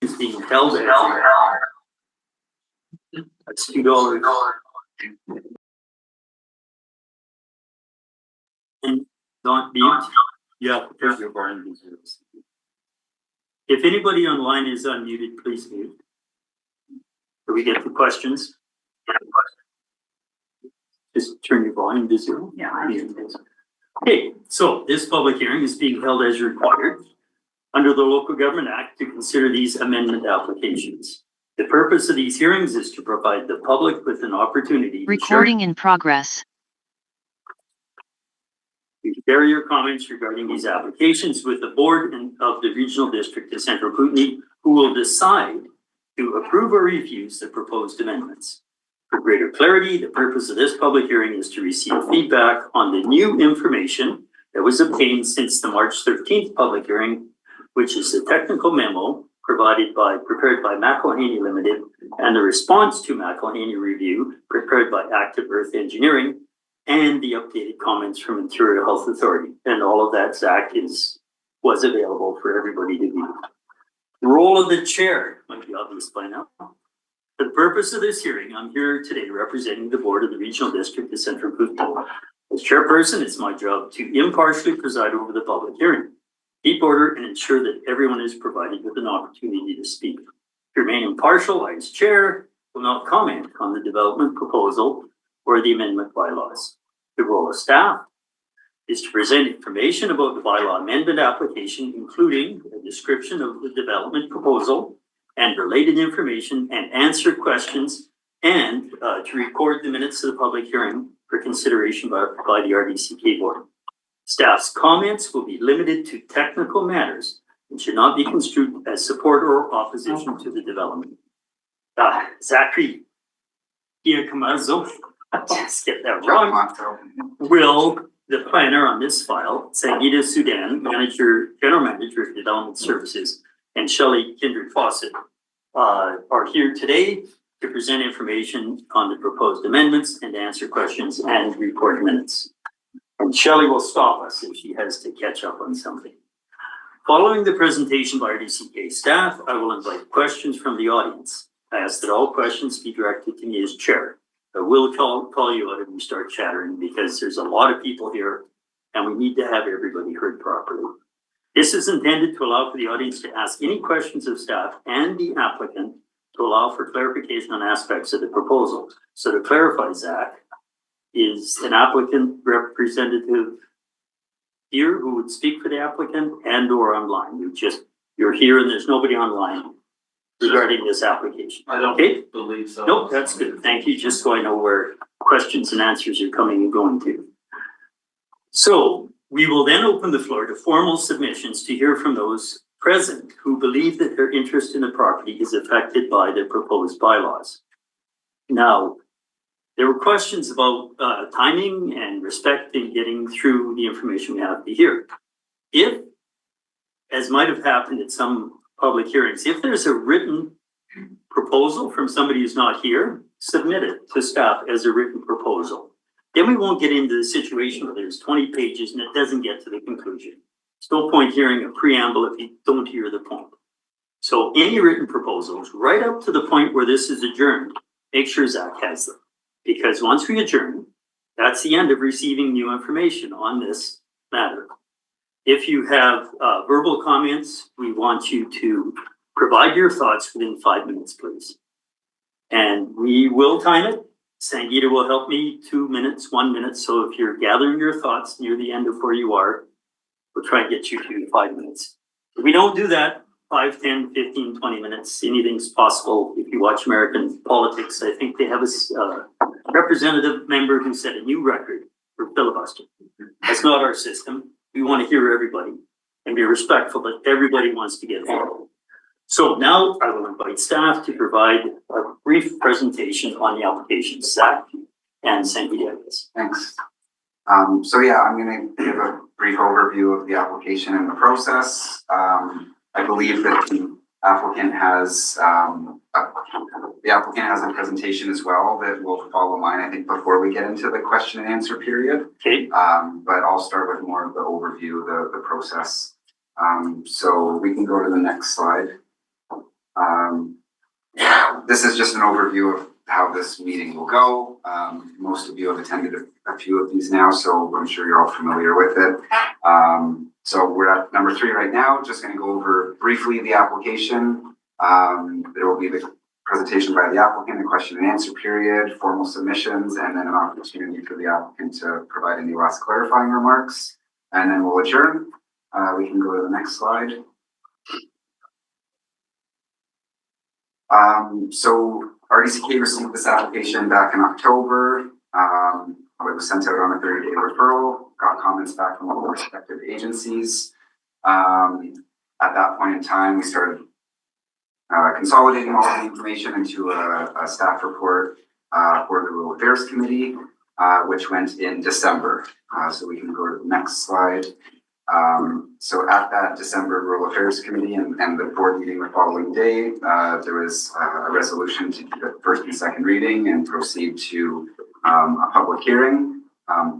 is being held at that's $2. And don't mute. You have to press your volume. If anybody online is unmuted, please mute. Do we get the questions? Just turn your volume to 0. Yeah. Okay, so this public hearing is being held as required under the Local Government Act to consider these amendment applications. The purpose of these hearings is to provide the public with an opportunity Recording in progress. to share your comments regarding these applications with the board of the Regional District of Central Kootenay, who will decide to approve or refuse the proposed amendments. For greater clarity, the purpose of this public hearing is to receive feedback on the new information that was obtained since the March 13th public hearing, which is the technical memo prepared by McElhaney Limited and the response to McElhaney Review prepared by Active Earth Engineering and the updated comments from Ontario Health Authority. And all of that, Zach, was available for everybody to view. The role of the chair might be obvious by now. For the purpose of this hearing, I'm here today representing the board of the Regional District of Central Kootenay. As chairperson, it's my job to impartially preside over the public hearing, keep order, and ensure that everyone is provided with an opportunity to speak. To remain impartial, I, as chair, will not comment on the development proposal or the amendment bylaws. The role of staff is to present information about the bylaw amendment application, including a description of the development proposal and related information, and answer questions, and to record the minutes of the public hearing for consideration by the RDCK board. Staff's comments will be limited to technical matters and should not be construed as support or opposition to the development. Zachary Giacomazzo, just get that wrong, will the planner on this file, Sangita Sudan, General Manager of Development Services, and Shelley Kindred Fawcett are here today to present information on the proposed amendments and answer questions and report minutes. And Shelley will stop us if she has to catch up on something. Following the presentation by RDCK staff, I will invite questions from the audience. I ask that all questions be directed to me as chair. I will call you out if you start chattering because there's a lot of people here and we need to have everybody heard properly. This is intended to allow for the audience to ask any questions of staff and the applicant to allow for clarification on aspects of the proposal. So to clarify, Zach, is an applicant representative here who would speak for the applicant and or online? You're here and there's nobody online regarding this application. I don't believe so. Nope, that's good. Thank you. Just so I know where questions and answers are coming and going to. So we will then open the floor to formal submissions to hear from those present who believe that their interest in the property is affected by the proposed bylaws. Now, there were questions about timing and respect in getting through the information we have to hear. If, as might have happened at some public hearings, if there's a written proposal from somebody who's not here, submit it to staff as a written proposal. Then we won't get into the situation where there's 20 pages and it doesn't get to the conclusion. There's no point hearing a preamble if you don't hear the point. So any written proposals, right up to the point where this is adjourned, make sure Zach has them. Because once we adjourn, that's the end of receiving new information on this matter. If you have verbal comments, we want you to provide your thoughts within 5 minutes, please. And we will time it. Sangita will help me 2 minutes, 1 minute. So if you're gathering your thoughts near the end of where you are, we'll try and get you to 5 minutes. If we don't do that, 5, 10, 15, 20 minutes, anything's possible. If you watch American politics, I think they have a representative member who set a new record for filibuster. That's not our system. We want to hear everybody and be respectful, but everybody wants to get involved. So now I will invite staff to provide a brief presentation on the application. Zach and Sangita. Thanks. So yeah, I'm going to give a brief overview of the application and the process. I believe that the applicant has a presentation as well that will follow mine, I think, before we get into the question and answer period. Okay. But I'll start with more of the overview of the process. So we can go to the next slide. This is just an overview of how this meeting will go. Most of you have attended a few of these now, so I'm sure you're all familiar with it. So we're at number 3 right now. Just going to go over briefly the application. There will be the presentation by the applicant, a question and answer period, formal submissions, and then an opportunity for the applicant to provide any last clarifying remarks. And then we'll adjourn. We can go to the next slide. So RDCK received this application back in October. It was sent out on a 30-day referral, got comments back from all the respective agencies. At that point in time, we started consolidating all the information into a staff report for the Rural Affairs Committee, which went in December. So we can go to the next slide. So at that December Rural Affairs Committee and the board meeting the following day, there was a resolution to do the first and second reading and proceed to a public hearing.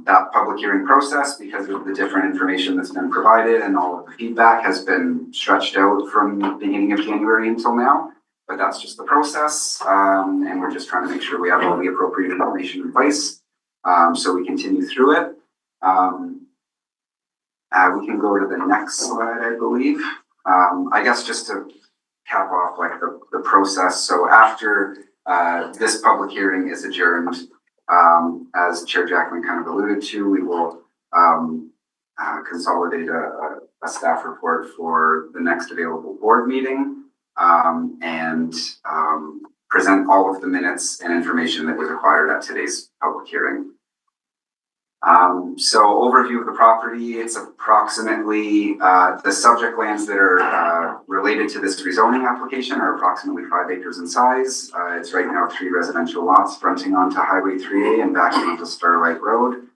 That public hearing process, because of the different information that's been provided and all of the feedback, has been stretched out from the beginning of January until now. But that's just the process, and we're just trying to make sure we have all the appropriate information in place, so we continue through it. We can go to the next slide, I believe. I guess just to cap off like the process. So after this public hearing is adjourned, as Chair Jackman kind of alluded to, we will consolidate a staff report for the next available board meeting, and present all of the minutes and information that was acquired at today's public hearing. So overview of the property, it's approximately, the subject lands that are related to this rezoning application are approximately 5 acres in size. It's right now 3 residential lots fronting onto Highway 3A and backing onto Starlight Road.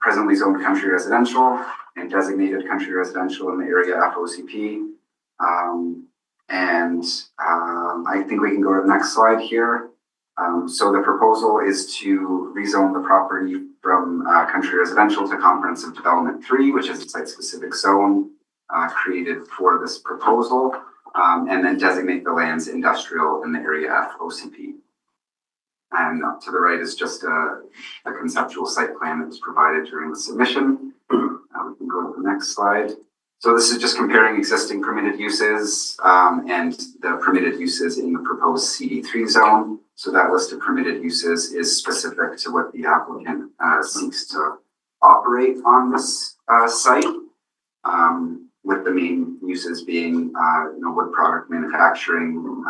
Presently zoned country residential and designated country residential in the area FOCP. I think we can go to the next slide here. So the proposal is to rezone the property from country residential to comprehensive development 3, which is a site-specific zone created for this proposal, and then designate the lands industrial in the area FOCP. And up to the right is just a conceptual site plan that was provided during the submission. We can go to the next slide. So this is just comparing existing permitted uses and the permitted uses in the proposed CD3 zone. So that list of permitted uses is specific to what the applicant seeks to operate on this site, with the main uses being wood product manufacturing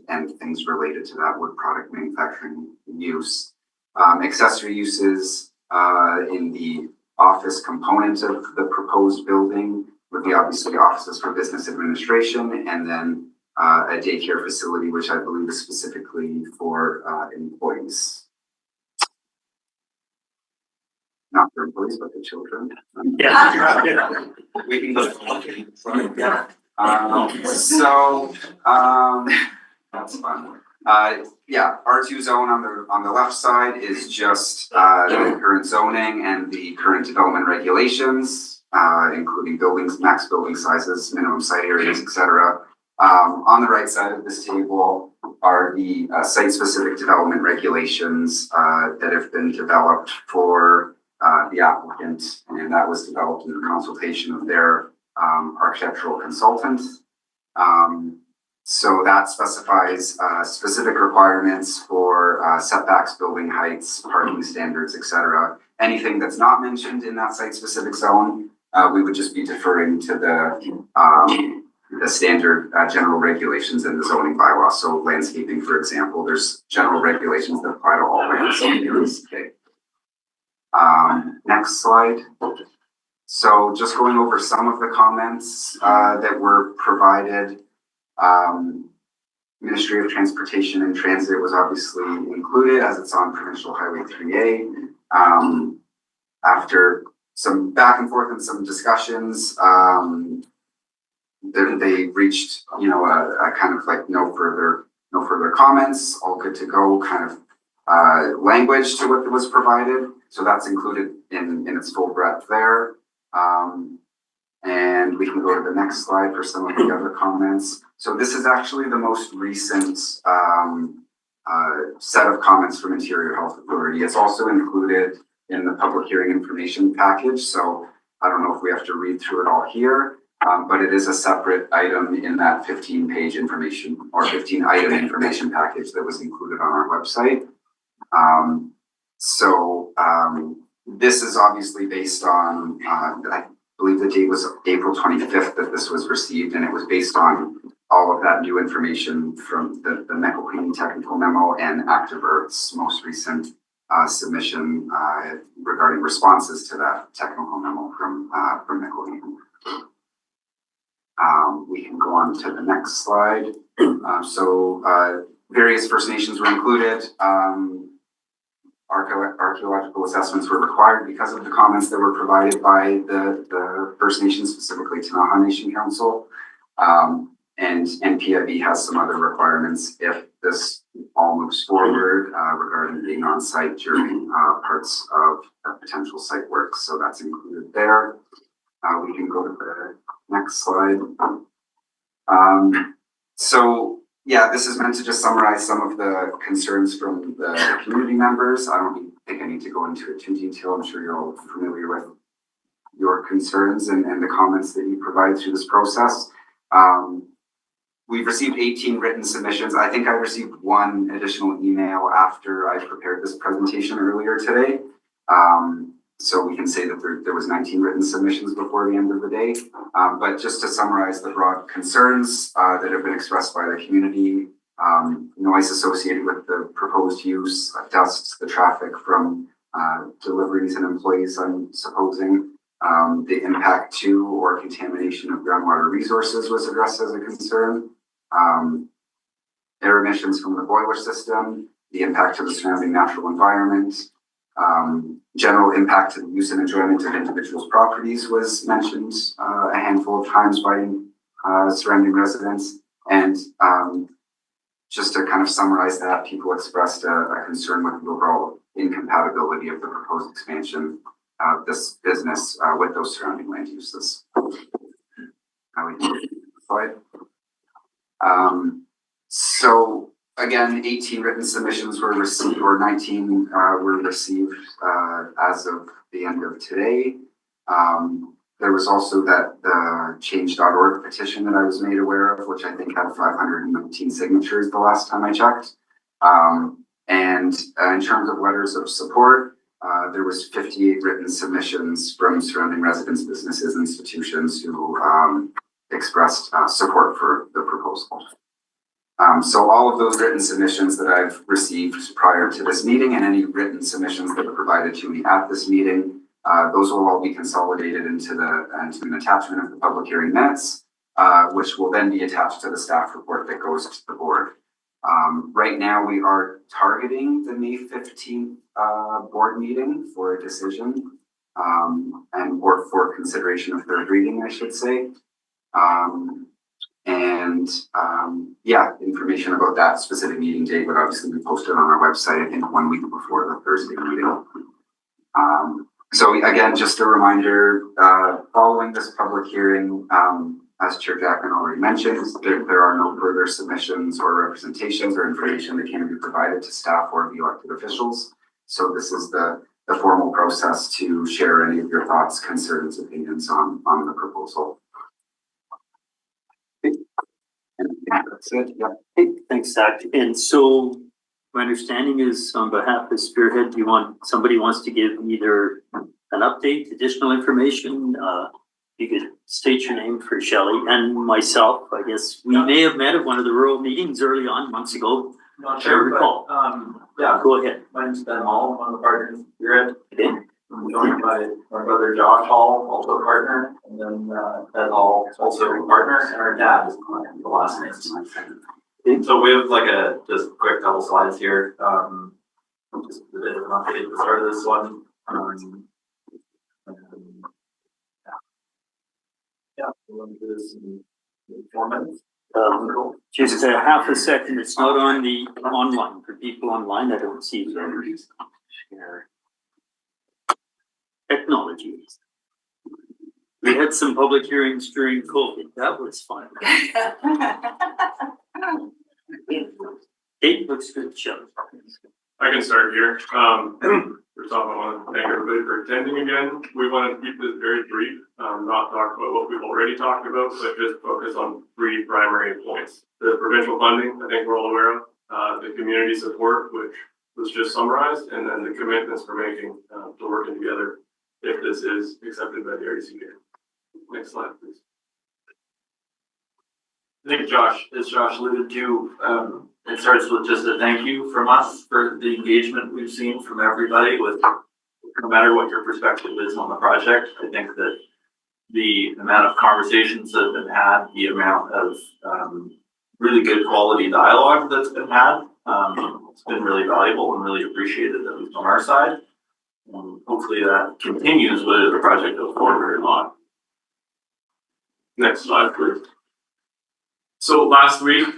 and things related to that wood product manufacturing use. Accessory uses in the office component of the proposed building would be obviously offices for business administration, and then a daycare facility, which I believe is specifically for employees. Not for employees, but the children. Yeah. We can go. Yeah. That's fun. R2 zone on the left side is just the current zoning and the current development regulations, including buildings, max building sizes, minimum site areas, etc. On the right side of this table are the site-specific development regulations that have been developed for the applicant, and that was developed in the consultation of their architectural consultant. So that specifies specific requirements for setbacks, building heights, parking standards, etc. Anything that's not mentioned in that site-specific zone, we would just be deferring to the standard general regulations in the zoning bylaw. So landscaping, for example, there's general regulations that apply to all landscaping. Okay. Next slide. So just going over some of the comments that were provided. Ministry of Transportation and Transit was obviously included as it's on Provincial Highway 3A. After some back and forth and some discussions, they reached, a kind of like no further comments, all good to go kind of language to what was provided. So that's included in its full breadth there. And we can go to the next slide for some of the other comments. So this is actually the most recent set of comments from Interior Health Authority. It's also included in the public hearing information package. So I don't know if we have to read through it all here, but it is a separate item in that 15-page information or 15-item information package that was included on our website. This is obviously based on, I believe the date was April 25th that this was received, and it was based on all of that new information from the Nickel Cleaning technical memo and Active Earth's most recent submission regarding responses to that technical memo from Nickel Cleaning. We can go on to the next slide. Various First Nations were included. Archaeological assessments were required because of the comments that were provided by the First Nations, specifically Ktunaxa Nation Council. And NPIB has some other requirements if this all moves forward regarding being on site during parts of potential site work. So that's included there. We can go to the next slide. Yeah, this is meant to just summarize some of the concerns from the community members. I don't think I need to go into it too detail. I'm sure you're all familiar with your concerns and the comments that you provide through this process. We've received 18 written submissions. I think I received one additional email after I prepared this presentation earlier today. So we can say that there was 19 written submissions before the end of the day. But just to summarize the broad concerns that have been expressed by the community, noise associated with the proposed use, dust, the traffic from deliveries and employees, I'm supposing, the impact to or contamination of groundwater resources was addressed as a concern, air emissions from the boiler system, the impact to the surrounding natural environment, general impact to the use and enjoyment of individuals' properties was mentioned a handful of times by surrounding residents. And just to kind of summarize that, people expressed a concern with the overall incompatibility of the proposed expansion of this business with those surrounding land uses. Slide. So again, 18 written submissions were received, or 19 were received as of the end of today. There was also the change.org petition that I was made aware of, which I think had 519 signatures the last time I checked. And in terms of letters of support, there was 58 written submissions from surrounding residents, businesses, institutions who expressed support for the proposal. So all of those written submissions that I've received prior to this meeting and any written submissions that were provided to me at this meeting, those will all be consolidated into an attachment of the public hearing minutes, which will then be attached to the staff report that goes to the board. Right now we are targeting the May 15th board meeting for a decision or for consideration of third reading, I should say. Yeah, information about that specific meeting date would obviously be posted on our website, I think 1 week before the Thursday meeting. So again, just a reminder, following this public hearing, as Chair Jackman already mentioned, there are no further submissions or representations or information that can be provided to staff or the elected officials. So this is the formal process to share any of your thoughts, concerns, opinions on the proposal. And that's it. Yeah. Hey, thanks, Zach. And so my understanding is on behalf of Spearhead, somebody wants to give either an update, additional information. You could state your name for Shelley and myself. I guess we may have met at one of the rural meetings early on months ago. Not sure, recall. Yeah, Go ahead. my name's Ben Hall, one of the partners here. Okay. I'm joined by my brother Josh Hall, also a partner, and then Ben Hall, also a partner, and our dad is the last name. So we have like just a quick couple slides here. Just a bit of an update at the start of this one. We'll run through this in 4 minutes. Just a half a second. It's not on the online for people online. I don't see the share technology. We had some public hearings during COVID. That was fun. Kate looks good, Joe. I can start here. First off, I want to thank everybody for attending again. We want to keep this very brief, not talk about what we've already talked about, but just focus on 3 primary points. The provincial funding, I think we're all aware of, the community support, which was just summarized, and then the commitments we're making to working together if this is accepted by the RDCA. Next slide, please. I think as Josh alluded to, it starts with just a thank you from us for the engagement we've seen from everybody with, no matter what your perspective is on the project. I think that the amount of conversations that have been had, the amount of really good quality dialogue that's been had, it's been really valuable and really appreciated, at least on our side. And hopefully that continues whether the project goes forward or not. Next slide, please. So last week,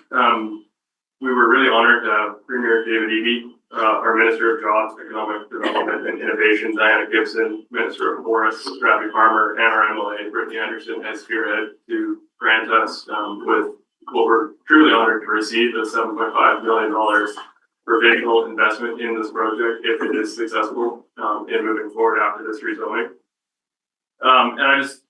we were really honored to have Premier David Eby, our Minister of Jobs, Economic Development and Innovation, Diana Gibson, Minister of Forests, Ravi Farmer, and our MLA, Brittany Anderson, as Spearhead, to grant us with what we're truly honored to receive, the $7.5 million provisional investment in this project if it is successful in moving forward after this rezoning. And I just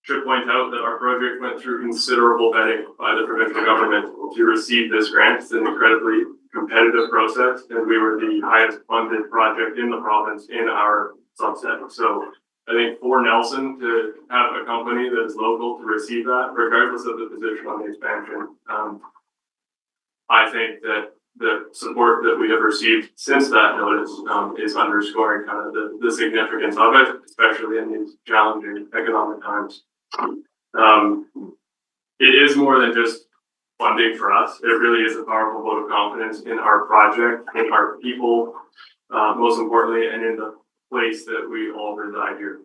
should point out that our project went through considerable vetting by the provincial government to receive this grant. It's an incredibly competitive process, and we were the highest funded project in the province in our subset. So I think for Nelson to have a company that is local to receive that, regardless of the position on the expansion, I think that the support that we have received since that notice is underscoring kind of the significance of it, especially in these challenging economic times. It is more than just funding for us. It really is a powerful vote of confidence in our project, in our people, most importantly, and in the place that we all reside here.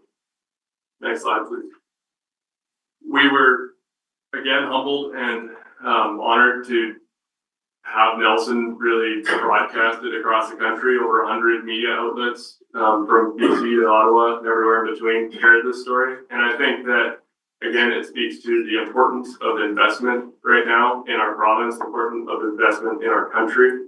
Next slide, please. We were, again, humbled and honored to have Nelson really broadcasted across the country. Over 100 media outlets from BC to Ottawa and everywhere in between shared this story. And I think that, again, it speaks to the importance of investment right now in our province, the importance of investment in our country,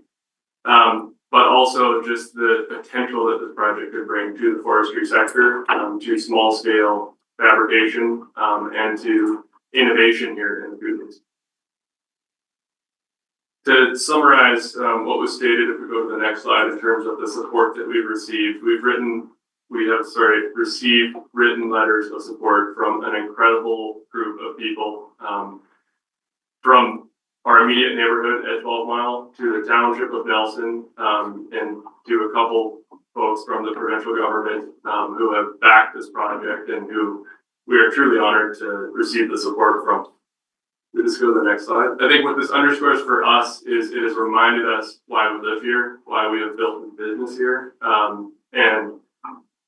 but also just the potential that this project could bring to the forestry sector, to small scale fabrication, and to innovation here in the food industry. To summarize what was stated, if we go to the next slide, in terms of the support that we've received, we have received written letters of support from an incredible group of people, from our immediate neighborhood at 12 Mile to the township of Nelson, and to a couple folks from the provincial government who have backed this project and who we are truly honored to receive the support from. Let's go to the next slide. I think what this underscores for us is it has reminded us why we live here, why we have built a business here, and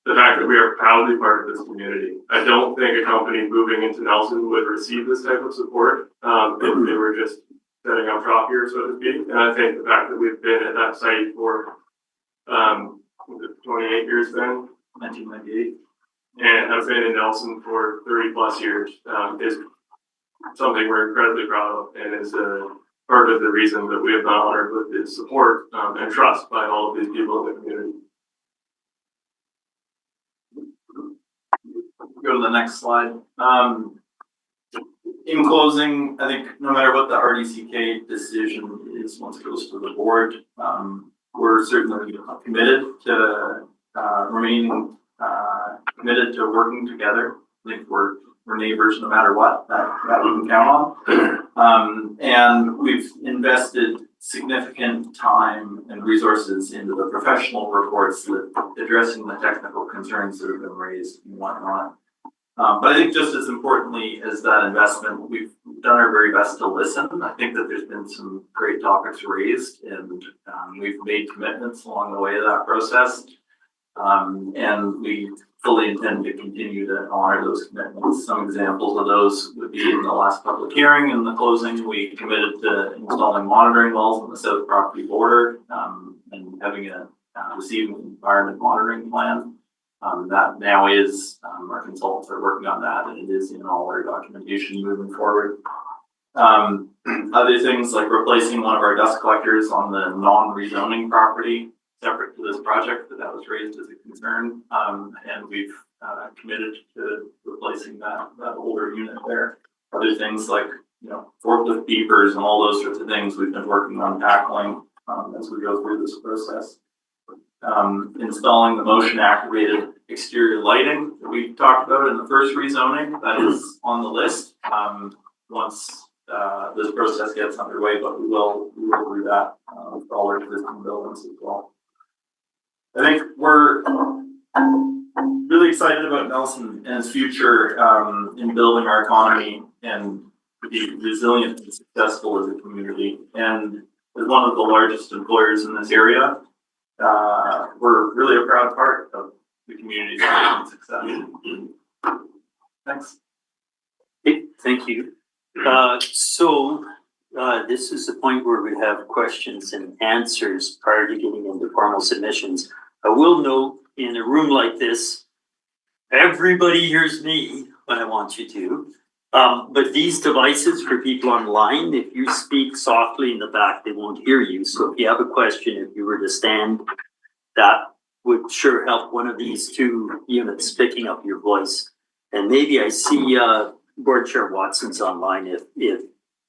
the fact that we are proudly part of this community. I don't think a company moving into Nelson would receive this type of support if they were just setting up shop here, so to speak. And I think the fact that we've been at that site for 28 years then, 1998, and have been in Nelson for 30 plus years is something we're incredibly proud of, and is part of the reason that we have been honored with the support and trust by all of these people in the community. Go to the next slide. In closing, I think no matter what the RDCK decision is once it goes to the board, we're certainly committed to remaining committed to working together. I think we're neighbors no matter what, that we can count on. And we've invested significant time and resources into the professional reports that addressing the technical concerns that have been raised and whatnot. But I think just as importantly as that investment, we've done our very best to listen. I think that there's been some great topics raised, and we've made commitments along the way of that process. And we fully intend to continue to honor those commitments. Some examples of those would be in the last public hearing. In the closing, we committed to installing monitoring wells on the south property border, and having a receiving environment monitoring plan. That now is, our consultants are working on that, and it is in all our documentation moving forward. Other things like replacing one of our dust collectors on the non-rezoning property separate to this project, that was raised as a concern. And we've committed to replacing that older unit there. Other things like, forklift beepers and all those sorts of things we've been working on tackling as we go through this process. Installing the motion activated exterior lighting that we talked about in the first rezoning, that is on the list once this process gets underway, but we will do that for all our existing buildings as well. I think we're really excited about Nelson and its future in building our economy and to be resilient and successful as a community. And as one of the largest employers in this area, we're really a proud part of the community's success. Thanks. Okay, thank you. This is the point where we have questions and answers prior to getting into formal submissions. I will note in a room like this, everybody hears me when I want you to. But these devices for people online, if you speak softly in the back, they won't hear you. So if you have a question, if you were to stand, that would sure help one of these two units picking up your voice. And maybe I see Board Chair Watson's online. If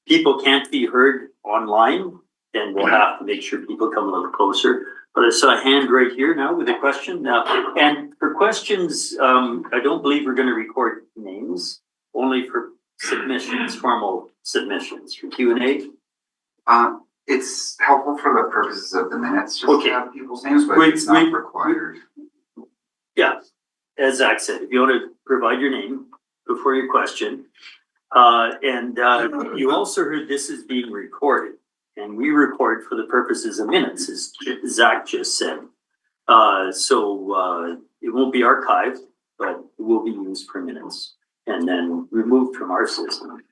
people can't be heard online, then we'll have to make sure people come a little closer. But I saw a hand right here now with a question. And for questions, I don't believe we're going to record names, only for submissions, formal submissions. For Q&A? It's helpful for the purposes of the minutes just to have people's names, but it's not required. Yeah, as Zach said, if you want to provide your name before your question. You also heard this is being recorded, and we record for the purposes of minutes, as Zach just said. It won't be archived, but it will be used for minutes and then removed from our system.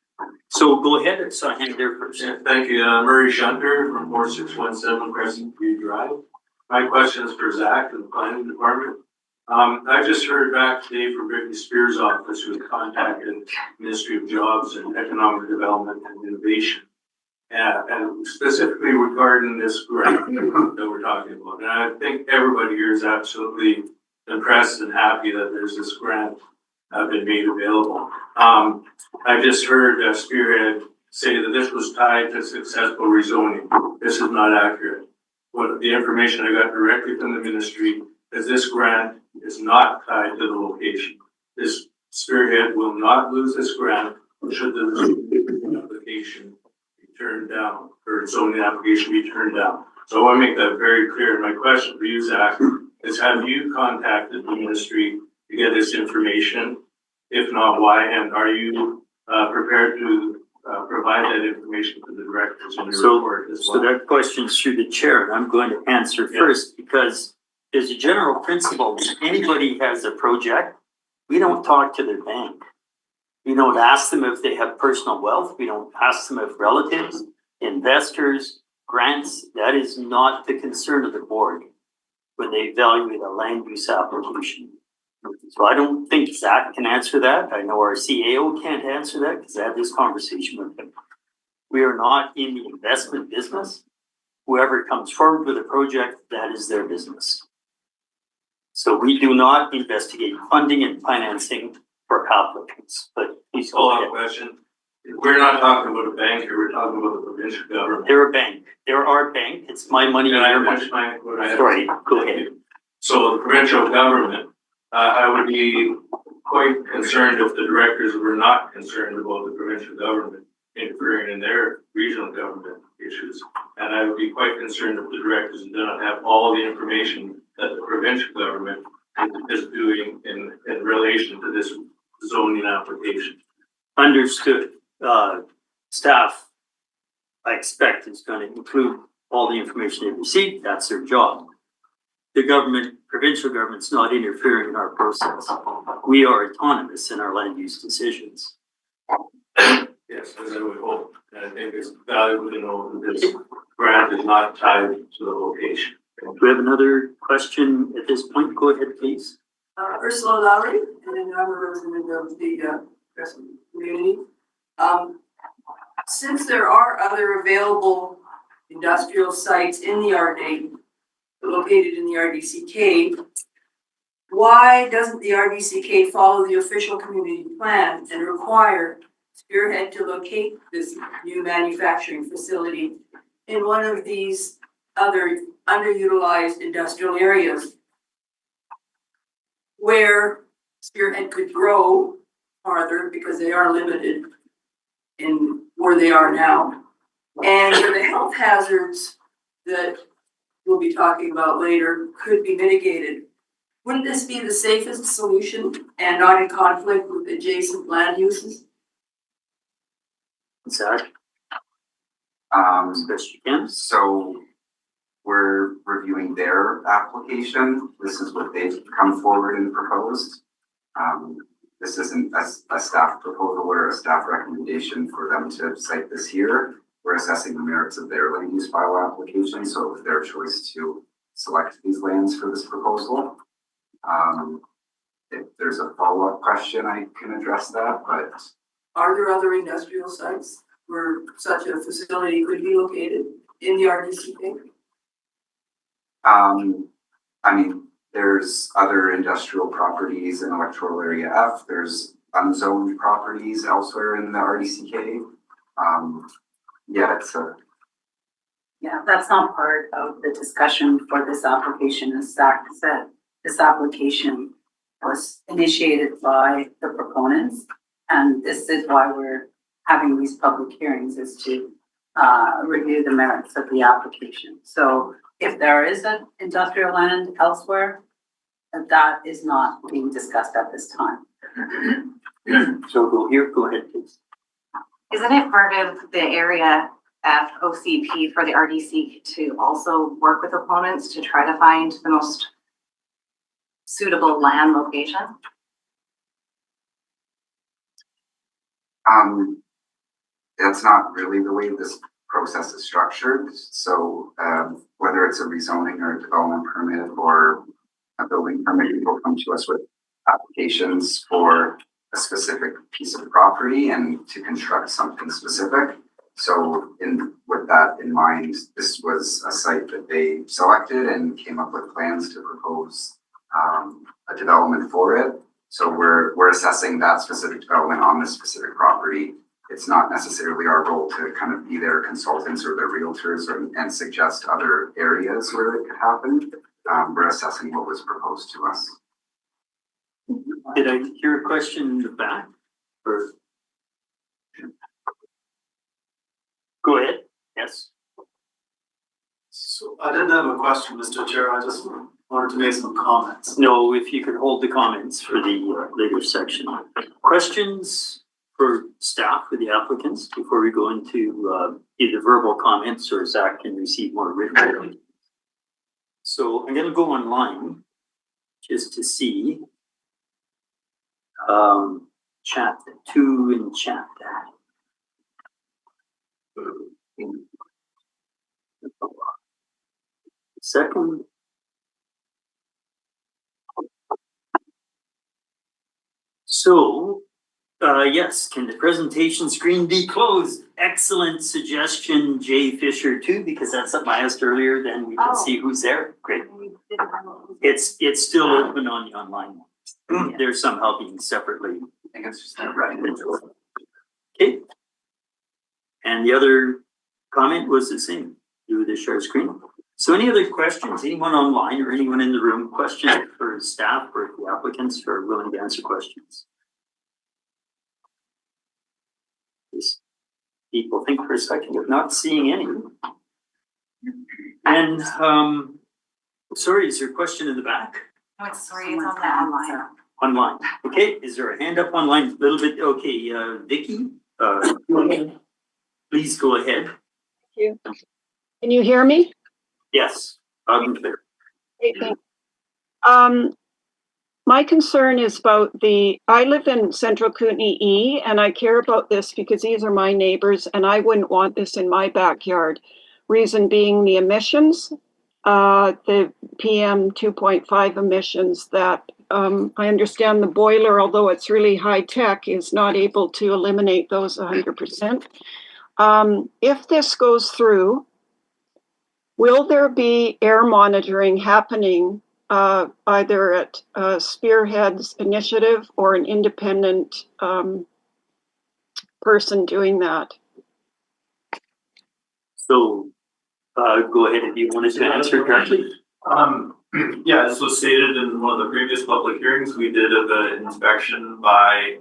So go ahead, I saw a hand there first. Yeah, thank you. Murray Shunter from 4617 Crescent View Drive. My question is for Zach and the planning department. I just heard back today from Brittany Spears' office, who contacted Ministry of Jobs and Economic Development and Innovation. And specifically regarding this grant that we're talking about. And I think everybody here is absolutely impressed and happy that there's this grant been made available. I just heard Spearhead say that this was tied to successful rezoning. This is not accurate. What the information I got directly from the ministry is this grant is not tied to the location. This Spearhead will not lose this grant should the application be turned down, or zoning application be turned down. So I want to make that very clear. And my question for you, Zach, is have you contacted the ministry to get this information? If not, why? And are you prepared to provide that information to the directors in your report as well? So that question's through the chair, and I'm going to answer first because as a general principle, if anybody has a project, we don't talk to their bank. We don't ask them if they have personal wealth. We don't ask them if relatives, investors, grants. That is not the concern of the board when they evaluate a land use application. So I don't think Zach can answer that. I know our CAO can't answer that because I had this conversation with him. We are not in the investment business. Whoever comes forward with a project, that is their business. So we do not investigate funding and financing for applicants. But please go ahead. Question. We're not talking about a bank here. We're talking about the provincial government. They're a bank. They're our bank. It's my money and your money. Sorry, go ahead. So the provincial government, I would be quite concerned if the directors were not concerned about the provincial government interfering in their regional government issues. And I would be quite concerned if the directors do not have all the information that the provincial government is doing in relation to this zoning application. Understood. Staff, I expect, is going to include all the information they receive. That's their job. The government, provincial government's not interfering in our process. We are autonomous in our land use decisions. Yes, as I would hope. And I think it's valuable to know that this grant is not tied to the location. Do we have another question at this point? Go ahead, please. Ursula Lowry, and I'm a resident of the Crescent community. Since there are other available industrial sites in the R8, located in the RDCK, why doesn't the RDCK follow the official community plan and require Spearhead to locate this new manufacturing facility in one of these other underutilized industrial areas where Spearhead could grow farther because they are limited in where they are now, and where the health hazards that we'll be talking about later could be mitigated? Wouldn't this be the safest solution and not in conflict with adjacent land uses? Zach, best you can. So we're reviewing their application. This is what they've come forward and proposed. This isn't a staff proposal or a staff recommendation for them to cite this here. We're assessing the merits of their land use bylaw application, so it's their choice to select these lands for this proposal. If there's a follow-up question, I can address that, but Are there other industrial sites where such a facility could be located in the RDCK? I mean, there's other industrial properties in electoral area F. There's unzoned properties elsewhere in the RDCK. Yeah, it's a. Yeah, that's not part of the discussion for this application. As Zach said, this application was initiated by the proponents, and this is why we're having these public hearings, is to review the merits of the application. So if there is an industrial land elsewhere, that is not being discussed at this time. So go ahead, please. Isn't it part of the area F OCP for the RDC to also work with opponents to try to find the most suitable land location? That's not really the way this process is structured. So whether it's a rezoning or a development permit or a building permit, people come to us with applications for a specific piece of property and to construct something specific. So with that in mind, this was a site that they selected and came up with plans to propose a development for it. So we're assessing that specific development on this specific property. It's not necessarily our role to kind of be their consultants or their realtors and suggest other areas where it could happen. We're assessing what was proposed to us. Did I hear a question in the back? Or go ahead. Yes. So I didn't have a question, Mr. Chair. I just wanted to make some comments. No, if you could hold the comments for the later section. Questions for staff, for the applicants, before we go into either verbal comments or Zach can receive more written. So I'm going to go online just to see chat, two in chat. Second. So, yes, can the presentation screen be closed? Excellent suggestion, Jay Fisher, too, because that's something I asked earlier, then we can see who's there. Great. It's still open on the online one. There's somehow being separately. I think it's just not right. Okay. And the other comment was the same, do the share screen. So any other questions, anyone online or anyone in the room, questions for staff or the applicants who are willing to answer questions? Just people think for a second of not seeing any. And sorry, is there a question in the back? No, it's sorry, it's on the online. Online. Okay, is there a hand up online? A little bit, okay, Vicky, please go ahead. Thank you. Can you hear me? Yes, loud and clear. Hey, thanks. My concern is about I live in Central Kootenay E, and I care about this because these are my neighbors and I wouldn't want this in my backyard. Reason being the emissions, the PM 2.5 emissions that I understand the boiler, although it's really high tech, is not able to eliminate those 100%. If this goes through, will there be air monitoring happening either at Spearhead's initiative or an independent person doing that? So go ahead if you wanted to answer directly. Yeah, as was stated in one of the previous public hearings, we did an inspection by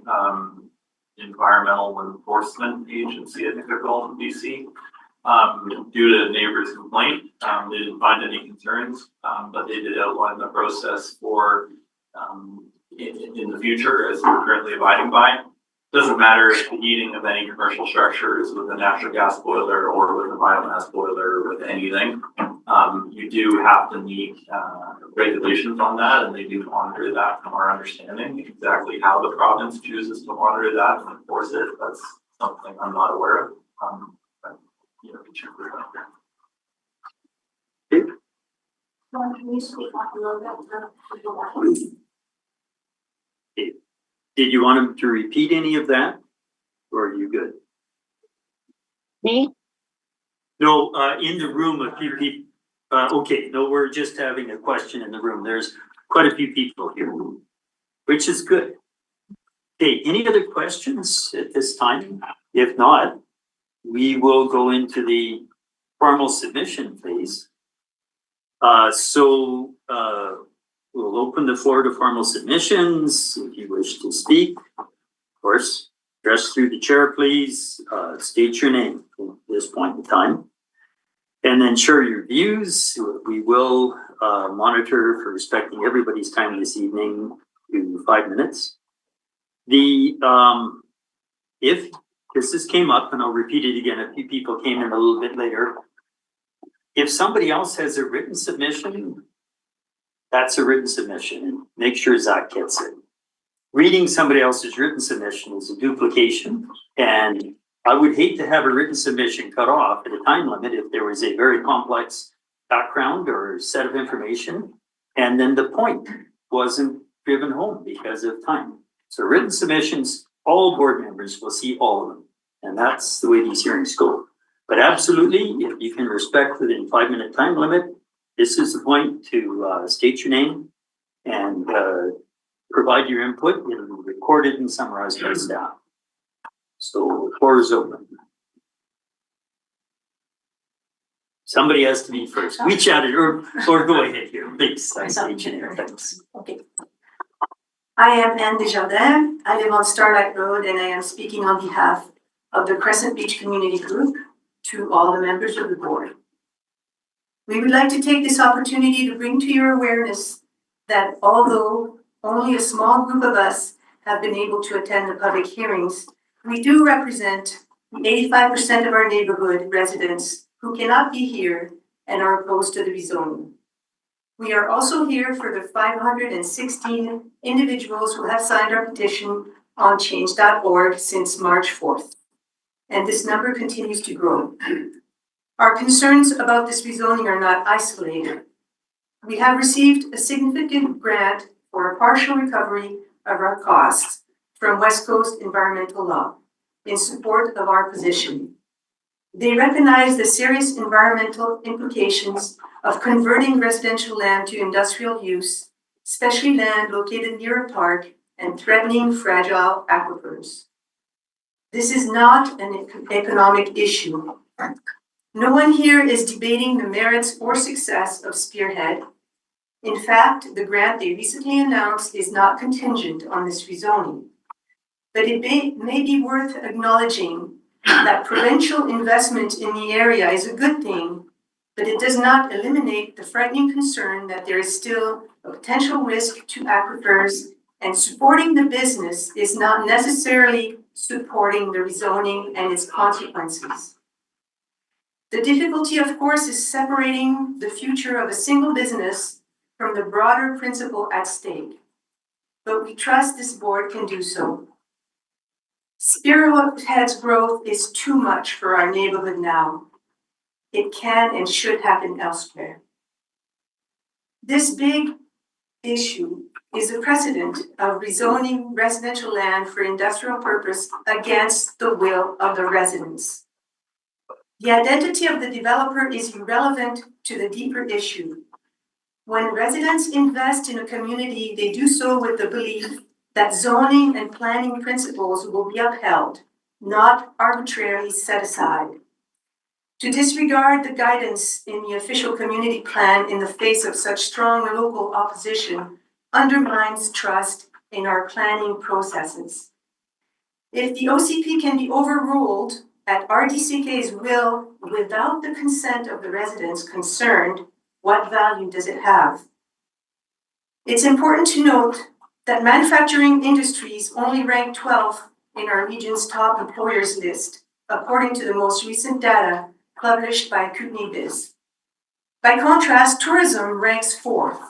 Environmental Enforcement Agency, I think they're called in BC. Due to neighbors' complaint, they didn't find any concerns, but they did outline the process for in the future as we're currently abiding by. Doesn't matter if the heating of any commercial structure is with a natural gas boiler or with a biomass boiler or with anything. You do have to meet regulations on that, and they do monitor that from our understanding. Exactly how the province chooses to monitor that and enforce it, that's something I'm not aware of. But, you know, we should put it out there. Did you want him to repeat any of that? Or are you good? Me? No, in the room, a few people. Okay, no, we're just having a question in the room. There's quite a few people here, which is good. Okay, any other questions at this time? If not, we will go into the formal submission phase. We'll open the floor to formal submissions. If you wish to speak, of course, address through the chair, please. State your name at this point in time. And then share your views. We will monitor for respecting everybody's time this evening to 5 minutes. If this came up, and I'll repeat it again, a few people came in a little bit later. If somebody else has a written submission, that's a written submission, and make sure Zach gets it. Reading somebody else's written submission is a duplication, and I would hate to have a written submission cut off at a time limit if there was a very complex background or set of information, and then the point wasn't driven home because of time. So written submissions, all board members will see all of them, and that's the way these hearings go. But absolutely, if you can respect within 5 minute time limit, this is the point to state your name and provide your input and record it and summarized by staff. So the floor is open. Somebody has to be first. We chatted, or go ahead here, please. Thanks. Okay. I am Anne Desjardins. I live on Starlight Road, and I am speaking on behalf of the Crescent Beach Community Group to all the members of the board. We would like to take this opportunity to bring to your awareness that although only a small group of us have been able to attend the public hearings, we do represent 85% of our neighborhood residents who cannot be here and are opposed to the rezoning. We are also here for the 516 individuals who have signed our petition on change.org since March 4th. And this number continues to grow. Our concerns about this rezoning are not isolated. We have received a significant grant for a partial recovery of our costs from West Coast Environmental Law in support of our position. They recognize the serious environmental implications of converting residential land to industrial use, especially land located near a park and threatening fragile aquifers. This is not an economic issue. No one here is debating the merits or success of Spearhead. In fact, the grant they recently announced is not contingent on this rezoning. But it may be worth acknowledging that provincial investment in the area is a good thing, but it does not eliminate the frightening concern that there is still a potential risk to aquifers, and supporting the business is not necessarily supporting the rezoning and its consequences. The difficulty, of course, is separating the future of a single business from the broader principle at stake. But we trust this board can do so. Spearhead's growth is too much for our neighborhood now. It can and should happen elsewhere. This big issue is a precedent of rezoning residential land for industrial purpose against the will of the residents. The identity of the developer is irrelevant to the deeper issue. When residents invest in a community, they do so with the belief that zoning and planning principles will be upheld, not arbitrarily set aside. To disregard the guidance in the official community plan in the face of such strong local opposition undermines trust in our planning processes. If the OCP can be overruled at RDCK's will without the consent of the residents concerned, what value does it have? It's important to note that manufacturing industries only rank 12th in our region's top employers list, according to the most recent data published by Kootenai Biz. By contrast, tourism ranks 4th.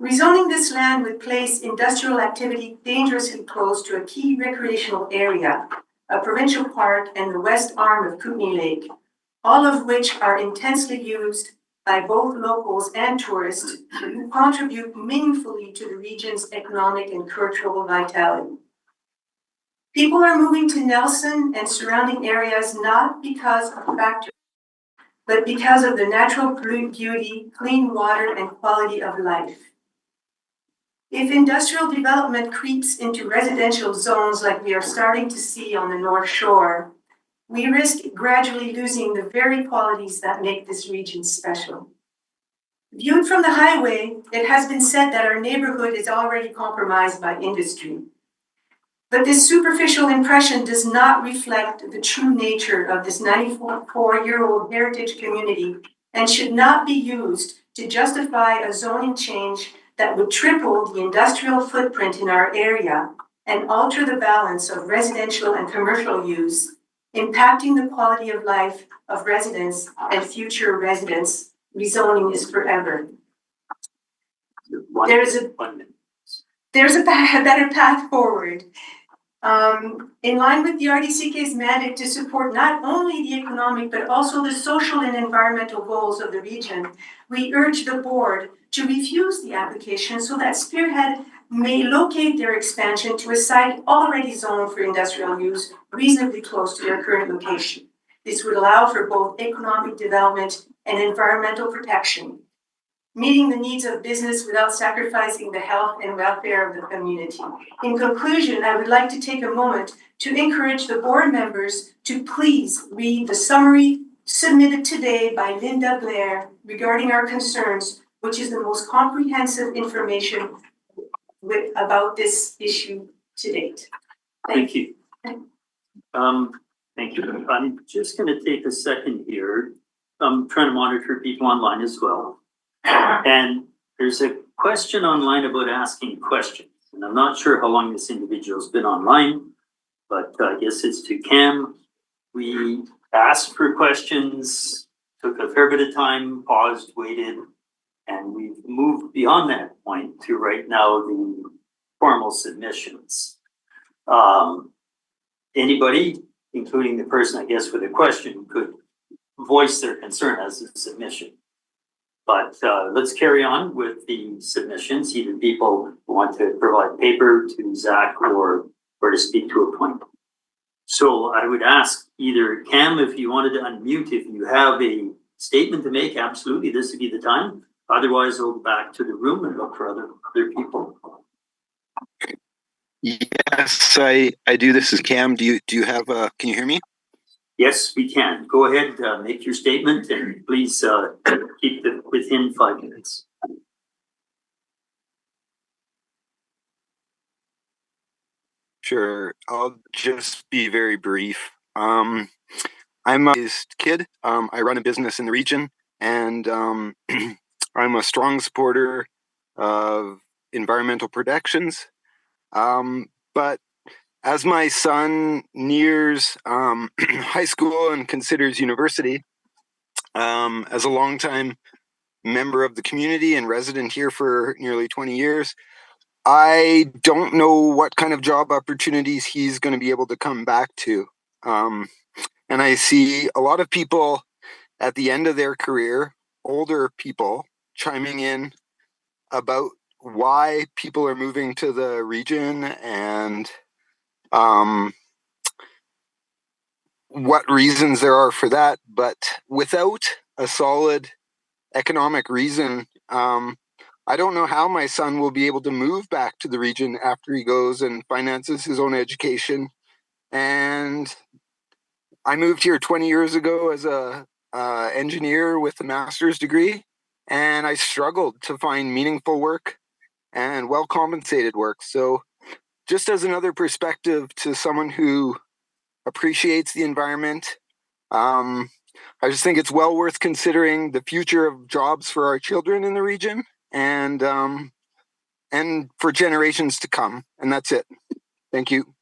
Rezoning this land would place industrial activity dangerously close to a key recreational area, a provincial park, and the west arm of Kootenai Lake, all of which are intensely used by both locals and tourists who contribute meaningfully to the region's economic and cultural vitality. People are moving to Nelson and surrounding areas not because of factories, but because of the natural beauty, clean water, and quality of life. If industrial development creeps into residential zones like we are starting to see on the North Shore, we risk gradually losing the very qualities that make this region special. Viewed from the highway, it has been said that our neighborhood is already compromised by industry. But this superficial impression does not reflect the true nature of this 94-year-old heritage community and should not be used to justify a zoning change that would triple the industrial footprint in our area and alter the balance of residential and commercial use, impacting the quality of life of residents and future residents. Rezoning is forever. There's a better path forward. In line with the RDCK's mandate to support not only the economic but also the social and environmental goals of the region, we urge the board to refuse the application so that Spearhead may locate their expansion to a site already zoned for industrial use reasonably close to their current location. This would allow for both economic development and environmental protection, meeting the needs of business without sacrificing the health and welfare of the community. In conclusion, I would like to take a moment to encourage the board members to please read the summary submitted today by Linda Blair regarding our concerns, which is the most comprehensive information about this issue to date. Thank you. Thank you. I'm just going to take a second here. I'm trying to monitor people online as well. And there's a question online about asking questions. And I'm not sure how long this individual's been online, but I guess it's to Cam. We asked for questions, took a fair bit of time, paused, waited, and we've moved beyond that point to right now the formal submissions. Anybody, including the person, I guess, with a question, could voice their concern as a submission. But let's carry on with the submissions, either people who want to provide paper to Zach or to speak to a point. So I would ask either Cam, if you wanted to unmute, if you have a statement to make, absolutely, this would be the time. Otherwise, we'll go back to the room and look for other people. Yes, I do. This is Cam. Do you have can you hear me? Yes, we can. Go ahead, make your statement, and please keep it within 5 minutes. Sure. I'll just be very brief. I'm a kid. I run a business in the region, and I'm a strong supporter of environmental protections. But as my son nears high school and considers university, as a longtime member of the community and resident here for nearly 20 years, I don't know what kind of job opportunities he's going to be able to come back to. And I see a lot of people at the end of their career, older people, chiming in about why people are moving to the region and what reasons there are for that. But without a solid economic reason, I don't know how my son will be able to move back to the region after he goes and finances his own education. And I moved here 20 years ago as a engineer with a master's degree, and I struggled to find meaningful work and well compensated work. So just as another perspective to someone who appreciates the environment, I just think it's well worth considering the future of jobs for our children in the region and for generations to come. And that's it. Thank you.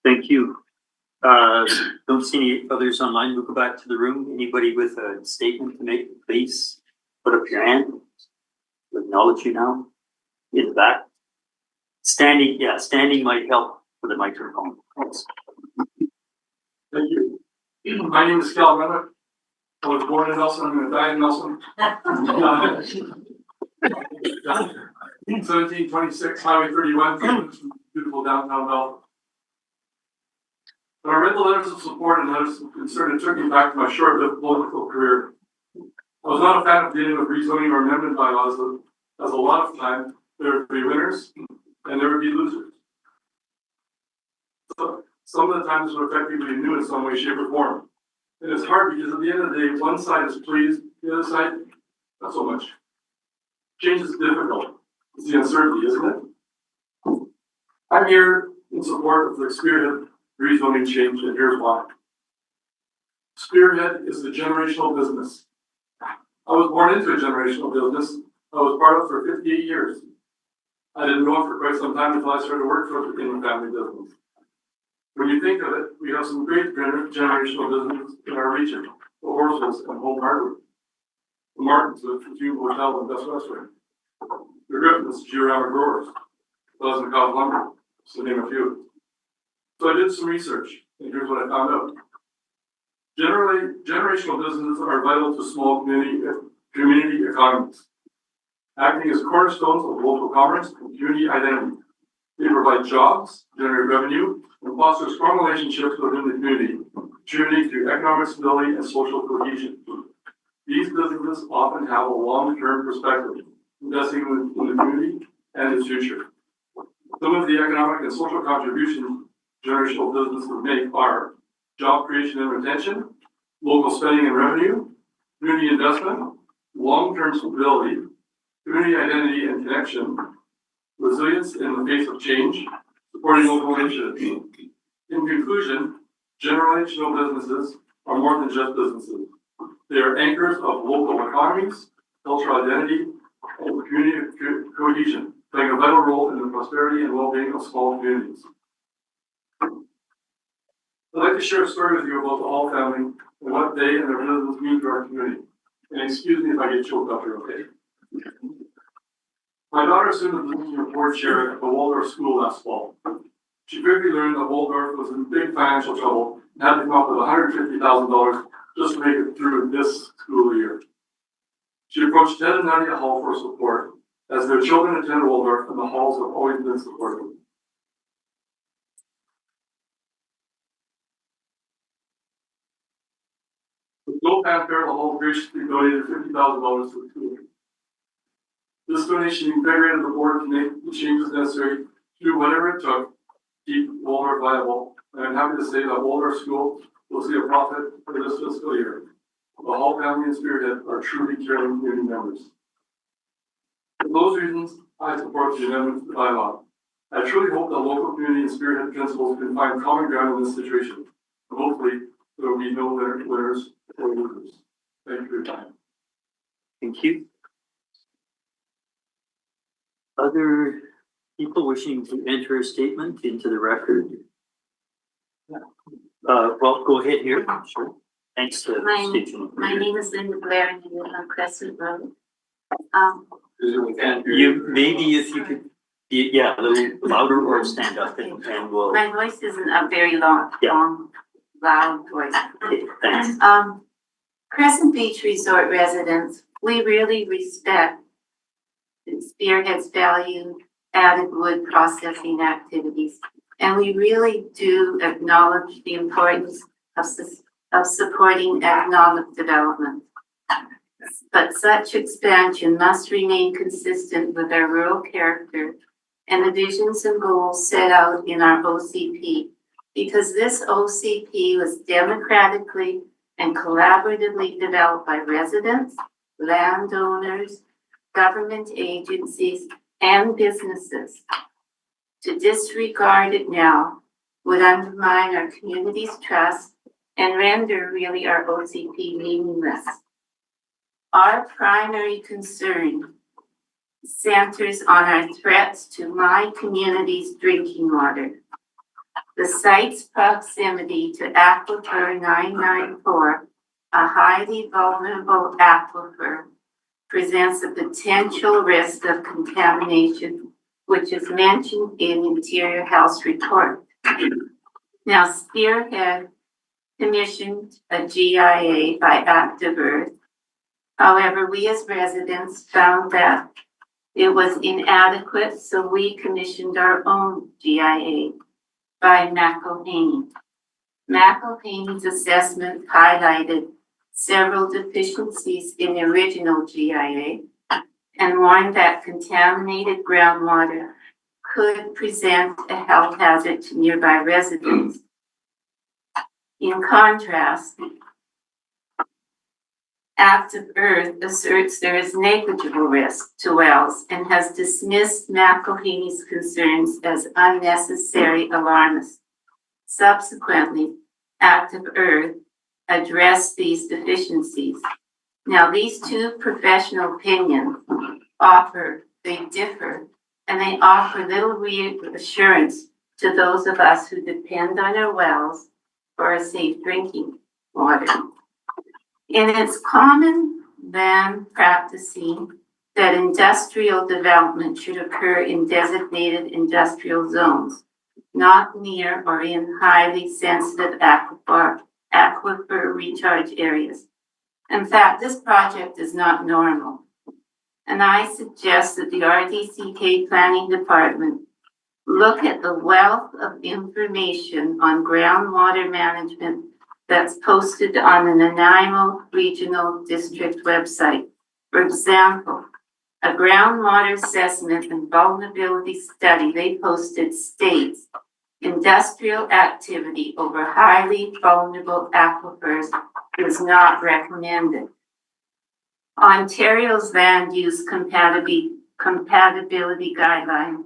Thank you. Don't see any others online. We'll go back to the room. Anybody with a statement to make, please put up your hand. We'll acknowledge you now. In the back. Standing might help for the microphone. Thanks. Thank you. My name is Cal Renner. I was born in Nelson. I'm going to die in Nelson. 1726 Highway 31, beautiful downtown Bell. When I read the letters of support and letters of concern, it took me back to my short-lived political career. I was not a fan of dealing with rezoning or amendment bylaws, as a lot of time there would be winners and there would be losers. So some of the times would affect people you knew in some way, shape, or form. And it's hard because at the end of the day, one side is pleased, the other side, not so much. Change is difficult. It's the uncertainty, isn't it? I'm here in support of the Spearhead rezoning change, and here's why. Spearhead is a generational business. I was born into a generational business. I was part of it for 58 years. I didn't know it for quite some time until I started to work for it in the family business. When you think of it, we have some great generational businesses in our region, the Horsels and Home Hardware, the Martins with the Hugh Hotel and Best Western, the Griffins, Georama Growers, Pleasant Cove Lumber, to name a few. So I did some research, and here's what I found out. Generally, generational businesses are vital to small community economies, acting as cornerstones of local commerce and community identity. They provide jobs, generate revenue, and foster strong relationships within the community, contributing to economic stability and social cohesion. These businesses often have a long-term perspective, investing in the community and its future. Some of the economic and social contributions generational businesses make are job creation and retention, local spending and revenue, community investment, long-term stability, community identity and connection, resilience in the face of change, supporting local initiatives. In conclusion, generational businesses are more than just businesses. They are anchors of local economies, cultural identity, and community cohesion, playing a vital role in the prosperity and well-being of small communities. I'd like to share a story with you about the Hall family and what they and their business mean to our community. And excuse me if I get choked up here, okay? My daughter assumed the position of board chair at the Waldorf School last fall. She quickly learned that Waldorf was in big financial trouble and had to come up with $150,000 just to make it through this school year. She approached Ted and Nadia Hall for support, as their children attend Waldorf and the Halls have always been supportive. With no fanfare, the Hall graciously donated $50,000 to the school. This donation invigorated the board to make the changes necessary to do whatever it took to keep Waldorf viable. And I'm happy to say that Waldorf School will see a profit for this fiscal year. The Hall family and Spearhead are truly caring community members. For those reasons, I support the amendment to the bylaw. I truly hope that local community and Spearhead principals can find common ground in this situation. And hopefully, there will be no winners or losers. Thank you for your time. Thank you. Other people wishing to enter a statement into the record? Well, go ahead here. Sure. Thanks to My name is Linda Blair and I live on Crescent Road. You maybe if you could be a little louder or stand up and we'll. My voice isn't a very long, loud voice. Thanks. Crescent Beach Resort residents, we really respect Spearhead's value added wood processing activities. And we really do acknowledge the importance of supporting economic development. But such expansion must remain consistent with our rural character and the visions and goals set out in our OCP, because this OCP was democratically and collaboratively developed by residents, landowners, government agencies, and businesses. To disregard it now would undermine our community's trust and render really our OCP meaningless. Our primary concern centers on our threats to my community's drinking water. The site's proximity to Aquifer 994, a highly vulnerable aquifer, presents a potential risk of contamination, which is mentioned in Interior Health's report. Now, Spearhead commissioned a GIA by Active Earth. However, we as residents found that it was inadequate, so we commissioned our own GIA by McElhaney. McElhaney's assessment highlighted several deficiencies in the original GIA and warned that contaminated groundwater could present a health hazard to nearby residents. In contrast, Active Earth asserts there is negligible risk to wells and has dismissed McElhaney's concerns as unnecessary alarmist. Subsequently, Active Earth addressed these deficiencies. Now, these two professional opinions differ, and they offer little reassurance to those of us who depend on our wells for a safe drinking water. And it's common then practicing that industrial development should occur in designated industrial zones, not near or in highly sensitive aquifer recharge areas. In fact, this project is not normal. And I suggest that the RDCK Planning Department look at the wealth of information on groundwater management that's posted on the Nanaimo Regional District website. For example, a groundwater assessment and vulnerability study they posted states industrial activity over highly vulnerable aquifers is not recommended. Ontario's land use compatibility guideline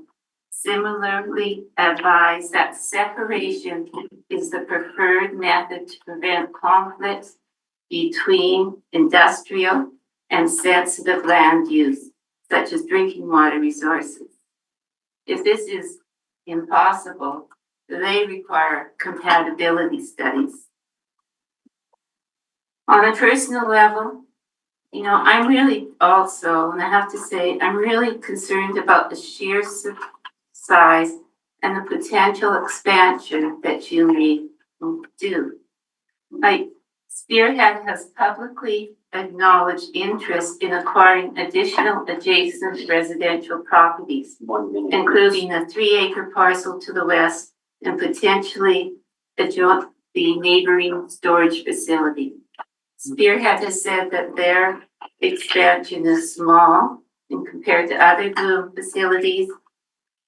similarly advise that separation is the preferred method to prevent conflicts between industrial and sensitive land use, such as drinking water resources. If this is impossible, they require compatibility studies. On a personal level, I'm really also, and I have to say, I'm really concerned about the sheer size and the potential expansion that you may do. Like, Spearhead has publicly acknowledged interest in acquiring additional adjacent residential properties, including a 3-acre parcel to the west and potentially the neighboring storage facility. Spearhead has said that their expansion is small and compared to other Bloom facilities,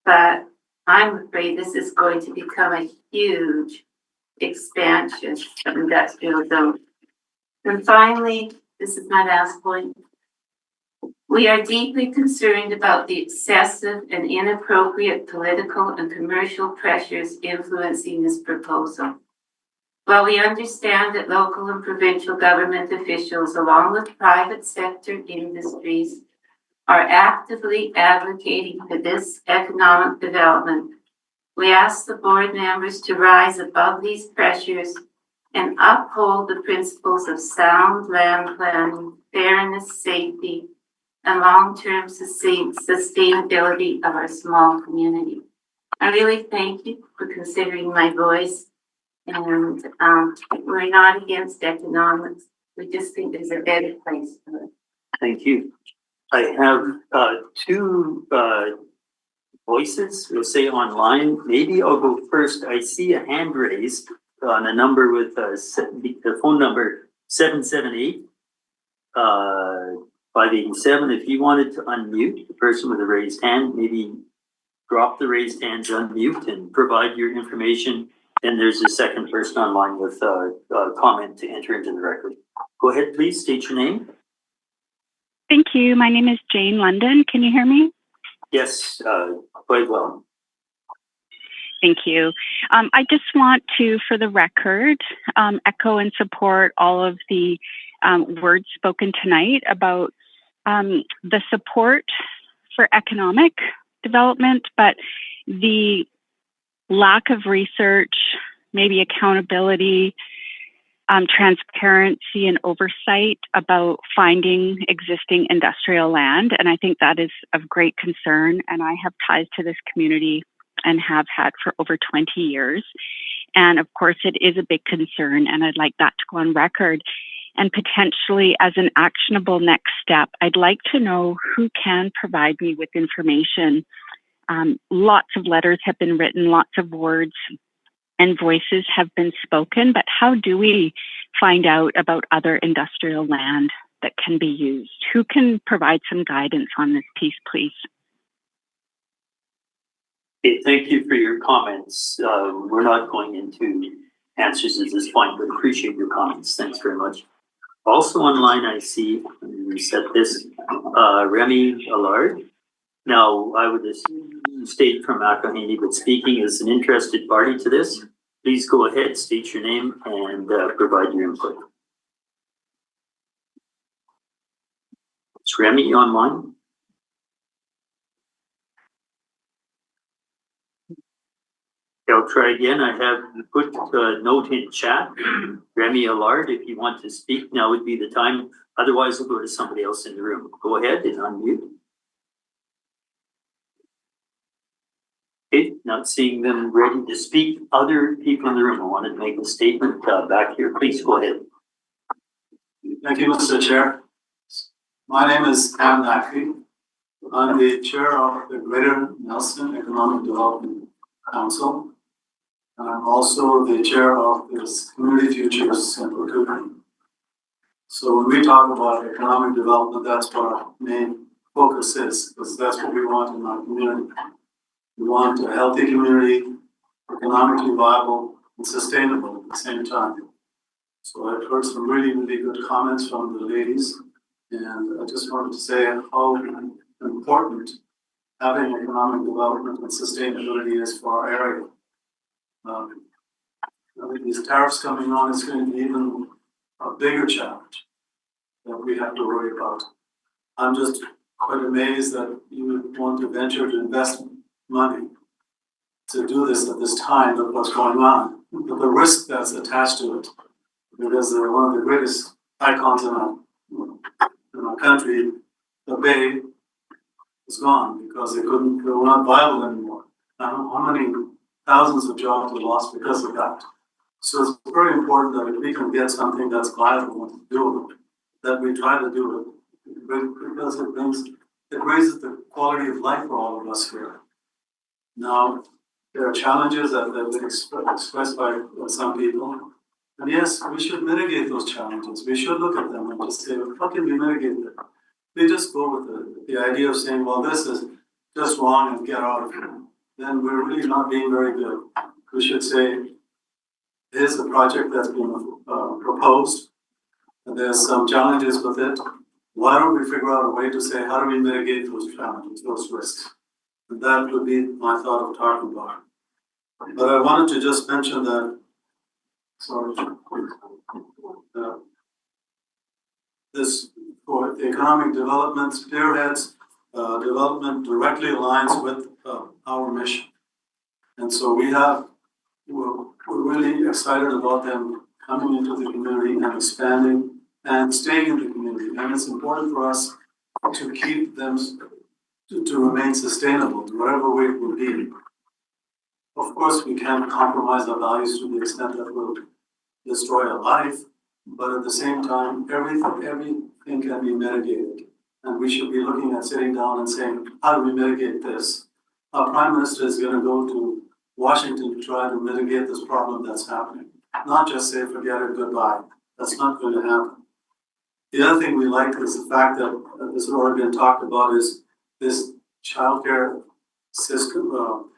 but I'm afraid this is going to become a huge expansion of industrial zone. And finally, this is my last point. We are deeply concerned about the excessive and inappropriate political and commercial pressures influencing this proposal. While we understand that local and provincial government officials, along with private sector industries, are actively advocating for this economic development, we ask the board members to rise above these pressures and uphold the principles of sound land planning, fairness, safety, and long-term sustainability of our small community. I really thank you for considering my voice. And we're not against economics. We just think there's a better place for it. Thank you. I have two voices, we'll say online. Maybe I'll go first. I see a hand raised on a number with the phone number 778 587. If you wanted to unmute the person with a raised hand, maybe drop the raised hand, unmute, and provide your information. And there's a second person online with a comment to enter into the record. Go ahead, please state your name. Thank you. My name is Jane London. Can you hear me? Yes, quite well. Thank you. I just want to, for the record, echo and support all of the words spoken tonight about the support for economic development, but the lack of research, maybe accountability, transparency and oversight about finding existing industrial land. And I think that is of great concern. And I have ties to this community and have had for over 20 years. And of course, it is a big concern. And I'd like that to go on record. And potentially as an actionable next step, I'd like to know who can provide me with information. Lots of letters have been written, lots of words and voices have been spoken, but how do we find out about other industrial land that can be used? Who can provide some guidance on this piece, please? Okay, thank you for your comments. We're not going into answers at this point, but appreciate your comments. Thanks very much. Also online, I see, you said this, Remy Allard. Now, I would state from Akahani, but speaking as an interested party to this, please go ahead, state your name and provide your input. It's Remy online. I'll try again. I have put a note in chat. Remy Allard, if you want to speak, now would be the time. Otherwise, we'll go to somebody else in the room. Go ahead and unmute. Okay, not seeing them ready to speak. Other people in the room, I wanted to make a statement back here. Please go ahead. Thank you, Mr. Chair. My name is Am Nakvi. I'm the chair of the Greater Nelson Economic Development Council. And I'm also the chair of this Community Futures Central Kootenai. So when we talk about economic development, that's what our main focus is, because that's what we want in our community. We want a healthy community, economically viable and sustainable at the same time. So I've heard some really, really good comments from the ladies, and I just wanted to say how important having economic development and sustainability is for our area. With these tariffs coming on, it's going to be even a bigger challenge that we have to worry about. I'm just quite amazed that you would want to venture to invest money to do this at this time of what's going on, but the risk that's attached to it, because they're one of the greatest icons in our country, the Bay is gone because they were not viable anymore. How many thousands of jobs were lost because of that? So it's very important that if we can get something that's viable and doable, that we try to do it, because it raises the quality of life for all of us here. Now, there are challenges that have been expressed by some people. And yes, we should mitigate those challenges. We should look at them and just say, well, how can we mitigate them? We just go with the idea of saying, well, this is just wrong and get out of here. Then we're really not being very good. We should say, here's a project that's been proposed, and there's some challenges with it. Why don't we figure out a way to say, how do we mitigate those challenges, those risks? And that would be my thought of talking about it. But I wanted to just mention that, this for economic development, Spearhead's development directly aligns with our mission. And so we're really excited about them coming into the community and expanding and staying in the community. And it's important for us to keep them to remain sustainable, whatever way it will be. Of course, we can't compromise our values to the extent that will destroy our life, but at the same time, everything can be mitigated. And we should be looking at sitting down and saying, how do we mitigate this? Our Prime Minister is gonna go to Washington to try to mitigate this problem that's happening. Not just say, forget it, goodbye. That's not going to happen. The other thing we like is the fact that this has already been talked about is this childcare system,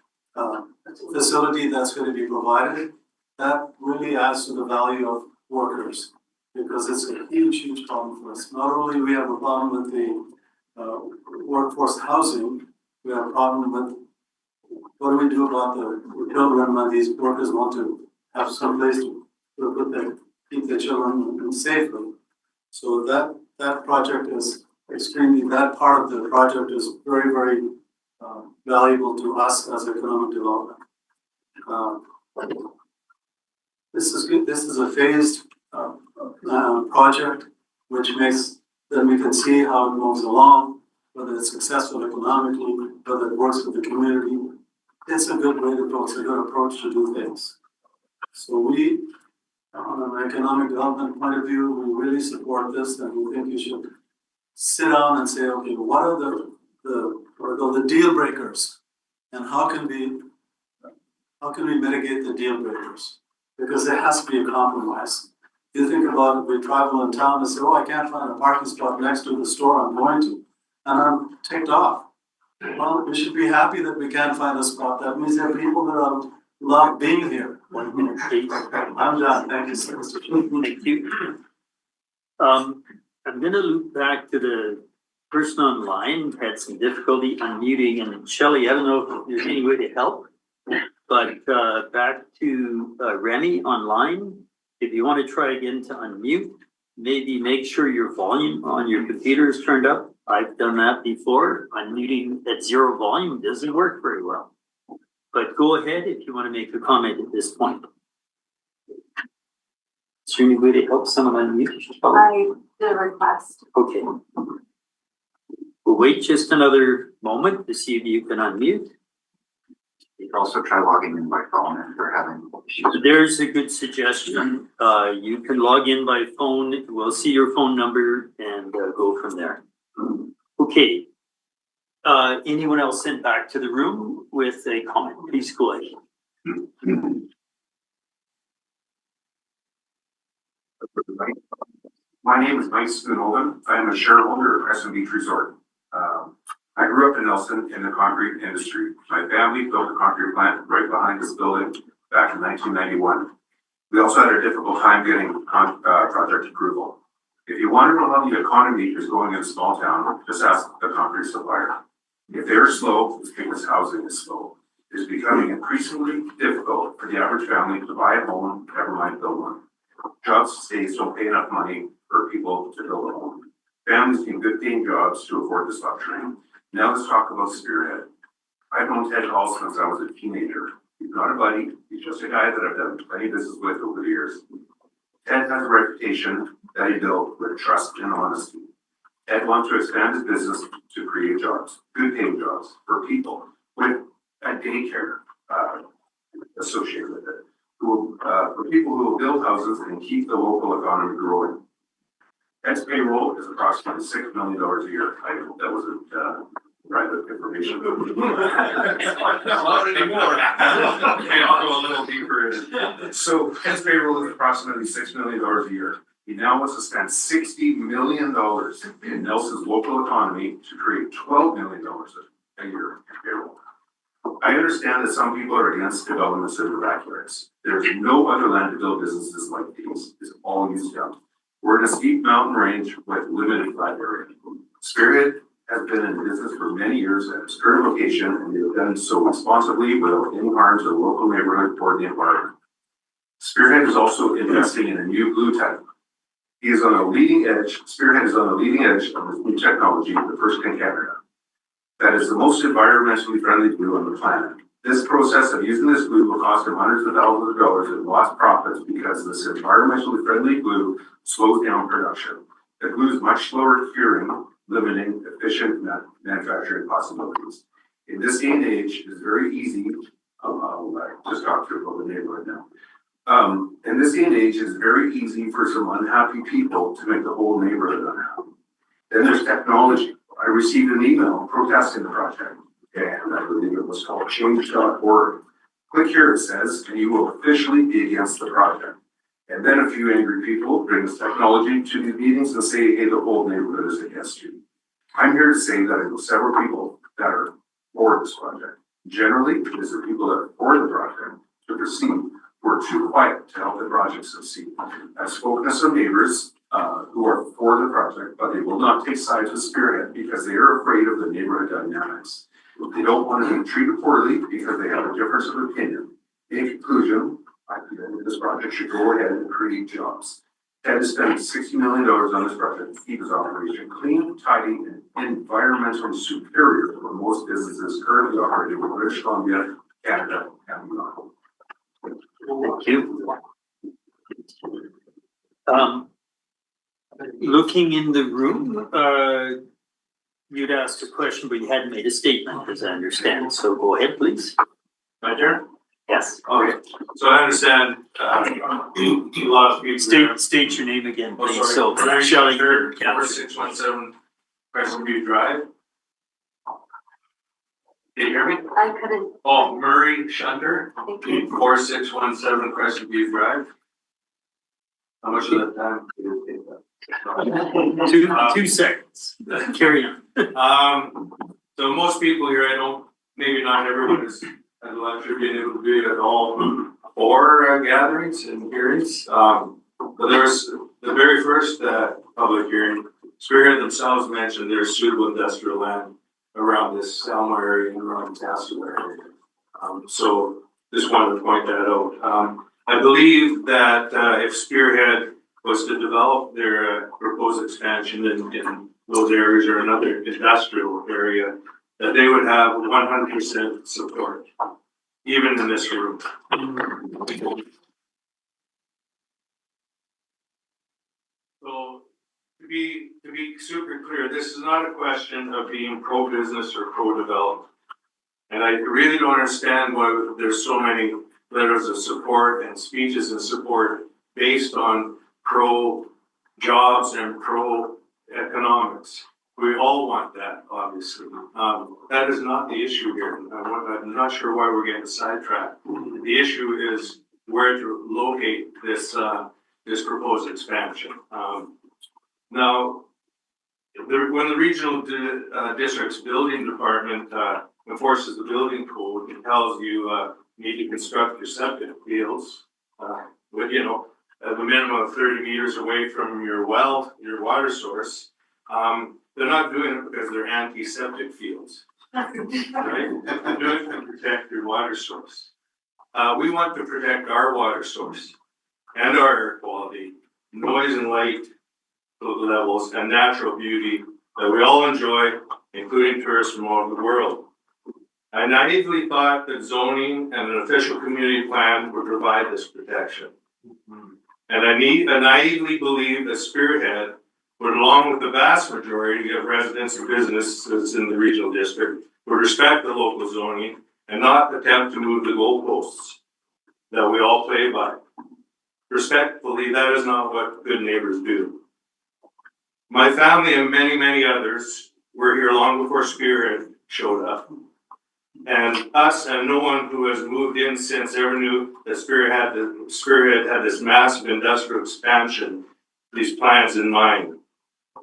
facility that's going to be provided. That really adds to the value of workers because it's a huge, huge problem for us. Not only do we have a problem with the workforce housing, we have a problem with what do we do about the children when these workers want to have some place to put their, keep their children safely. So that project is that part of the project is very, very valuable to us as economic development. This is good. This is a phased project, which makes that we can see how it moves along, whether it's successful economically, whether it works with the community. It's a good way to go. It's a good approach to do things. So we, on an economic development point of view, we really support this, and we think you should sit down and say, okay, what are the deal breakers, and how can we mitigate the deal breakers? Because there has to be a compromise. You think about it, we travel in town and say, oh, I can't find a parking spot next to the store I'm going to, and I'm ticked off. Well, we should be happy that we can't find a spot. That means there are people that love being here. 1 minute, please. I'm done. Thank you, sir. Thank you. I'm gonna loop back to the person online, had some difficulty unmuting, and Shelley, I don't know if there's any way to help, but back to Remy online. If you want to try again to unmute, maybe make sure your volume on your computer is turned up. I've done that before. Unmuting at 0 volume doesn't work very well. But go ahead if you want to make a comment at this point. Is there any way to help someone unmute? I did a request. Okay. We'll wait just another moment to see if you can unmute. You can also try logging in by phone if they're having issues. There's a good suggestion. You can log in by phone. We'll see your phone number and go from there. Okay. Anyone else sent back to the room with a comment? Please go ahead. My name is Mike Spoonoven. I am a shareholder of Crescent Beach Resort. I grew up in Nelson in the concrete industry. My family built a concrete plant right behind this building back in 1991. We also had a difficult time getting project approval. If you want to know how the economy is going in a small town, just ask the concrete supplier. If they're slow, it's because housing is slow. It's becoming increasingly difficult for the average family to buy a home, never mind build one. Job states don't pay enough money for people to build a home. Families need good paying jobs to afford this luxury. Now let's talk about Spearhead. I've known Ted Hall since I was a teenager. He's not a buddy, he's just a guy that I've done plenty of business with over the years. Ted has a reputation that he built with trust and honesty. Ted wants to expand his business to create jobs, good paying jobs for people with a daycare associated with it. For people who will build houses and keep the local economy growing. Ted's payroll is approximately $6 million a year. I hope that wasn't private information. Not anymore. Okay, I'll go a little deeper. So Ted's payroll is approximately $6 million a year. He now wants to spend $60 million in Nelson's local economy to create $12 million a year in payroll. I understand that some people are against developments in the backyards. There's no other land to build businesses like these. It's all used up. We're in a steep mountain range with limited flat area. Spearhead has been in business for many years at its current location, and they have done so responsibly without any harm to the local neighborhood or the environment. Spearhead is also investing in a new blue tech. He is on a leading edge. Spearhead is on the leading edge of this new technology, the first in Canada. That is the most environmentally friendly glue on the planet. This process of using this glue will cost him hundreds of thousands of dollars in lost profits because this environmentally friendly glue slows down production. The glue is much slower curing, limiting efficient manufacturing possibilities. In this day and age, it is very easy. I'll just talk to you about the neighborhood now. In this day and age, it is very easy for some unhappy people to make the whole neighborhood unhappy. Then there's technology. I received an email protesting the project, and I believe it was called change.org. Click here, it says, and you will officially be against the project. And then a few angry people bring this technology to these meetings and say, hey, the whole neighborhood is against you. I'm here to say that I know several people that are for this project. Generally, it is the people that are for the project to proceed who are too quiet to help the project succeed. I've spoken to some neighbors who are for the project, but they will not take sides with Spearhead because they are afraid of the neighborhood dynamics. They don't want to be treated poorly because they have a difference of opinion. In conclusion, I feel that this project should go ahead and create jobs. Ted is spending $60 million on this project to keep his operation clean, tidy, and environmentally superior to most businesses currently operating in British Columbia, Canada, and beyond. Thank you. Looking in the room, you'd asked a question, but you hadn't made a statement, as I understand. So go ahead, please. My turn? Yes. Okay, so I understand, a lot of people. State your name again, Oh, please. sorry. So Murray Shelley. Shunter, Yeah. 4617 Crescent View Drive. Did you hear me? I couldn't. Oh, Murray Shunter, Thank you. 4617 Crescent View Drive. How much of that time did it take that? 2 seconds. Carry on. So most people here, maybe not everyone has had the luxury of being able to be at all four gatherings and hearings. But there was the very first public hearing. Spearhead themselves mentioned there's suitable industrial land around this Selma area and around the Castle area. So just wanted to point that out. I believe that if Spearhead was to develop their proposed expansion in those areas or another industrial area, that they would have 100% support, even in this room. So to be super clear, this is not a question of being pro-business or pro-development. And I really don't understand why there's so many letters of support and speeches in support based on pro-jobs and pro-economics. We all want that, obviously. That is not the issue here. I'm not sure why we're getting sidetracked. The issue is where to locate this proposed expansion. Now, when the regional district's building department enforces the building code, it tells you need to construct your septic fields, with at the minimum of 30 meters away from your well, your water source. They're not doing it because they're anti-septic fields, right? They're doing it to protect your water source. We want to protect our water source and our air quality, noise and light levels, and natural beauty that we all enjoy, including tourists from all over the world. I naively thought that zoning and an official community plan would provide this protection. And I naively believe that Spearhead would, along with the vast majority of residents and businesses in the regional district, would respect the local zoning and not attempt to move the goalposts that we all play by. Respectfully, that is not what good neighbors do. My family and many, many others were here long before Spearhead showed up. And us and no one who has moved in since ever knew that Spearhead had this massive industrial expansion, these plans in mind,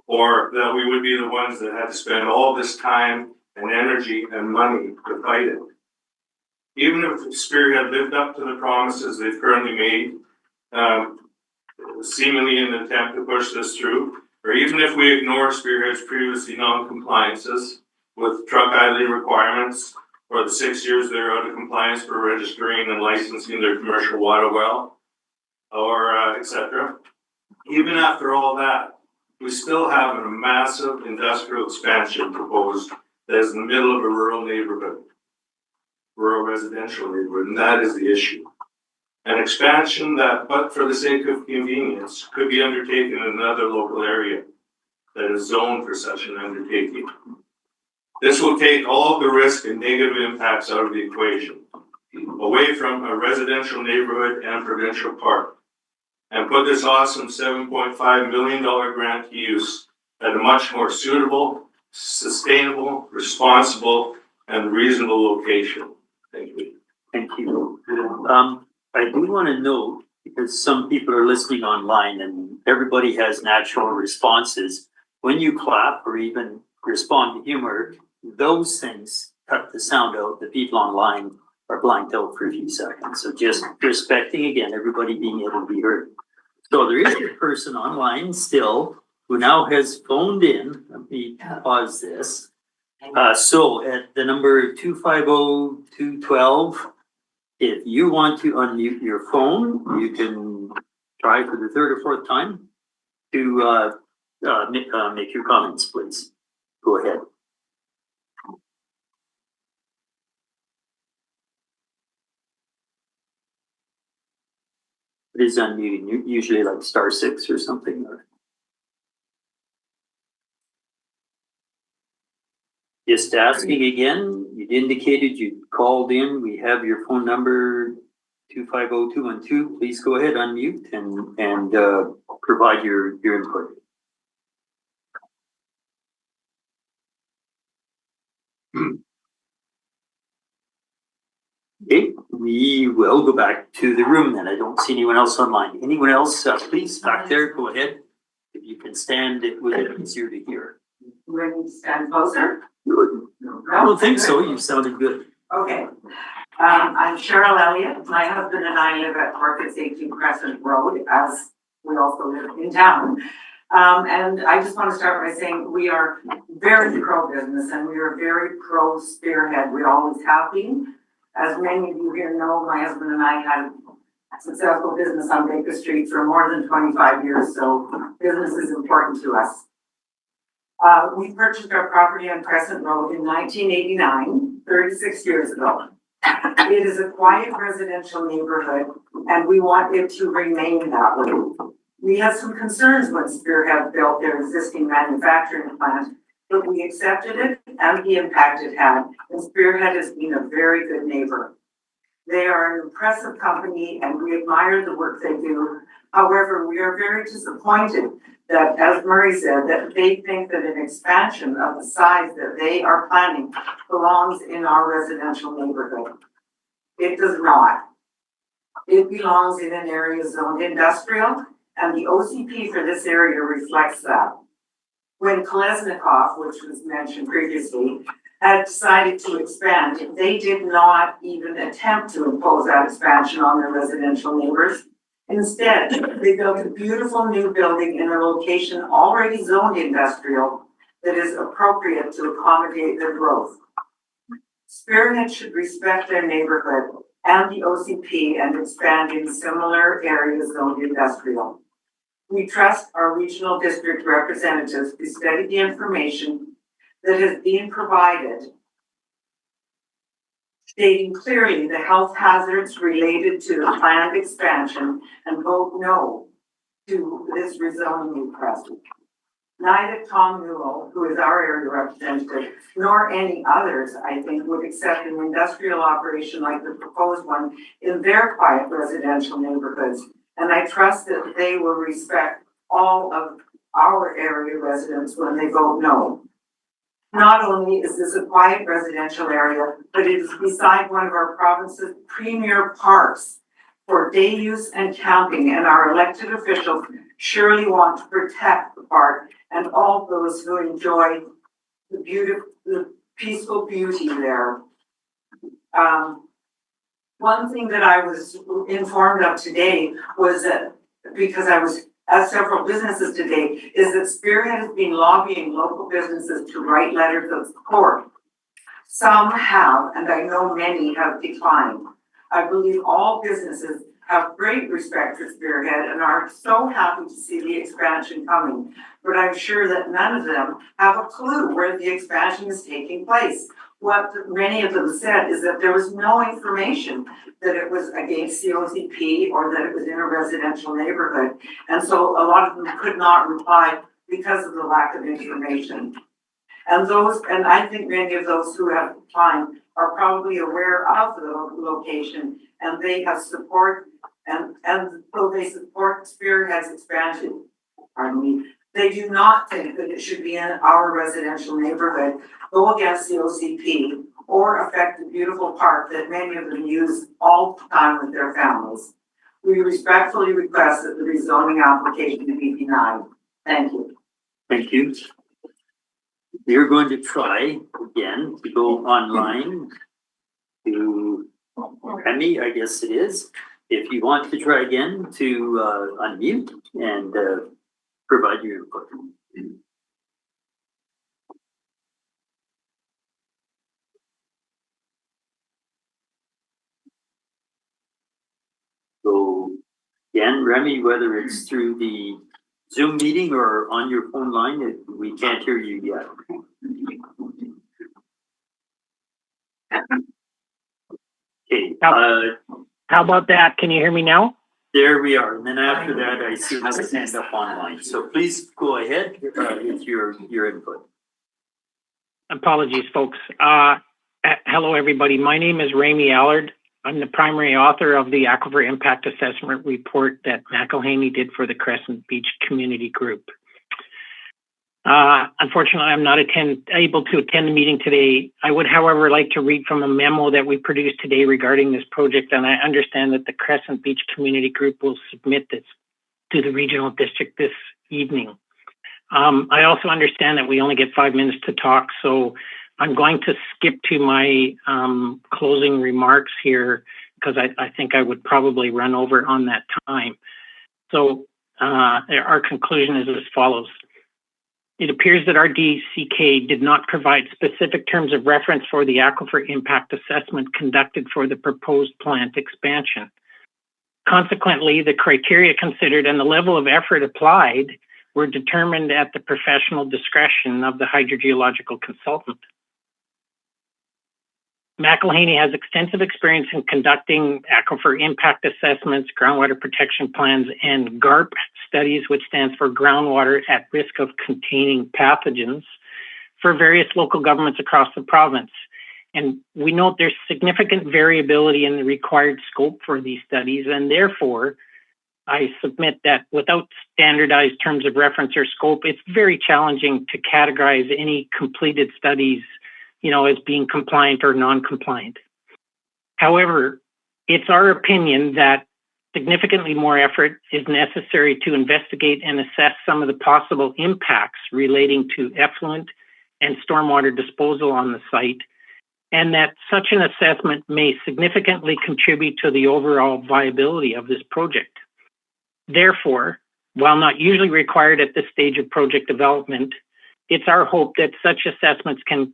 or that we would be the ones that had to spend all this time and energy and money to fight it. Even if Spearhead lived up to the promises they've currently made, seemingly in an attempt to push this through, or even if we ignore Spearhead's previously non-compliances with truck idling requirements, or the 6 years they're out of compliance for registering and licensing their commercial water well, or etc. Even after all that, we still have a massive industrial expansion proposed that is in the middle of a rural neighborhood, rural residential neighborhood, and that is the issue. An expansion that, but for the sake of convenience, could be undertaken in another local area that is zoned for such an undertaking. This will take all of the risk and negative impacts out of the equation, away from a residential neighborhood and provincial park, and put this awesome $7.5 million grant to use at a much more suitable, sustainable, responsible, and reasonable location. Thank you. Thank you. I do want to note, because some people are listening online and everybody has natural responses. When you clap or even respond to humor, those things cut the sound out. The people online are blanked out for a few seconds. So just respecting, again, everybody being able to be heard. So there is a person online still who now has phoned in. Let me pause this. So at the number 250-212, if you want to unmute your phone, you can try for the third or fourth time to make your comments, please. Go ahead. It is unmuting, usually like *6 or something. Or just asking again, you indicated you called in. We have your phone number 250-212. Please go ahead, unmute and provide your input. Okay, we will go back to the room then. I don't see anyone else online. Anyone else, please, back there, go ahead. If you can stand, it would be easier to hear. When you stand closer? I don't think so. You sounded good. Okay. I'm Cheryl Elliott. My husband and I live at Marcus 18 Crescent Road, as we also live in town. And I just want to start by saying we are very pro-business and we are very pro-Spearhead. We always have been. As many of you here know, my husband and I had a successful business on Baker Street for more than 25 years, so business is important to us. We purchased our property on Crescent Road in 1989, 36 years ago. It is a quiet residential neighborhood and we want it to remain that way. We had some concerns when Spearhead built their existing manufacturing plant, but we accepted it and the impact it had, and Spearhead has been a very good neighbor. They are an impressive company and we admire the work they do. However, we are very disappointed that, as Murray said, that they think that an expansion of the size that they are planning belongs in our residential neighborhood. It does not. It belongs in an area zoned industrial, and the OCP for this area reflects that. When Kolesnikov, which was mentioned previously, had decided to expand, they did not even attempt to impose that expansion on their residential neighbors. Instead, they built a beautiful new building in a location already zoned industrial that is appropriate to accommodate their growth. Spearhead should respect their neighborhood and the OCP and expand in similar areas zoned industrial. We trust our regional district representatives to study the information that has been provided, stating clearly the health hazards related to the planned expansion and vote no to this rezoning request. Neither Tom Newell, who is our area representative, nor any others, I think, would accept an industrial operation like the proposed one in their quiet residential neighborhoods. And I trust that they will respect all of our area residents when they vote no. Not only is this a quiet residential area, but it is beside one of our province's premier parks for day use and camping, and our elected officials surely want to protect the park and all those who enjoy the peaceful beauty there. One thing that I was informed of today was that, because I was at several businesses today, is that Spearhead has been lobbying local businesses to write letters of support. Some have, and I know many have declined. I believe all businesses have great respect for Spearhead and are so happy to see the expansion coming, but I'm sure that none of them have a clue where the expansion is taking place. What many of them said is that there was no information that it was against the OCP or that it was in a residential neighborhood. And so a lot of them could not reply because of the lack of information. And I think many of those who have applied are probably aware of the location and they have support and so they support Spearhead's expansion. Pardon me. They do not think that it should be in our residential neighborhood, go against the OCP, or affect the beautiful park that many of them use all the time with their families. We respectfully request that the rezoning application be denied. Thank you. Thank you. We're going to try again to go online to Remy, I guess it is. If you want to try again to unmute and provide your input. So again, Remy, whether it's through the Zoom meeting or on your phone line, we can't hear you yet. Okay. How about that? Can you hear me now? There we are. And then after that, I see my hand up online. So please go ahead with your input. Apologies, folks. Hello, everybody. My name is Ramy Allard. I'm the primary author of the Aquifer Impact Assessment report that McElhaney did for the Crescent Beach Community Group. Unfortunately, I'm not able to attend the meeting today. I would, however, like to read from a memo that we produced today regarding this project, and I understand that the Crescent Beach Community Group will submit this to the regional district this evening. I also understand that we only get 5 minutes to talk, so I'm going to skip to my closing remarks here because I think I would probably run over on that time. So our conclusion is as follows. It appears that RDCK did not provide specific terms of reference for the aquifer impact assessment conducted for the proposed plant expansion. Consequently, the criteria considered and the level of effort applied were determined at the professional discretion of the hydrogeological consultant. McElhaney has extensive experience in conducting aquifer impact assessments, groundwater protection plans, and GARP studies, which stands for groundwater at risk of containing pathogens, for various local governments across the province. And we note there's significant variability in the required scope for these studies, and therefore, I submit that without standardized terms of reference or scope, it's very challenging to categorize any completed studies as being compliant or non-compliant. However, it's our opinion that significantly more effort is necessary to investigate and assess some of the possible impacts relating to effluent and stormwater disposal on the site, and that such an assessment may significantly contribute to the overall viability of this project. Therefore, while not usually required at this stage of project development, it's our hope that such assessments can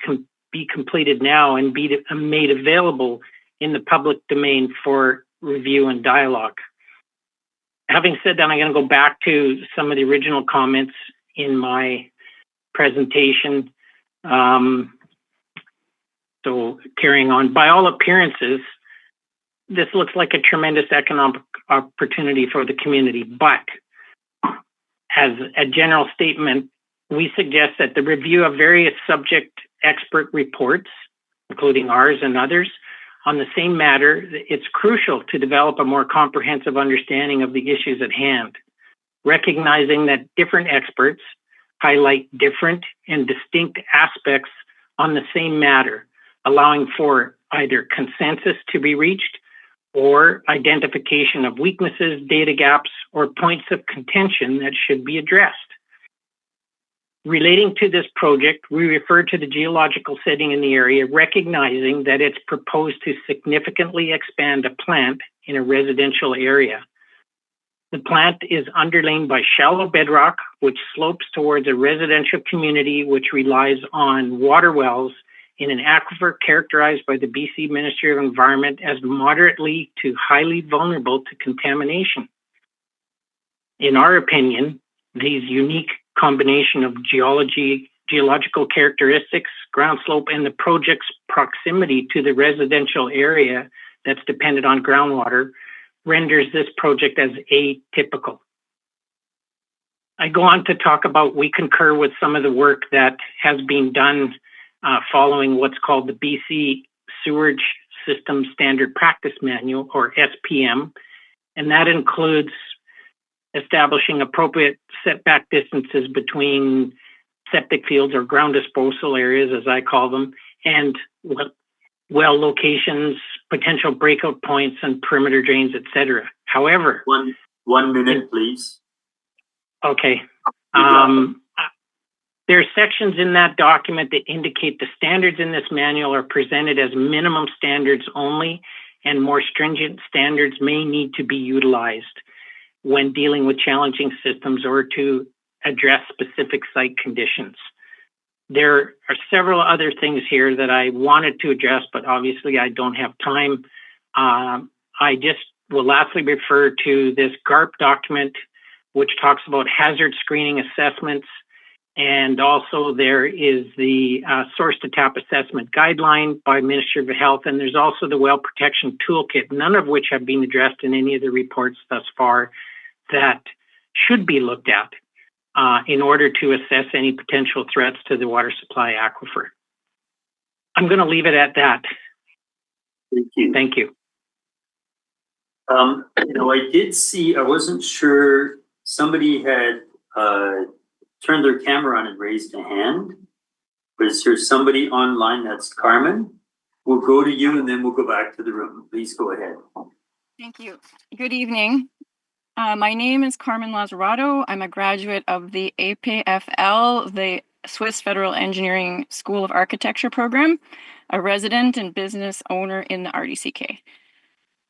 be completed now and be made available in the public domain for review and dialogue. Having said that, I'm going to go back to some of the original comments in my presentation. So carrying on, by all appearances, this looks like a tremendous economic opportunity for the community, but as a general statement, we suggest that the review of various subject expert reports, including ours and others, on the same matter, it's crucial to develop a more comprehensive understanding of the issues at hand, recognizing that different experts highlight different and distinct aspects on the same matter, allowing for either consensus to be reached or identification of weaknesses, data gaps, or points of contention that should be addressed. Relating to this project, we refer to the geological setting in the area, recognizing that it's proposed to significantly expand a plant in a residential area. The plant is underlain by shallow bedrock, which slopes towards a residential community which relies on water wells in an aquifer characterized by the BC Ministry of Environment as moderately to highly vulnerable to contamination. In our opinion, these unique combination of geological characteristics, ground slope, and the project's proximity to the residential area that's dependent on groundwater renders this project as atypical. I go on to talk about we concur with some of the work that has been done following what's called the BC Sewerage System Standard Practice Manual, or SPM, and that includes establishing appropriate setback distances between septic fields or ground disposal areas, as I call them, and well locations, potential breakout points, and perimeter drains, etc. However, 1 minute, please. Okay. There are sections in that document that indicate the standards in this manual are presented as minimum standards only, and more stringent standards may need to be utilized when dealing with challenging systems or to address specific site conditions. There are several other things here that I wanted to address, but obviously I don't have time. I just will lastly refer to this GARP document, which talks about hazard screening assessments. And also there is the source to tap assessment guideline by Ministry of Health. And there's also the well protection toolkit, none of which have been addressed in any of the reports thus far, that should be looked at in order to assess any potential threats to the water supply aquifer. I'm going to leave it at that. Thank you. Thank you. I did see, I wasn't sure, somebody had turned their camera on and raised a hand. Was there somebody online? That's Carmen. We'll go to you and then we'll go back to the room. Please go ahead. Thank you. Good evening. My name is Carmen Lazarato. I'm a graduate of the APFL, the Swiss Federal Engineering School of Architecture program, a resident and business owner in the RDCK.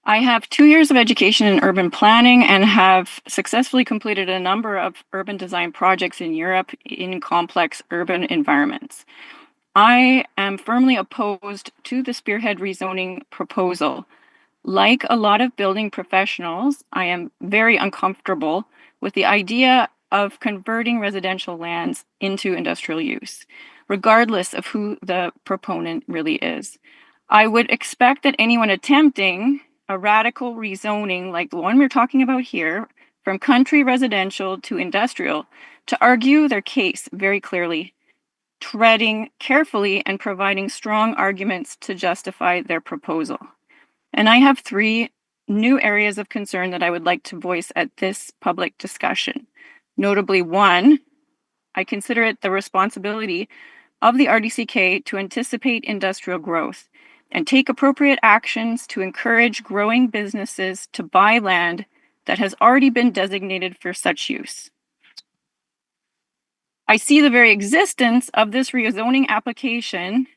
I have 2 years of education in urban planning and have successfully completed a number of urban design projects in Europe in complex urban environments. I am firmly opposed to the Spearhead rezoning proposal. Like a lot of building professionals, I am very uncomfortable with the idea of converting residential lands into industrial use, regardless of who the proponent really is. I would expect that anyone attempting a radical rezoning like the one we're talking about here, from country residential to industrial, to argue their case very clearly, treading carefully and providing strong arguments to justify their proposal. And I have 3 new areas of concern that I would like to voice at this public discussion. Notably, 1, I consider it the responsibility of the RDCK to anticipate industrial growth and take appropriate actions to encourage growing businesses to buy land that has already been designated for such use. I see the very existence of this rezoning application.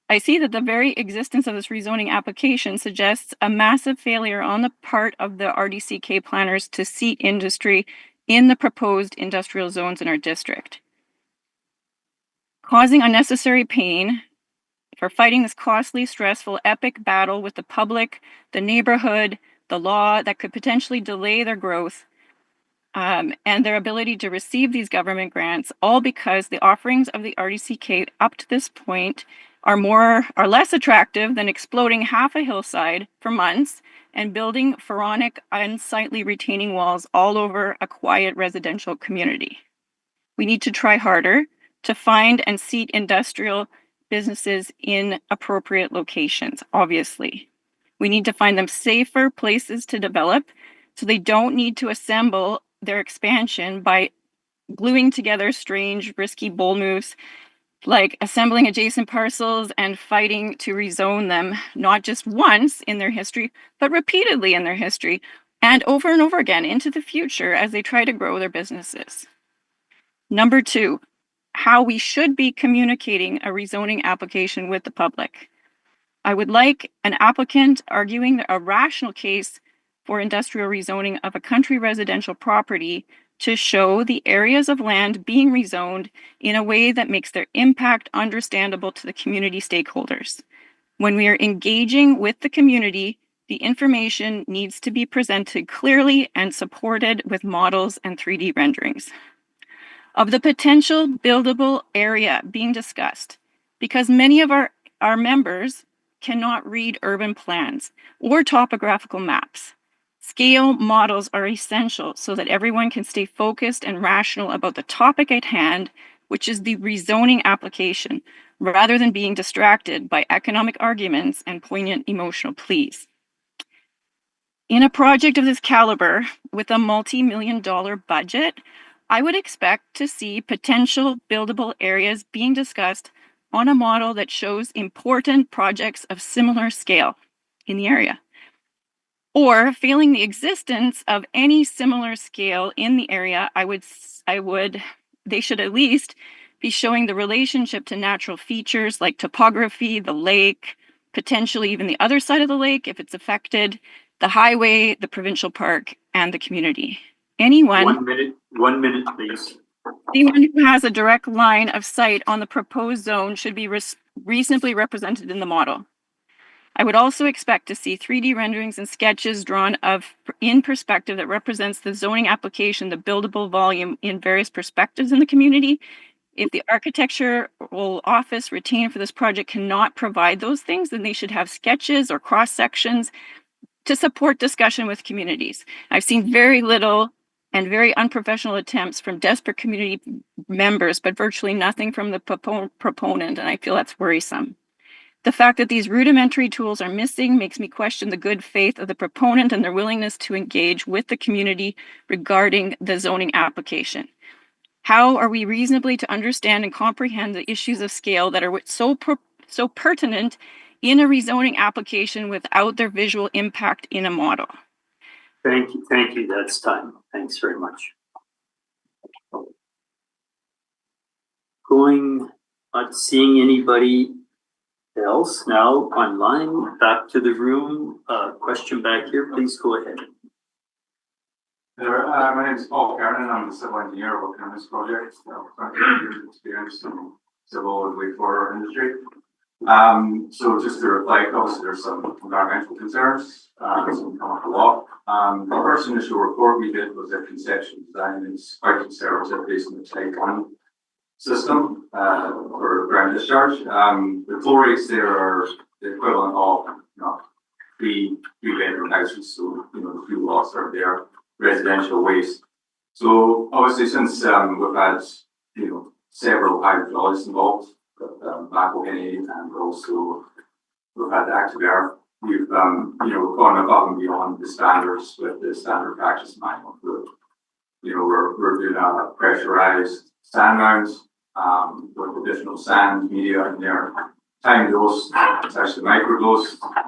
I see that the very existence of this rezoning application suggests a massive failure on the part of the RDCK planners to seat industry in the proposed industrial zones in our district, causing unnecessary pain for fighting this costly, stressful, epic battle with the public, the neighborhood, the law that could potentially delay their growth and their ability to receive these government grants, all because the offerings of the RDCK up to this point are less attractive than exploding half a hillside for months and building pharaonic, unsightly retaining walls all over a quiet residential community. We need to try harder to find and seat industrial businesses in appropriate locations, obviously. We need to find them safer places to develop so they don't need to assemble their expansion by gluing together strange, risky bull moves like assembling adjacent parcels and fighting to rezone them, not just once in their history, but repeatedly in their history, and over again into the future as they try to grow their businesses. Number 2, how we should be communicating a rezoning application with the public. I would like an applicant arguing a rational case for industrial rezoning of a country residential property to show the areas of land being rezoned in a way that makes their impact understandable to the community stakeholders. When we are engaging with the community, the information needs to be presented clearly and supported with models and 3D renderings of the potential buildable area being discussed, because many of our members cannot read urban plans or topographical maps. Scale models are essential so that everyone can stay focused and rational about the topic at hand, which is the rezoning application, rather than being distracted by economic arguments and poignant emotional pleas. In a project of this caliber with a multi-million-dollar budget, I would expect to see potential buildable areas being discussed on a model that shows important projects of similar scale in the area. Or failing the existence of any similar scale in the area, they should at least be showing the relationship to natural features like topography, the lake, potentially even the other side of the lake if it's affected, the highway, the provincial park, and the community. Anyone 1 minute, please. Anyone who has a direct line of sight on the proposed zone should be reasonably represented in the model. I would also expect to see 3D renderings and sketches drawn in perspective that represents the zoning application, the buildable volume in various perspectives in the community. If the architectural office retained for this project cannot provide those things, then they should have sketches or cross sections to support discussion with communities. I've seen very little and very unprofessional attempts from desperate community members, but virtually nothing from the proponent, and I feel that's worrisome. The fact that these rudimentary tools are missing makes me question the good faith of the proponent and their willingness to engage with the community regarding the zoning application. How are we reasonably to understand and comprehend the issues of scale that are so pertinent in a rezoning application without their visual impact in a model? Thank you, that's time. Thanks very much. Not seeing anybody else now online, back to the room. Question back here, please go ahead. My name is Paul Kernan. I'm a civil engineer working on this project. 20 years experience in civil and wastewater industry. So just to reflect, obviously there's some environmental concerns, some come up a lot. The first initial report we did was a conceptual design. It's quite conservative based on the type 1 system for ground discharge. The flow rates there are the equivalent of three bedroom houses, so the fuel loss are there, residential waste. So obviously since we've had several hydrologists involved, McElhinney, and also we've had Active Air, we've gone above and beyond the standards with the standard practice manual. We're doing a pressurized sand mounds with additional sand media in there. Time dose, it's actually micro dose. I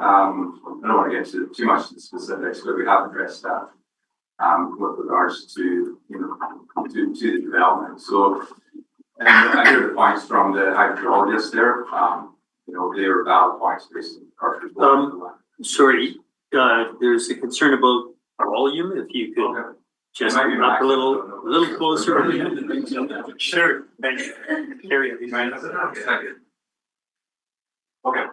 don't want to get too much into specifics, but we have addressed that with regards to the development. So, and I hear the points from the hydrologists there. They are valid points based on cartridge. Sorry, there's a concern about volume. If you could just up a little closer. Sure. Carry it. Okay,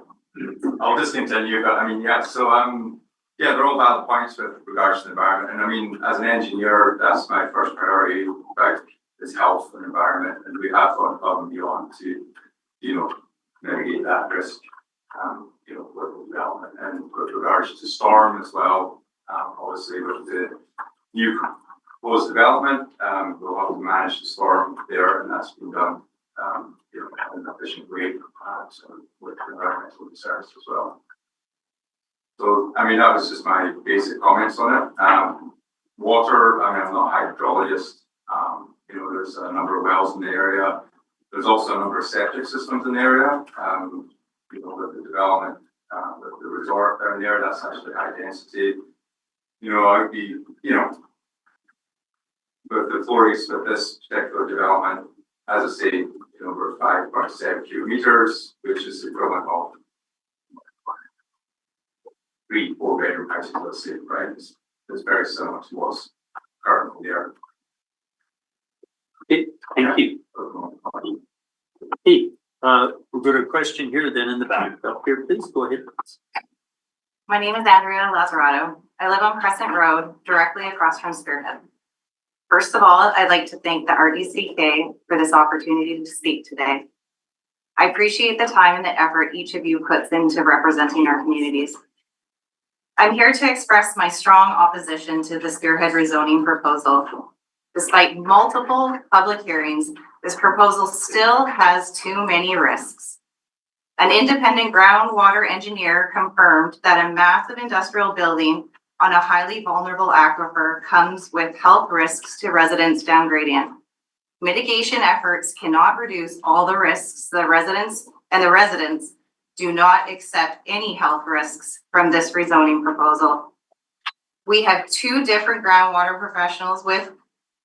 I'll just continue, but so they're all valid points with regards to the environment. And as an engineer, that's my first priority, in fact, is health and environment. And we have gone above and beyond to, mitigate that risk, with development. And with regards to storm as well, obviously with the new proposed development, we'll have to manage the storm there, and that's been done, in an efficient way, so with environmental concerns as well. So, that was just my basic comments on it. Water, I'm not a hydrologist. There's a number of wells in the area. There's also a number of septic systems in the area. With the development, with the resort down there, that's actually high density. I would be, with the flow rates with this particular development, as I say, we're 5.7 cubic meters, which is the equivalent of 3-4 bedroom houses, let's say, right? It's very similar to what's currently there. Okay, thank you. Hey, we've got a question here then in the back. Up here, please go ahead. My name is Andrea Lazzarato. I live on Crescent Road, directly across from Spearhead. First of all, I'd like to thank the RDCK for this opportunity to speak today. I appreciate the time and the effort each of you puts into representing our communities. I'm here to express my strong opposition to the Spearhead rezoning proposal. Despite multiple public hearings, this proposal still has too many risks. An independent groundwater engineer confirmed that a massive industrial building on a highly vulnerable aquifer comes with health risks to residents down gradient. Mitigation efforts cannot reduce all the risks the residents do not accept any health risks from this rezoning proposal. We have two different groundwater professionals with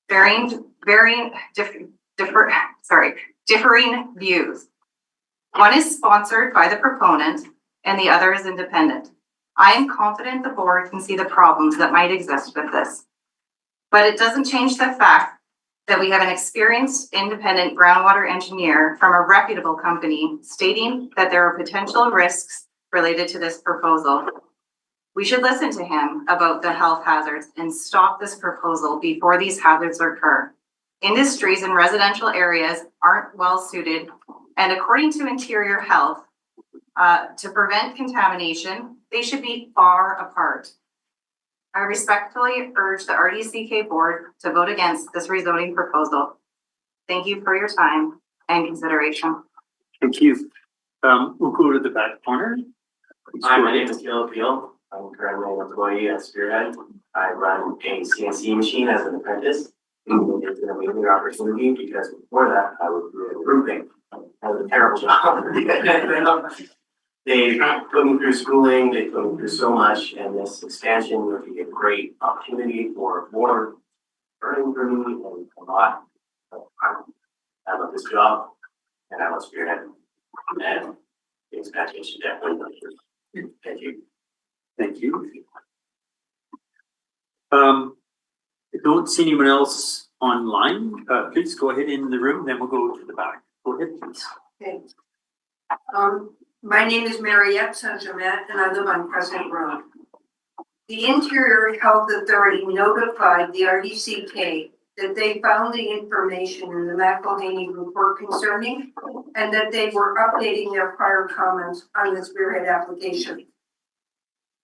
differing views. One is sponsored by the proponent and the other is independent. I am confident the board can see the problems that might exist with this, but it doesn't change the fact that we have an experienced independent groundwater engineer from a reputable company stating that there are potential risks related to this proposal. We should listen to him about the health hazards and stop this proposal before these hazards occur. Industries in residential areas aren't well suited, and according to Interior Health, to prevent contamination, they should be far apart. I respectfully urge the RDCK board to vote against this rezoning proposal. Thank you for your time and consideration. Thank you. We'll go to the back corner. Hi, my name is Caleb Peel. I'm currently an employee at Spearhead. I run a CNC machine as an apprentice. It's an amazing opportunity because before that I was doing roofing. That was a terrible job. They put me through schooling, they put me through so much, and this expansion would be a great opportunity for more learning for me and a lot. I love this job and I love Spearhead. And the expansion should definitely be. Thank you. Thank you. I don't see anyone else online. Please go ahead in the room, then we'll go to the back. Go ahead, please. Okay. My name is Mariette Saint-Germain and I live on Crescent Road. The Interior Health Authority notified the RDCK that they found the information in the McElhaney report concerning and that they were updating their prior comments on the Spearhead application.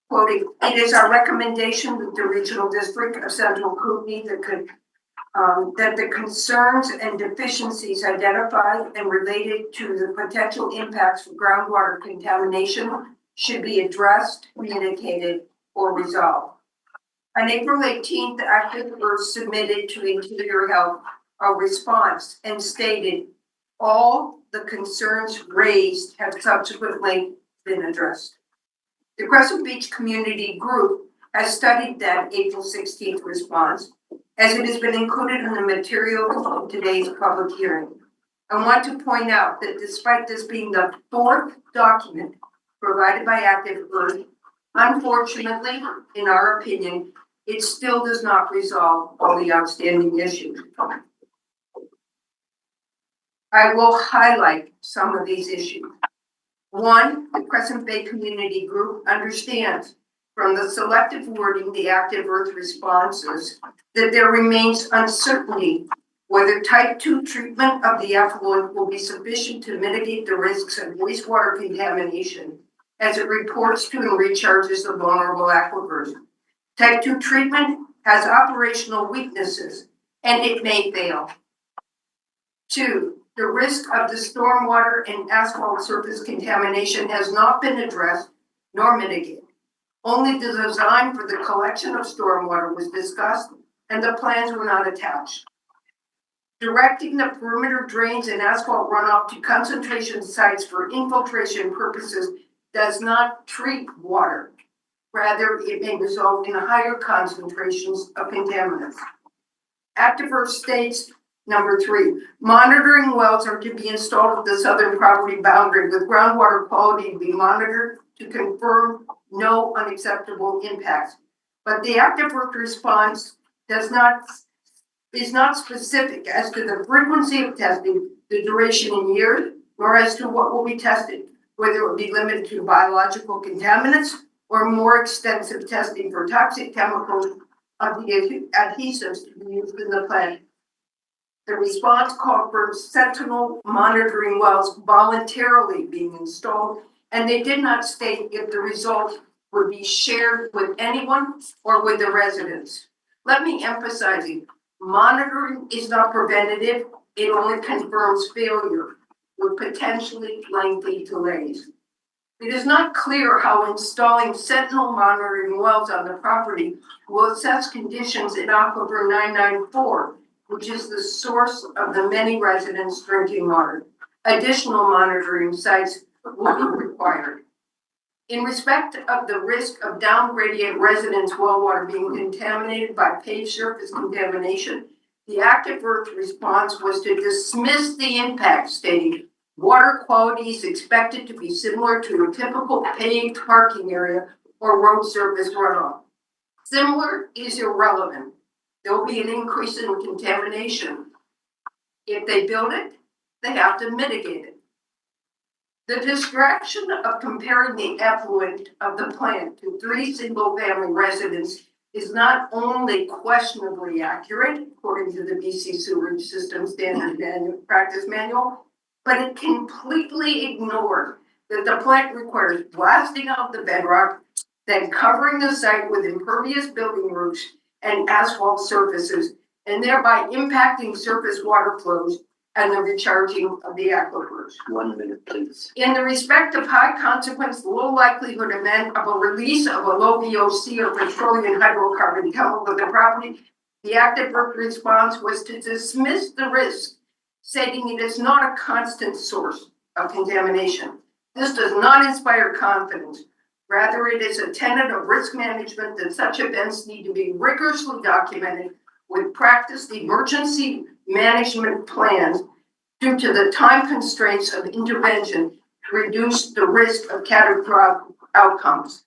Quoting, "It is our recommendation that the Regional District of Central Kootenay that the concerns and deficiencies identified and related to the potential impacts of groundwater contamination should be addressed, communicated, or resolved." On April 18th, Active Earth submitted to Interior Health a response and stated all the concerns raised have subsequently been addressed. The Crescent Beach Community Group has studied that April 16th response, as it has been included in the materials of today's public hearing. I want to point out that despite this being the fourth document provided by Active Earth, unfortunately, in our opinion, it still does not resolve all the outstanding issues. I will highlight some of these issues. One, the Crescent Bay Community Group understands from the selective wording the Active Earth responses that there remains uncertainty whether type 2 treatment of the effluent will be sufficient to mitigate the risks of wastewater contamination as it reports to and recharges the vulnerable aquifers. Type 2 treatment has operational weaknesses and it may fail. Two, the risk of the stormwater and asphalt surface contamination has not been addressed nor mitigated. Only the design for the collection of stormwater was discussed and the plans were not attached. Directing the perimeter drains and asphalt runoff to concentration sites for infiltration purposes does not treat water. Rather, it may result in higher concentrations of contaminants. Active Earth states, number 3, monitoring wells are to be installed at the southern property boundary with groundwater quality to be monitored to confirm no unacceptable impacts. But the Active Earth response is not specific as to the frequency of testing, the duration in years, nor as to what will be tested, whether it will be limited to biological contaminants or more extensive testing for toxic chemicals of the adhesives to be used in the plant. The response called for sentinel monitoring wells voluntarily being installed, and they did not state if the results would be shared with anyone or with the residents. Let me emphasize it. Monitoring is not preventative, it only confirms failure with potentially lengthy delays. It is not clear how installing sentinel monitoring wells on the property will assess conditions in Aquifer 994, which is the source of the many residents' drinking water. Additional monitoring sites will be required. In respect of the risk of down gradient residents' well water being contaminated by paved surface contamination, the active earth response was to dismiss the impact, stating water quality is expected to be similar to a typical paved parking area or road surface runoff. Similar is irrelevant. There will be an increase in contamination. If they build it, they have to mitigate it. The distraction of comparing the effluent of the plant to 3 single-family residents is not only questionably accurate, according to the BC Sewerage System Standard Practice Manual, but it completely ignored that the plant requires blasting out the bedrock, then covering the site with impervious building roofs and asphalt surfaces, and thereby impacting surface water flows and the recharging of the aquifers. 1 minute, please. In the respect of high consequence, low likelihood event of a release of a low VOC or petroleum hydrocarbon chemical to the property, the active earth response was to dismiss the risk, stating it is not a constant source of contamination. This does not inspire confidence. Rather, it is a tenet of risk management that such events need to be rigorously documented with practiced emergency management plans due to the time constraints of intervention to reduce the risk of catastrophic outcomes.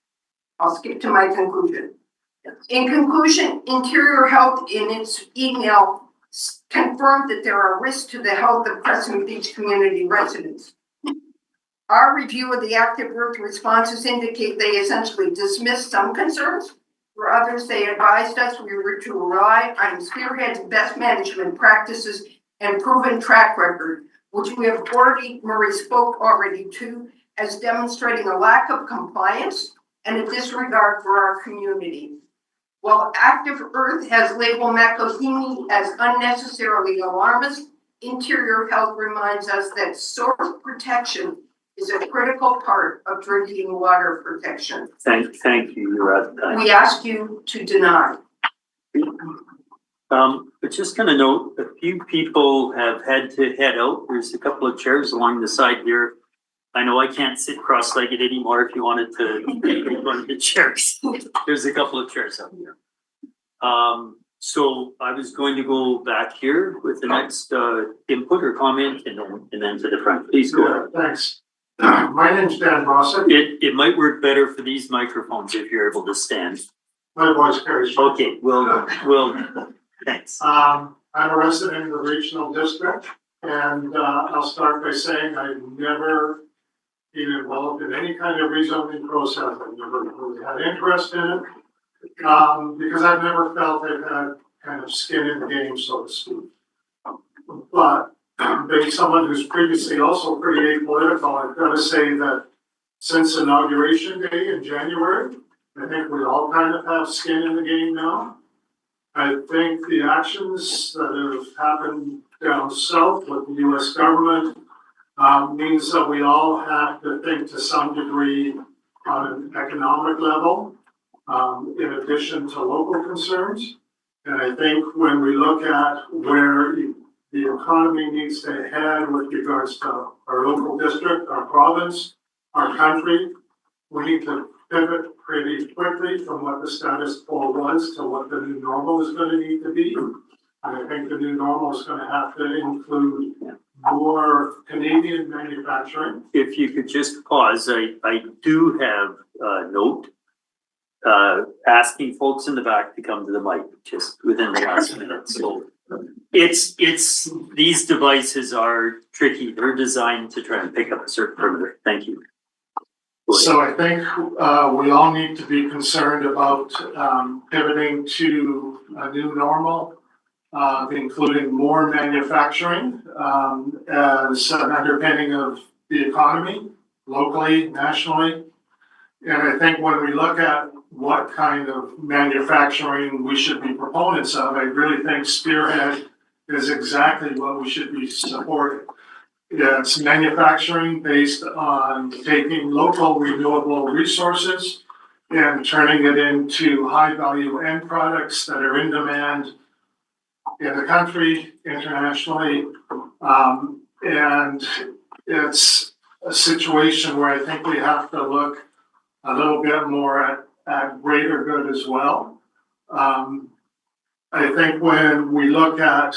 I'll skip to my conclusion. In conclusion, Interior Health in its email confirmed that there are risks to the health of Crescent Beach community residents. Our review of the active earth responses indicate they essentially dismissed some concerns. For others, they advised us we were to rely on Spearhead's best management practices and proven track record, which we have already, Murray spoke already to, as demonstrating a lack of compliance and a disregard for our community. While Active Earth has labeled Makohimi as unnecessarily alarmist, Interior Health reminds us that source protection is a critical part of drinking water protection. Thank you, you're out of time. We ask you to deny. But just gonna note, a few people have had to head out. There's a couple of chairs along the side here. I know I can't sit cross-legged anymore if you wanted to take one of the chairs. There's a couple of chairs out here. So I was going to go back here with the next input or comment and then to the front. Please go ahead. Thanks. My name's Dan Bossett. It might work better for these microphones if you're able to stand. My voice carries. Okay, we'll thanks. I'm a resident of the regional district, and I'll start by saying I've never been involved in any kind of rezoning process. I've never really had interest in it, because I've never felt I've had kind of skin in the game, so to speak. But being someone who's previously also pretty apolitical, I've got to say that since Inauguration Day in January, I think we all kind of have skin in the game now. I think the actions that have happened down south with the US government means that we all have to think to some degree on an economic level, in addition to local concerns. And I think when we look at where the economy needs to head with regards to our local district, our province, our country, we need to pivot pretty quickly from what the status quo was to what the new normal is going to need to be. And I think the new normal is going to have to include more Canadian manufacturing. If you could just pause, I do have a note asking folks in the back to come to the mic just within the last minute. So it's these devices are tricky. They're designed to try and pick up a certain perimeter. Thank you. So I think we all need to be concerned about pivoting to a new normal, including more manufacturing as an underpinning of the economy, locally, nationally. And I think when we look at what kind of manufacturing we should be proponents of, I really think Spearhead is exactly what we should be supporting. It's manufacturing based on taking local renewable resources and turning it into high-value end products that are in demand in the country, internationally. And it's a situation where I think we have to look a little bit more at greater good as well. I think when we look at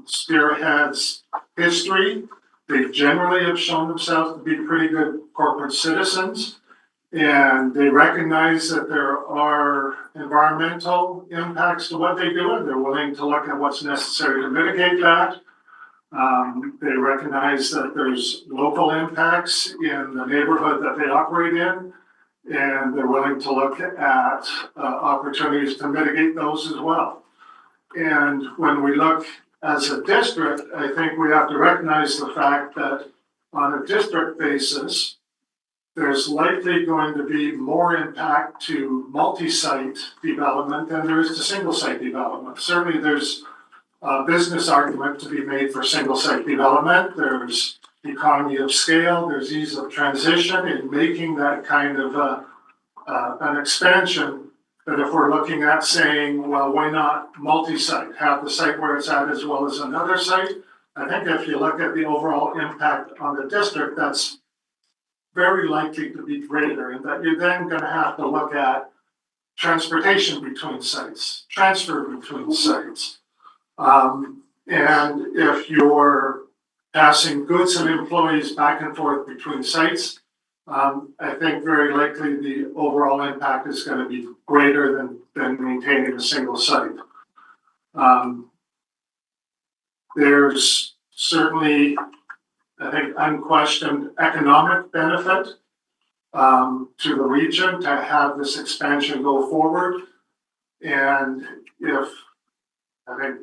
Spearhead's history, they generally have shown themselves to be pretty good corporate citizens. And they recognize that there are environmental impacts to what they do, and they're willing to look at what's necessary to mitigate that. They recognize that there's local impacts in the neighborhood that they operate in, and they're willing to look at opportunities to mitigate those as well. And when we look as a district, I think we have to recognize the fact that on a district basis, there's likely going to be more impact to multi-site development than there is to single-site development. Certainly there's a business argument to be made for single-site development. There's economy of scale, there's ease of transition in making that kind of an expansion. But if we're looking at saying, well, why not multi-site, have the site where it's at as well as another site? I think if you look at the overall impact on the district, that's very likely to be greater, and that you're then going to have to look at transportation between sites, transfer between sites. And if you're passing goods and employees back and forth between sites, I think very likely the overall impact is going to be greater than maintaining a single site. There's certainly, I think, unquestioned economic benefit to the region to have this expansion go forward. And if I think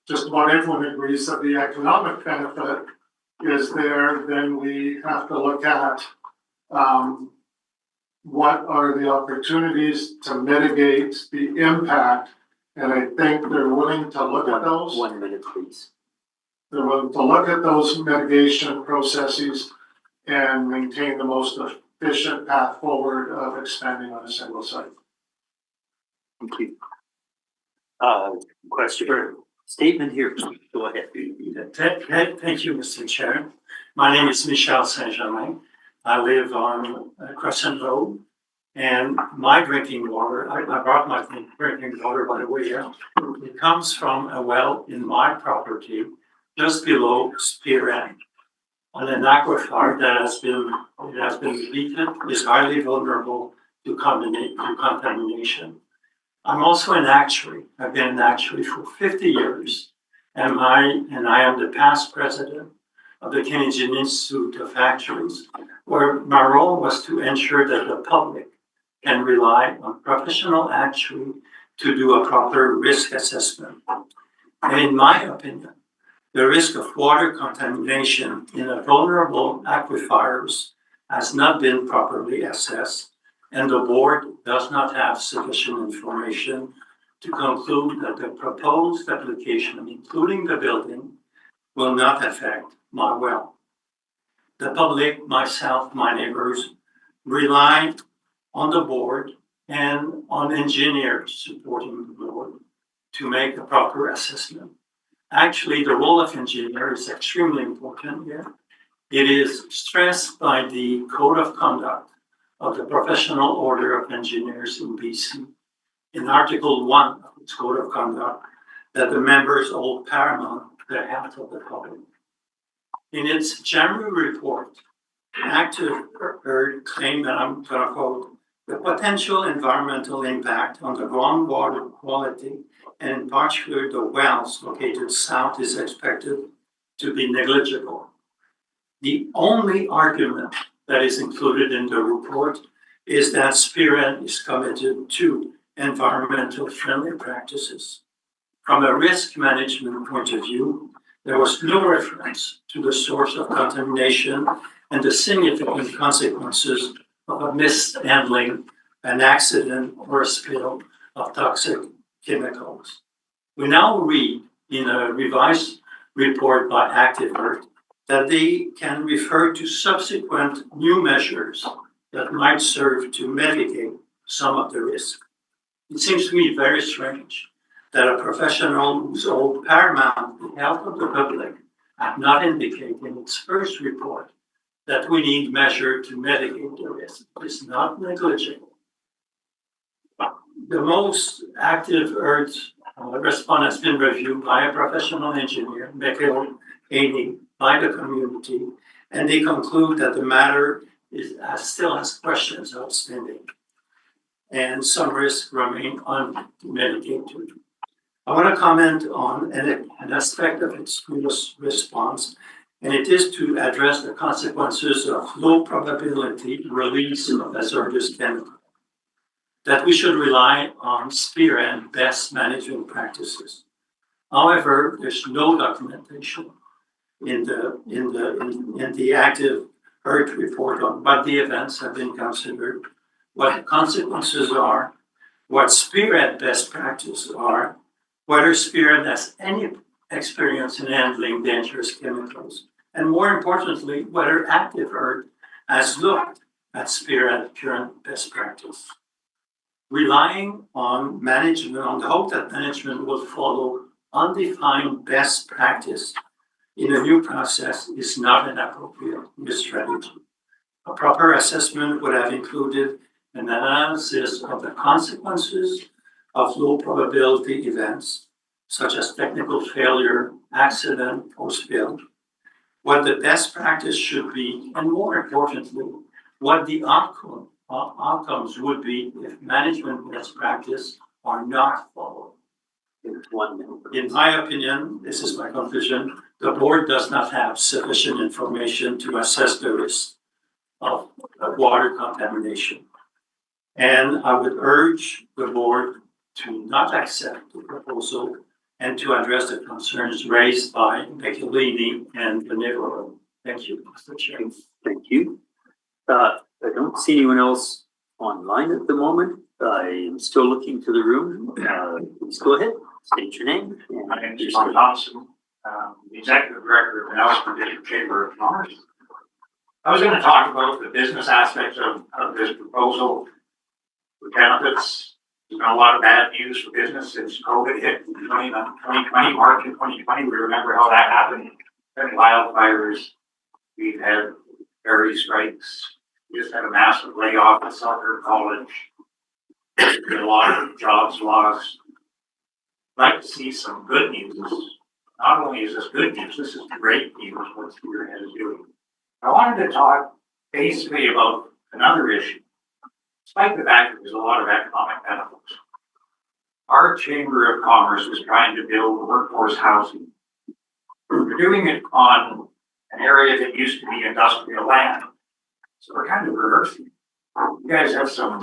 just about everyone agrees that the economic benefit is there, then we have to look at what are the opportunities to mitigate the impact. And I think they're willing to look at those. 1 minute, please. They're willing to look at those mitigation processes and maintain the most efficient path forward of expanding on a single site. Thank you. Question or statement here, go ahead. Thank you, Mr. Chair. My name is Michel Saint-Germain. I live on Crescent Road, and my drinking water, I brought my drinking water by the way here. It comes from a well in my property just below Spearhead, on an aquifer that has been depleted, is highly vulnerable to contamination. I'm also an actuary. I've been an actuary for 50 years, and I am the past president of the Canadian Institute of Actuaries, where my role was to ensure that the public can rely on professional actuary to do a proper risk assessment. And in my opinion, the risk of water contamination in a vulnerable aquifers has not been properly assessed, and the board does not have sufficient information to conclude that the proposed application, including the building, will not affect my well. The public, myself, my neighbors, rely on the board and on engineers supporting the board to make a proper assessment. Actually, the role of engineer is extremely important here. It is stressed by the Code of Conduct of the Professional Order of Engineers in BC, in Article 1 of its Code of Conduct, that the members hold paramount the health of the public. In its January report, Active Earth claimed that I'm going to quote, the potential environmental impact on the groundwater quality, and in particular the wells located south, is expected to be negligible. The only argument that is included in the report is that Spearhead is committed to environmental friendly practices. From a risk management point of view, there was no reference to the source of contamination and the significant consequences of a mishandling, an accident, or a spill of toxic chemicals. We now read in a revised report by Active Earth that they can refer to subsequent new measures that might serve to mitigate some of the risk. It seems to me very strange that a professional whose hold paramount the health of the public had not indicated in its first report that we need measure to mitigate the risk. It's not negligible. The most active Earth response has been reviewed by a professional engineer, Michael Haney, by the community, and they conclude that the matter still has questions outstanding, and some risks remain unmitigated. I want to comment on an aspect of its response, and it is to address the consequences of low probability release of hazardous chemicals. That we should rely on Spearhead best management practices. However, there's no documentation in the active Earth report on what the events have been considered, what the consequences are, what Spearhead best practices are, whether Spearhead has any experience in handling dangerous chemicals, and more importantly, whether active Earth has looked at Spearhead current best practice. Relying on management, on the hope that management will follow undefined best practice in a new process is not an appropriate strategy. A proper assessment would have included an analysis of the consequences of low probability events, such as technical failure, accident, or spill, what the best practice should be, and more importantly, what the outcomes would be if management best practice are not followed. In my opinion, this is my conclusion, the board does not have sufficient information to assess the risk of water contamination. And I would urge the board to not accept the proposal and to address the concerns raised by McElhaney and the neighborhood. Thank you, Mr. Chair. Thank you. I don't see anyone else online at the moment. I am still looking to the room. Please go ahead, state your name. My name is John Thompson, the Executive Director of the Nelson District Chamber of Commerce. I was going to talk about the business aspects of this proposal. The benefits, there's been a lot of bad news for business since COVID hit in 2020, March of 2020. We remember how that happened. We've had wildfires, we've had ferry strikes, we just had a massive layoff at Sumter College. There's been a lot of jobs lost. I'd like to see some good news. Not only is this good news, this is great news what Spearhead is doing. I wanted to talk basically about another issue. Despite the fact that there's a lot of economic benefits, our Chamber of Commerce is trying to build workforce housing. We're doing it on an area that used to be industrial land. So we're kind of reversing. You guys have some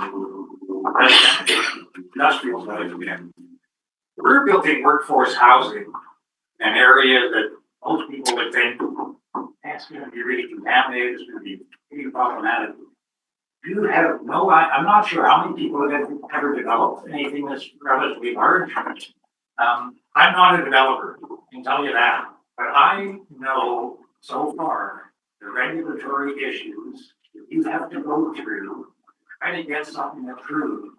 industrial land. We're building workforce housing, an area that most people would think that's going to be really contaminated, it's going to be pretty problematic. You have no, I'm not sure how many people have ever developed anything that's relatively large. I'm not a developer, I can tell you that. But I know so far the regulatory issues that you have to go through trying to get something approved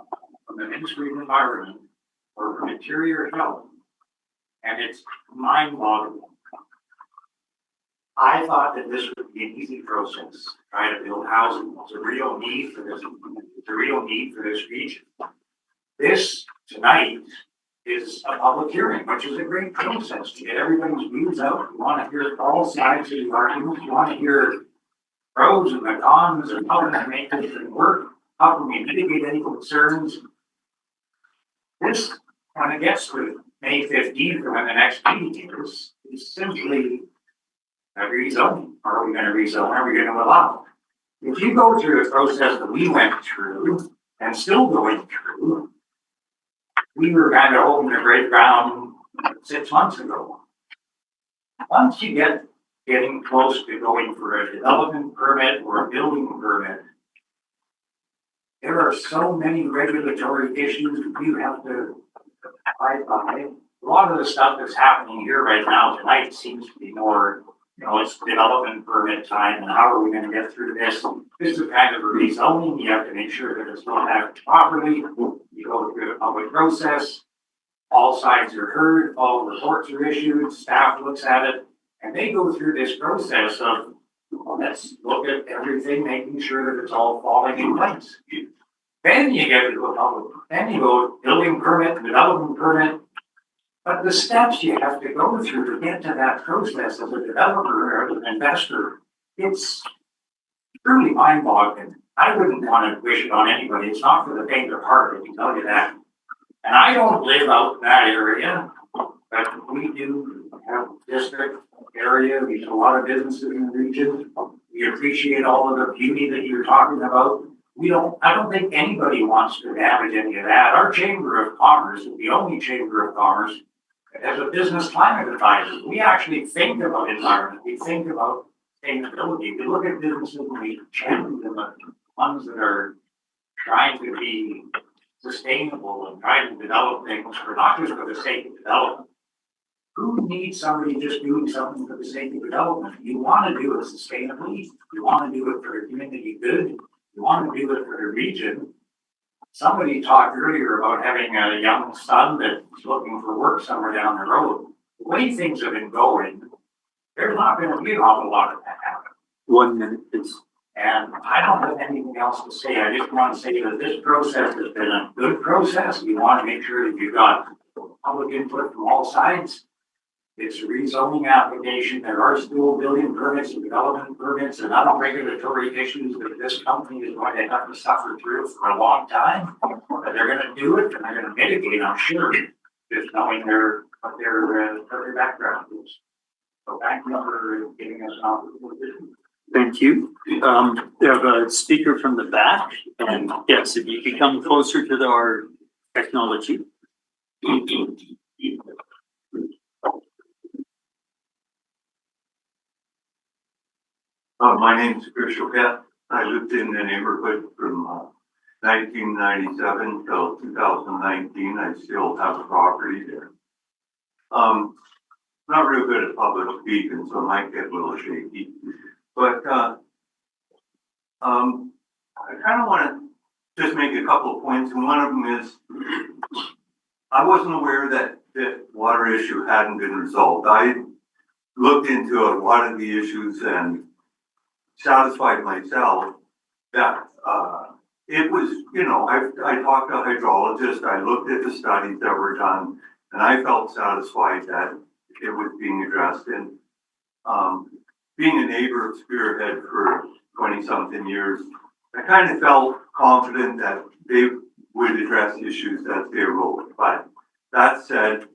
from the Ministry of Environment or from Interior Health. And it's mind-boggling. I thought that this would be an easy process, try to build housing. There's a real need for this. There's a real need for this region. This tonight is a public hearing, which is a great process to get everybody's views out. You want to hear all sides of the arguments. You want to hear pros and the cons and how can I make this work? How can we mitigate any concerns? This, when it gets to May 15th or when the next meeting is simply a rezoning. Are we going to rezone? Are we going to allow? If you go through the process that we went through and still going through, we were kind of hoping to break ground 6 months ago. Once you getting close to going for a development permit or a building permit, there are so many regulatory issues you have to abide by. A lot of the stuff that's happening here right now tonight seems to be more it's development permit time, and how are we gonna get through this? This is kind of a rezoning, you have to make sure that it's not acted properly, you go through the public process. All sides are heard, all reports are issued, staff looks at it, and they go through this process of, let's look at everything, making sure that it's all falling in place. Then you get to a public, then you go building permit, development permit. But the steps you have to go through to get to that process as a developer or as an investor, it's truly mind-boggling. I wouldn't want to wish it on anybody. It's not for the faint of heart, I can tell you that. And I don't live out in that area, but we do have district area. We have a lot of businesses in the region. We appreciate all of the beauty that you're talking about. I don't think anybody wants to damage any of that. Our Chamber of Commerce is the only Chamber of Commerce as a business climate advisor. We actually think about environment. We think about sustainability. We look at businesses and we champion the ones that are trying to be sustainable and trying to develop things for not just for the sake of development. Who needs somebody just doing something for the sake of development? You want to do it sustainably. You want to do it for the community good. You want to do it for the region. Somebody talked earlier about having a young son that's looking for work somewhere down the road. The way things have been going, there's not going to be an awful lot of that happen. 1 minute, please. And I don't have anything else to say. I just want to say that this process has been a good process. We want to make sure that you've got public input from all sides. It's a rezoning application. There are still building permits and development permits and other regulatory issues that this company is going to have to suffer through for a long time. But they're going to do it and they're going to mitigate, I'm sure, just knowing what their background is. So thank you for giving us an opportunity. Thank you. We have a speaker from the back, and yes, if you could come closer to our technology. My name is Chris Choquette. I lived in the neighborhood from 1997 till 2019. I still have property there. Not real good at public speaking, so I might get a little shaky. But I kind of want to just make a couple of points, and one of them is I wasn't aware that the water issue hadn't been resolved. I looked into a lot of the issues and satisfied myself that it was, I talked to a hydrologist, I looked at the studies that were done, and I felt satisfied that it was being addressed. And being a neighbor of Spearhead for 20-something years, I kind of felt confident that they would address issues as they arose. But that said,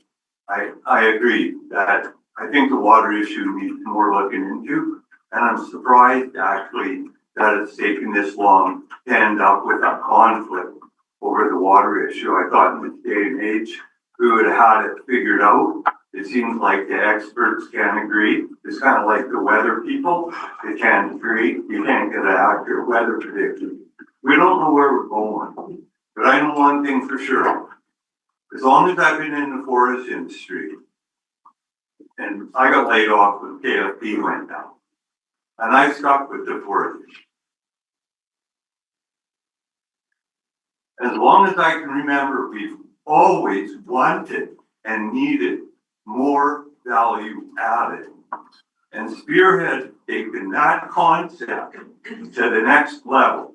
I agree that I think the water issue needs more looking into. And I'm surprised actually that it's taken this long to end up with a conflict over the water issue. I thought in this day and age, we would have had it figured out. It seems like the experts can't agree. It's kind of like the weather people. They can't agree. You can't get an accurate weather prediction. We don't know where we're going. But I know one thing for sure. As long as I've been in the forest industry, and I got laid off when KFP went down, and I stuck with the forest. As long as I can remember, we've always wanted and needed more value added. And Spearhead taken that concept to the next level.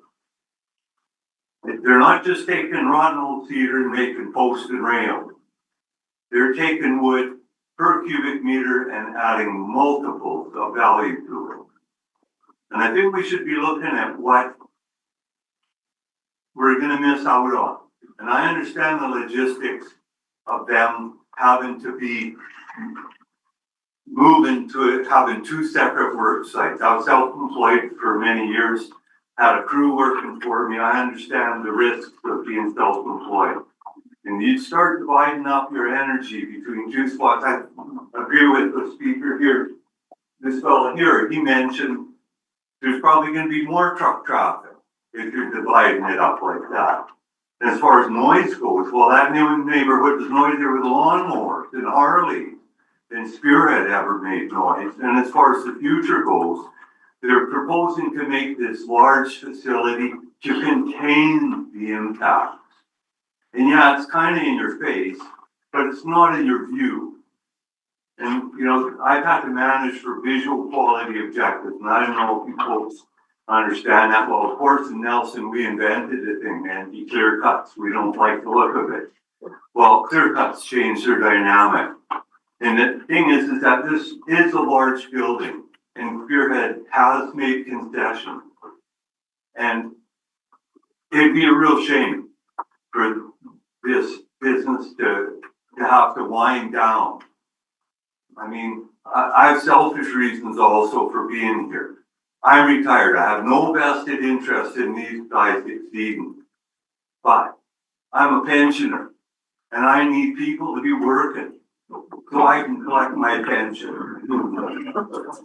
They're not just taking rotten old cedar and making post and rail. They're taking wood per cubic meter and adding multiples of value to it. And I think we should be looking at what we're going to miss out on. And I understand the logistics of them having to be moving to having two separate work sites. I was self-employed for many years, had a crew working for me. I understand the risks of being self-employed. And you start dividing up your energy between two spots. I agree with the speaker here. This fellow here, he mentioned there's probably going to be more truck traffic if you're dividing it up like that. And as far as noise goes, well, that new neighborhood was noisier with lawnmowers and Harleys than Spearhead ever made noise. And as far as the future goes, they're proposing to make this large facility to contain the impacts. And yeah, it's kind of in your face, but it's not in your view. And, you know, I've had to manage for visual quality objectives, and I don't know if you folks understand that. Well, of course, in Nelson, we invented a thing, man, the clear cuts. We don't like the look of it. Well, clear cuts change their dynamic. And the thing is that this is a large building, and Spearhead has made concessions. And it'd be a real shame for this business to have to wind down. I mean, I have selfish reasons also for being here. I'm retired. I have no vested interest in these guys succeeding. But I'm a pensioner, and I need people to be working so I can collect my pension.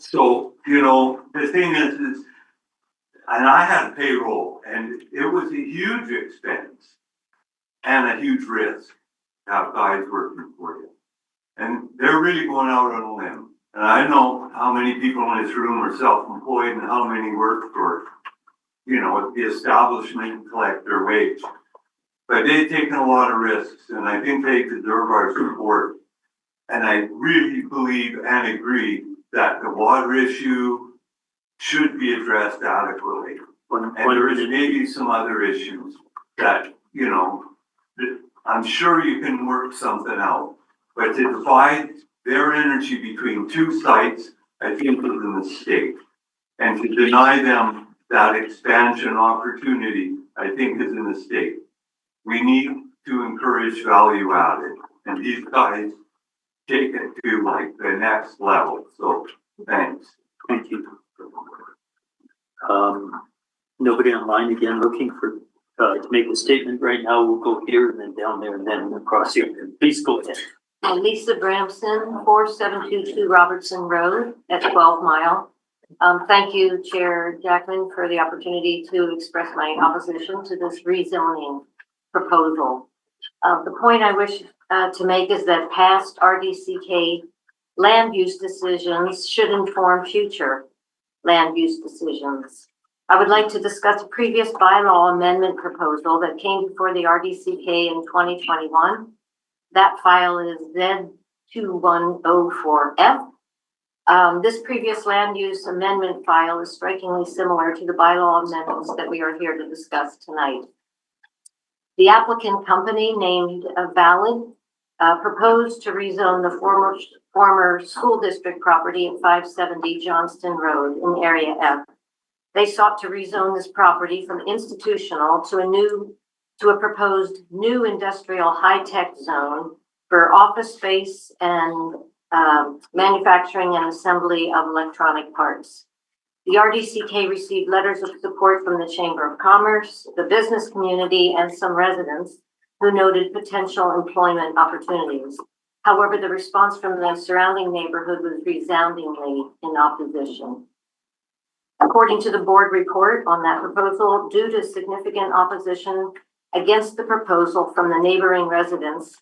So, you know, the thing is, and I had a payroll, and it was a huge expense and a huge risk to have guys working for you. And they're really going out on a limb. And I know how many people in this room are self-employed and how many work for, you know, the establishment and collect their wage. But they've taken a lot of risks, and I think they deserve our support. And I really believe and agree that the water issue should be addressed adequately. And there's maybe some other issues that, you know, I'm sure you can work something out. But to divide their energy between two sites, I think is a mistake. And to deny them that expansion opportunity, I think is a mistake. We need to encourage value added. And these guys take it to like the next level. So thanks. Thank you. Nobody online again looking for to make a statement right now. We'll go here and then down there and then across here. Please go ahead. Lisa Bramson, 4722 Robertson Road at 12 Mile. Thank you, Chair Jackman, for the opportunity to express my opposition to this rezoning proposal. The point I wish to make is that past RDCK land use decisions should inform future land use decisions. I would like to discuss a previous bylaw amendment proposal that came before the RDCK in 2021. That file is Z2410F. This previous land use amendment file is strikingly similar to the bylaw amendments that we are here to discuss tonight. The applicant company named Valid proposed to rezone the former school district property at 570 Johnston Road in Area F. They sought to rezone this property from institutional to a proposed new industrial high-tech zone for office space and manufacturing and assembly of electronic parts. The RDCK received letters of support from the Chamber of Commerce, the business community, and some residents who noted potential employment opportunities. However, the response from the surrounding neighborhood was resoundingly in opposition. According to the board report on that proposal, due to significant opposition against the proposal from the neighboring residents,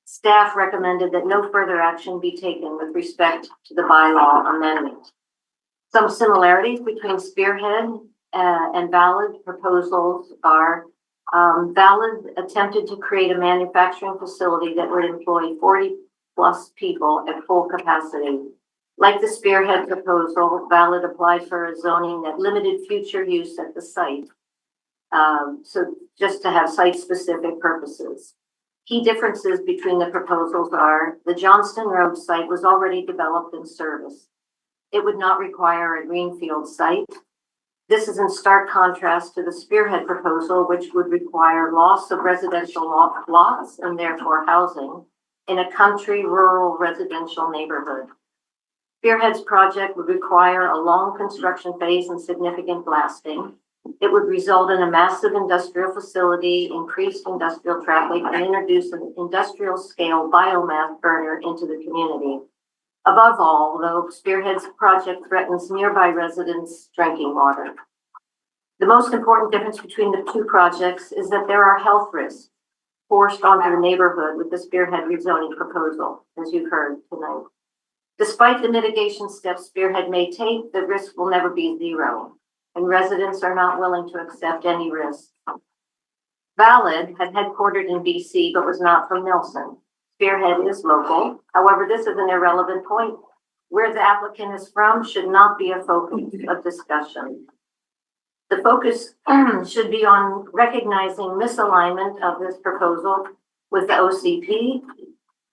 staff recommended that no further action be taken with respect to the bylaw amendment. Some similarities between Spearhead and Valid proposals are Valid attempted to create a manufacturing facility that would employ 40 plus people at full capacity. Like the Spearhead proposal, Valid applied for a zoning that limited future use at the site. So just to have site-specific purposes. Key differences between the proposals are the Johnston Road site was already developed and serviced. It would not require a greenfield site. This is in stark contrast to the Spearhead proposal, which would require loss of residential lots and therefore housing in a country rural residential neighborhood. Spearhead's project would require a long construction phase and significant blasting. It would result in a massive industrial facility, increased industrial traffic, and introduce an industrial scale biomass burner into the community. Above all, though, Spearhead's project threatens nearby residents' drinking water. The most important difference between the two projects is that there are health risks forced onto the neighborhood with the Spearhead rezoning proposal, as you've heard tonight. Despite the mitigation steps Spearhead may take, the risk will never be zero, and residents are not willing to accept any risk. Valid had headquartered in BC but was not from Nelson. Spearhead is local. However, this is an irrelevant point. Where the applicant is from should not be a focus of discussion. The focus should be on recognizing misalignment of this proposal with the OCP,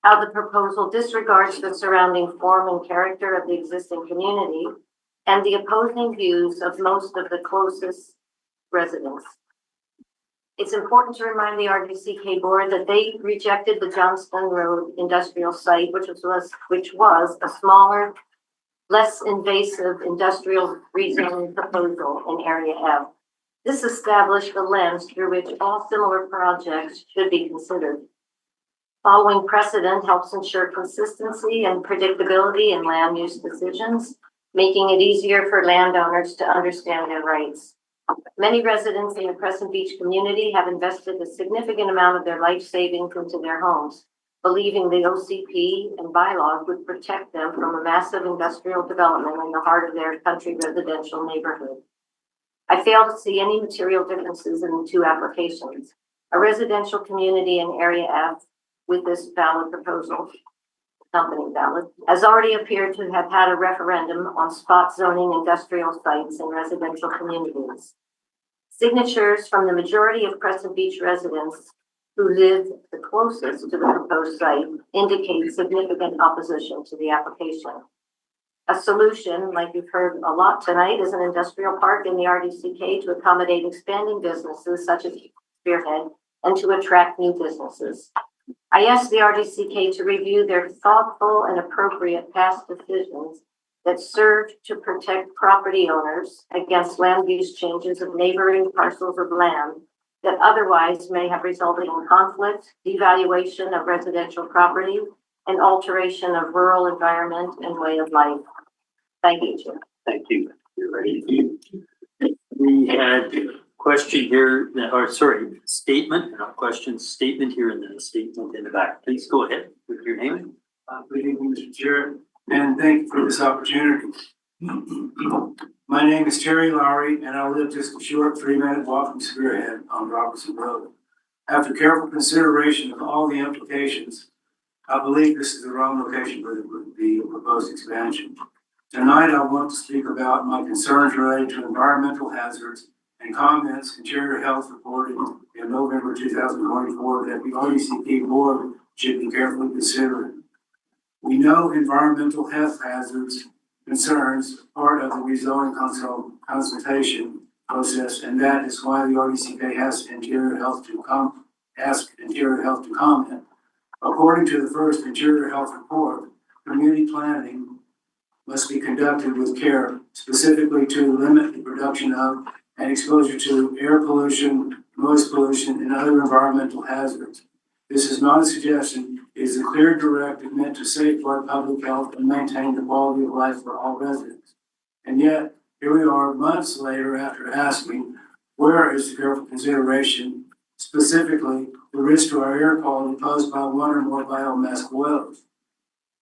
how the proposal disregards the surrounding form and character of the existing community, and the opposing views of most of the closest residents. It's important to remind the RDCK board that they rejected the Johnston Road industrial site, which was a smaller, less invasive industrial rezoning proposal in Area F. This established the lens through which all similar projects should be considered. Following precedent helps ensure consistency and predictability in land use decisions, making it easier for landowners to understand their rights. Many residents in the Crescent Beach community have invested a significant amount of their life savings into their homes, believing the OCP and bylaws would protect them from a massive industrial development in the heart of their country residential neighborhood. I fail to see any material differences in the two applications. A residential community in Area F with this valid proposal, company valid, has already appeared to have had a referendum on spot zoning industrial sites in residential communities. Signatures from the majority of Crescent Beach residents who live the closest to the proposed site indicate significant opposition to the application. A solution, like you've heard a lot tonight, is an industrial park in the RDCK to accommodate expanding businesses such as Spearhead and to attract new businesses. I asked the RDCK to review their thoughtful and appropriate past decisions that served to protect property owners against land use changes of neighboring parcels of land that otherwise may have resulted in conflict, devaluation of residential property, and alteration of rural environment and way of life. Thank you, Chair. Thank you. You're ready. We had a question here, or sorry, statement, not question, statement here in the statement in the back. Please go ahead with your name. Good evening, Mr. Chair, and thank you for this opportunity. My name is Terry Lowry, and I live just a short 3-minute walk from Spearhead on Robertson Road. After careful consideration of all the implications, I believe this is the wrong location for the proposed expansion. Tonight, I want to speak about my concerns related to environmental hazards and comments Interior Health reported in November 2024 that the RDCP board should be carefully considering. We know environmental health hazards concerns part of the rezoning consultation process, and that is why the RDCK has Interior Health to ask Interior Health to comment. According to the first Interior Health report, community planning must be conducted with care, specifically to limit the production of and exposure to air pollution, noise pollution, and other environmental hazards. This is not a suggestion. It is a clear directive meant to safeguard public health and maintain the quality of life for all residents. And yet, here we are months later after asking, where is the careful consideration, specifically the risk to our air quality posed by one or more biomass boilers?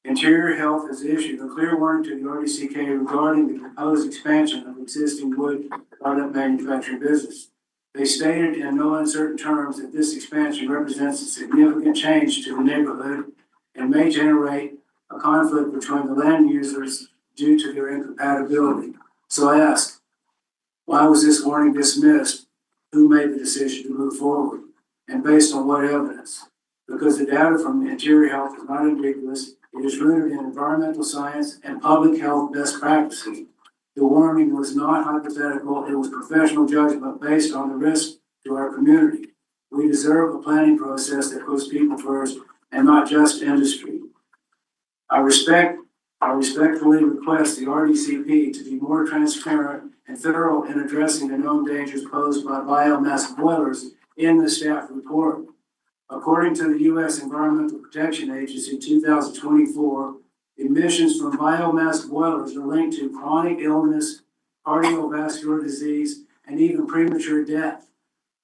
Interior Health has issued a clear warning to the RDCK regarding the proposed expansion of existing wood product manufacturing business. They stated in no uncertain terms that this expansion represents a significant change to the neighborhood and may generate a conflict between the land users due to their incompatibility. So I ask, why was this warning dismissed? Who made the decision to move forward? And based on what evidence? Because the data from the Interior Health is not ambiguous. It is rooted in environmental science and public health best practices. The warning was not hypothetical. It was professional judgment based on the risk to our community. We deserve a planning process that puts people first and not just industry. I respectfully request the RDCP to be more transparent and thorough in addressing the known dangers posed by biomass boilers in the staff report. According to the U.S. Environmental Protection Agency 2024, emissions from biomass boilers are linked to chronic illness, cardiovascular disease, and even premature death.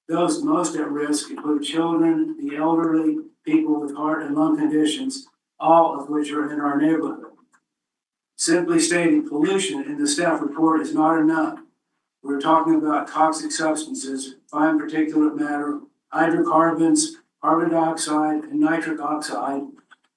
Those most at risk include children, the elderly, people with heart and lung conditions, all of which are in our neighborhood. Simply stating pollution in the staff report is not enough. We're talking about toxic substances, fine particulate matter, hydrocarbons, carbon dioxide, and nitric oxide,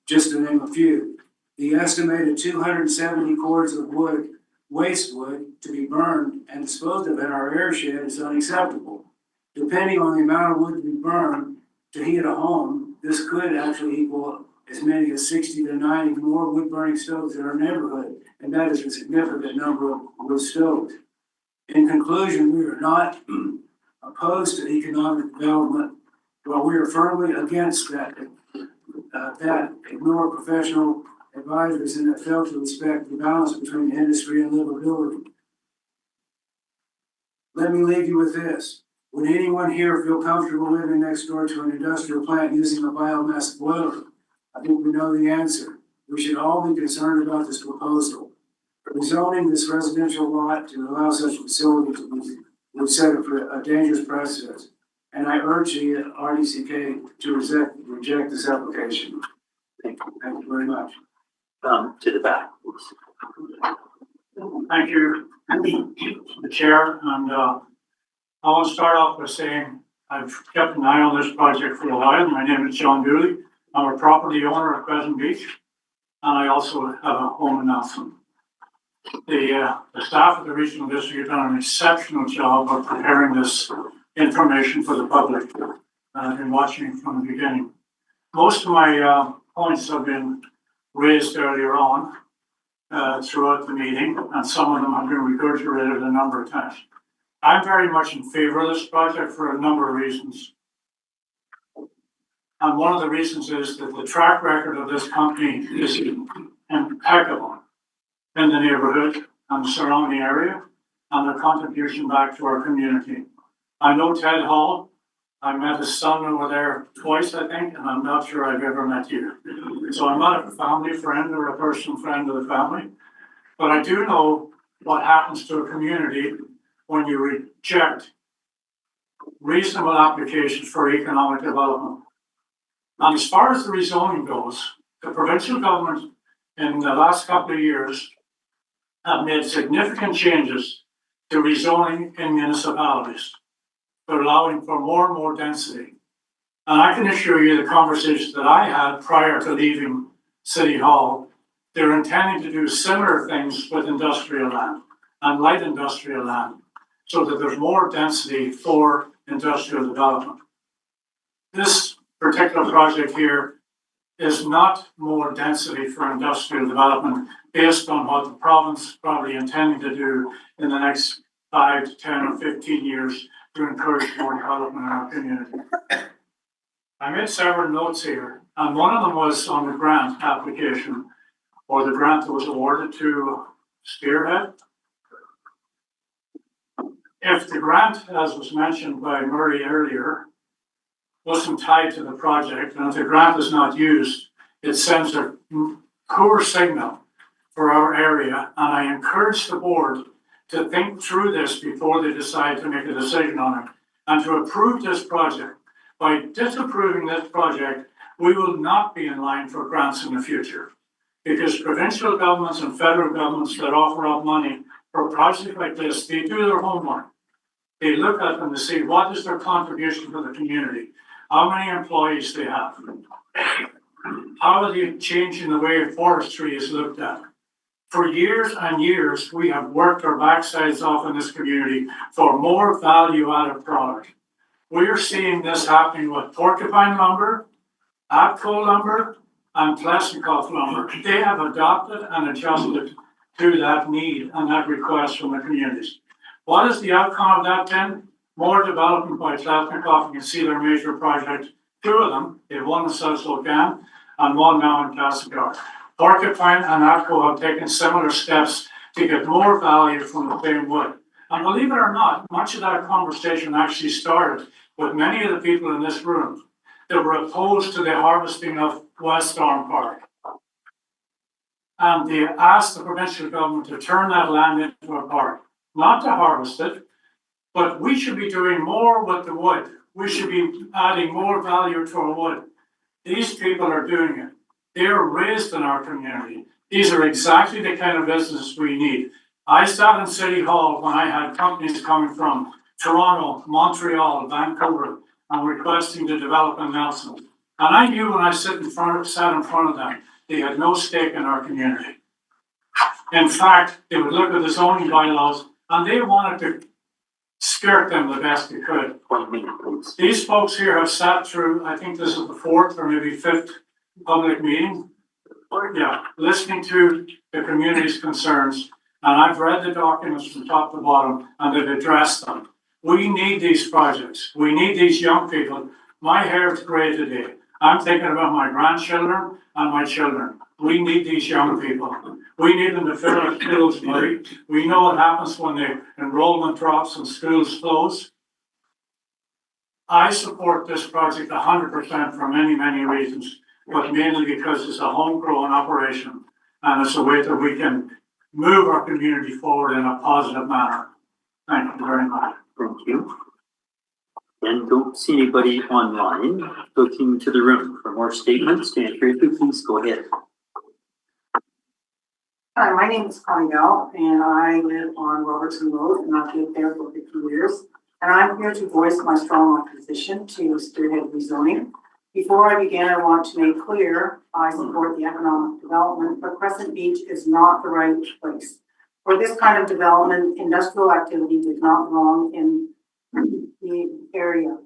just to name a few. The estimated 270 cords of wood, waste wood, to be burned and disposed of in our airshed is unacceptable. Depending on the amount of wood to be burned to heat a home, this could actually equal as many as 60 to 90 more wood burning stoves in our neighborhood, and that is a significant number of wood stoves. In conclusion, we are not opposed to economic development, but we are firmly against that ignore professional advisors and that fail to respect the balance between industry and livability. Let me leave you with this. Would anyone here feel comfortable living next door to an industrial plant using a biomass boiler? I think we know the answer. We should all be concerned about this proposal. Rezoning this residential lot to allow such a facility to be would set up a dangerous precedent. And I urge the RDCK to reject this application. Thank you very much. To the back, please. Thank you, the chair, and I want to start off by saying I've kept an eye on this project for a while. My name is John Dooley. I'm a property owner of Crescent Beach, and I also have a home in Nelson. The staff of the regional district have done an exceptional job of preparing this information for the public. I've been watching from the beginning. Most of my points have been raised earlier on throughout the meeting, and some of them have been regurgitated a number of times. I'm very much in favor of this project for a number of reasons. And one of the reasons is that the track record of this company is impeccable in the neighborhood and the surrounding area, and their contribution back to our community. I know Ted Hall. I met his son over there twice, I think, and I'm not sure I've ever met you. So I'm not a family friend or a personal friend of the family, but I do know what happens to a community when you reject reasonable applications for economic development. And as far as the rezoning goes, the provincial government in the last couple of years have made significant changes to rezoning in municipalities. They're allowing for more and more density. And I can assure you the conversations that I had prior to leaving City Hall, they're intending to do similar things with industrial land and light industrial land so that there's more density for industrial development. This particular project here is not more density for industrial development based on what the province is probably intending to do in the next 5 to 10 or 15 years to encourage more development in our community. I made several notes here, and one of them was on the grant application, or the grant that was awarded to Spearhead. If the grant, as was mentioned by Murray earlier, wasn't tied to the project, and if the grant is not used, it sends a poor signal for our area, and I encourage the board to think through this before they decide to make a decision on it, and to approve this project. By disapproving this project, we will not be in line for grants in the future, because provincial governments and federal governments that offer up money for a project like this, they do their homework. They look at them to see what is their contribution to the community, how many employees they have, how are they changing the way forestry is looked at. For years and years, we have worked our backsides off in this community for more value-added product. We are seeing this happening with porcupine lumber, Atco lumber, and Plesnikoff lumber. They have adopted and adjusted to that need and that request from the communities. What is the outcome of that then? More development by Plesnikoff. You can see their major project, 2 of them. They have one in South Logan and one now in Castlegar. Porcupine and Atco have taken similar steps to get more value from the same wood. And believe it or not, much of that conversation actually started with many of the people in this room that were opposed to the harvesting of West Arm Park. And they asked the provincial government to turn that land into a park, not to harvest it, but we should be doing more with the wood. We should be adding more value to our wood. These people are doing it. They are raised in our community. These are exactly the kind of businesses we need. I sat in City Hall when I had companies coming from Toronto, Montreal, Vancouver, and requesting to develop in Nelson. And I knew when I sat in front of them, they had no stake in our community. In fact, they would look at the zoning bylaws and they wanted to skirt them the best they could. These folks here have sat through, I think this is the fourth or maybe fifth public meeting. Yeah, listening to the community's concerns, and I've read the documents from top to bottom, and they've addressed them. We need these projects. We need these young people. My hair is grey today. I'm thinking about my grandchildren and my children. We need these young people. We need them to fill our schools, Murray. We know what happens when the enrollment drops and schools close. I support this project 100% for many, many reasons, but mainly because it's a homegrown operation and it's a way that we can move our community forward in a positive manner. Thank you very much. Thank you. And don't see anybody online. Looking to the room for more statements. Dan Tracy, please go ahead. Hi, my name is Connie Bell, and I live on Robertson Road, and I've lived there for 50 years. And I'm here to voice my strong opposition to Spearhead rezoning. Before I begin, I want to make clear I support the economic development, but Crescent Beach is not the right place. For this kind of development, industrial activity does not belong in the area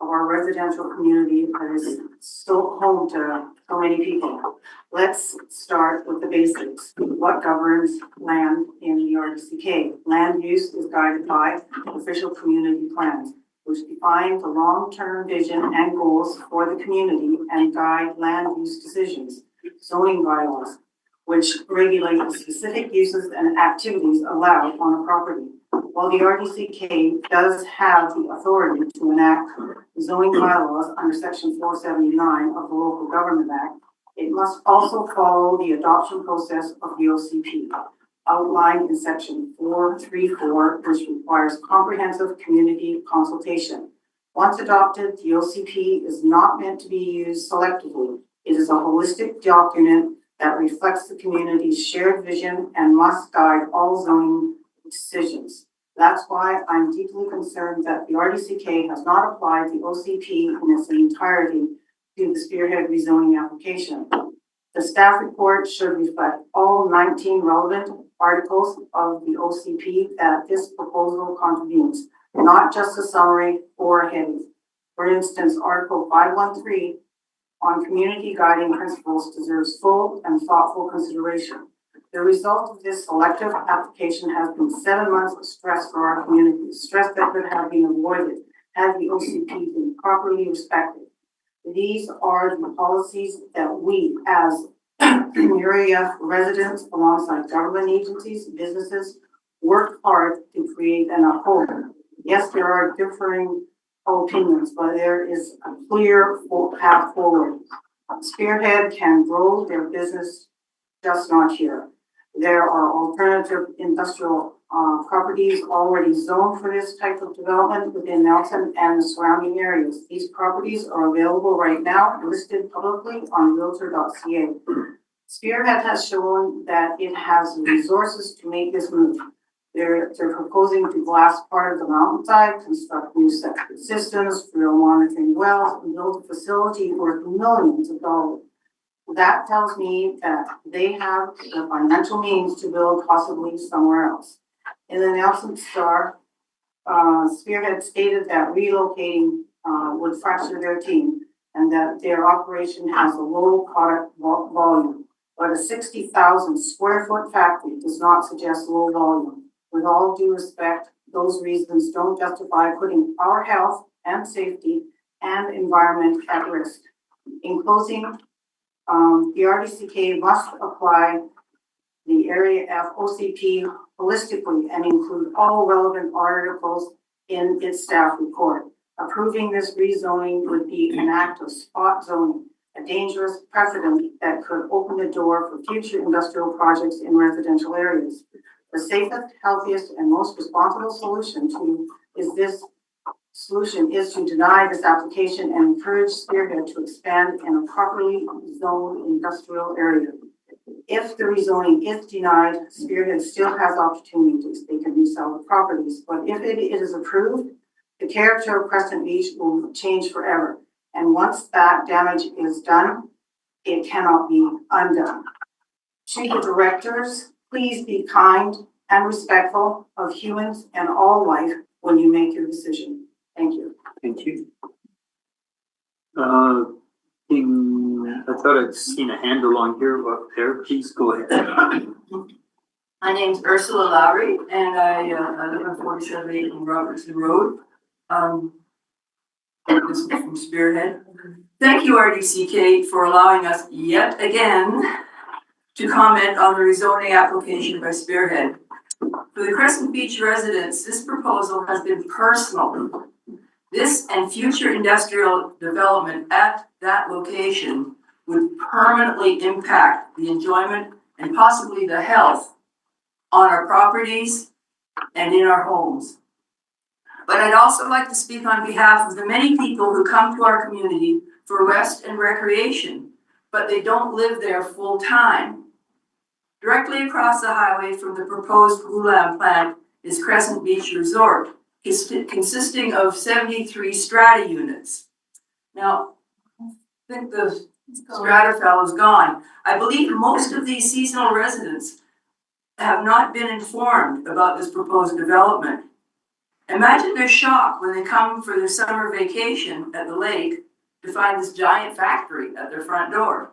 of our residential community that is still home to so many people. Let's start with the basics. What governs land in the RDCK? Land use is guided by official community plans, which define the long-term vision and goals for the community and guide land use decisions. Zoning bylaws, which regulate the specific uses and activities allowed on a property. While the RDCK does have the authority to enact zoning bylaws under Section 479 of the Local Government Act, it must also follow the adoption process of the OCP, outlined in Section 434, which requires comprehensive community consultation. Once adopted, the OCP is not meant to be used selectively. It is a holistic document that reflects the community's shared vision and must guide all zoning decisions. That's why I'm deeply concerned that the RDCK has not applied the OCP in its entirety to the Spearhead rezoning application. The staff report should reflect all 19 relevant articles of the OCP that this proposal contributes, not just a summary or a heading. For instance, Article 513 on community guiding principles deserves full and thoughtful consideration. The result of this selective application has been 7 months of stress for our community, stress that could have been avoided had the OCP been properly respected. These are the policies that we, as area residents, alongside government agencies, businesses, work hard to create and uphold. Yes, there are differing opinions, but there is a clear path forward. Spearhead can grow their business, just not here. There are alternative industrial properties already zoned for this type of development within Nelson and the surrounding areas. These properties are available right now, listed publicly on realtor.ca. Spearhead has shown that it has the resources to make this move. They're proposing to blast part of the mountainside, construct new septic systems, drill monitoring wells, and build a facility worth millions of dollars. That tells me that they have the financial means to build possibly somewhere else. In the Nelson Star, Spearhead stated that relocating would fracture their team and that their operation has a low product volume. But a 60,000 square foot factory does not suggest low volume. With all due respect, those reasons don't justify putting our health and safety and environment at risk. In closing, the RDCK must apply the Area F OCP holistically and include all relevant articles in its staff report. Approving this rezoning would be an act of spot zoning, a dangerous precedent that could open the door for future industrial projects in residential areas. The safest, healthiest, and most responsible solution is to deny this application and encourage Spearhead to expand in a properly zoned industrial area. if the rezoning is denied, Spearhead still has opportunities. They can resell the properties, but if it is approved, the character of Crescent Beach will change forever. And once that damage is done, it cannot be undone. To the directors, please be kind and respectful of humans and all life when you make your decision. Thank you. Thank you. I thought I'd seen a hand along here, up there, please go ahead. My name's Ursula Lowry, and I live on 4780 Robertson Road. This is from Spearhead. Thank you, RDCK, for allowing us yet again to comment on the rezoning application by Spearhead. For the Crescent Beach residents, this proposal has been personal. This and future industrial development at that location would permanently impact the enjoyment and possibly the health on our properties and in our homes. But I'd also like to speak on behalf of the many people who come to our community for rest and recreation, but they don't live there full time. Directly across the highway from the proposed Bylaw plant is Crescent Beach Resort, consisting of 73 strata units. Now, I think the strata fellow's gone. I believe most of these seasonal residents have not been informed about this proposed development. Imagine their shock when they come for their summer vacation at the lake to find this giant factory at their front door.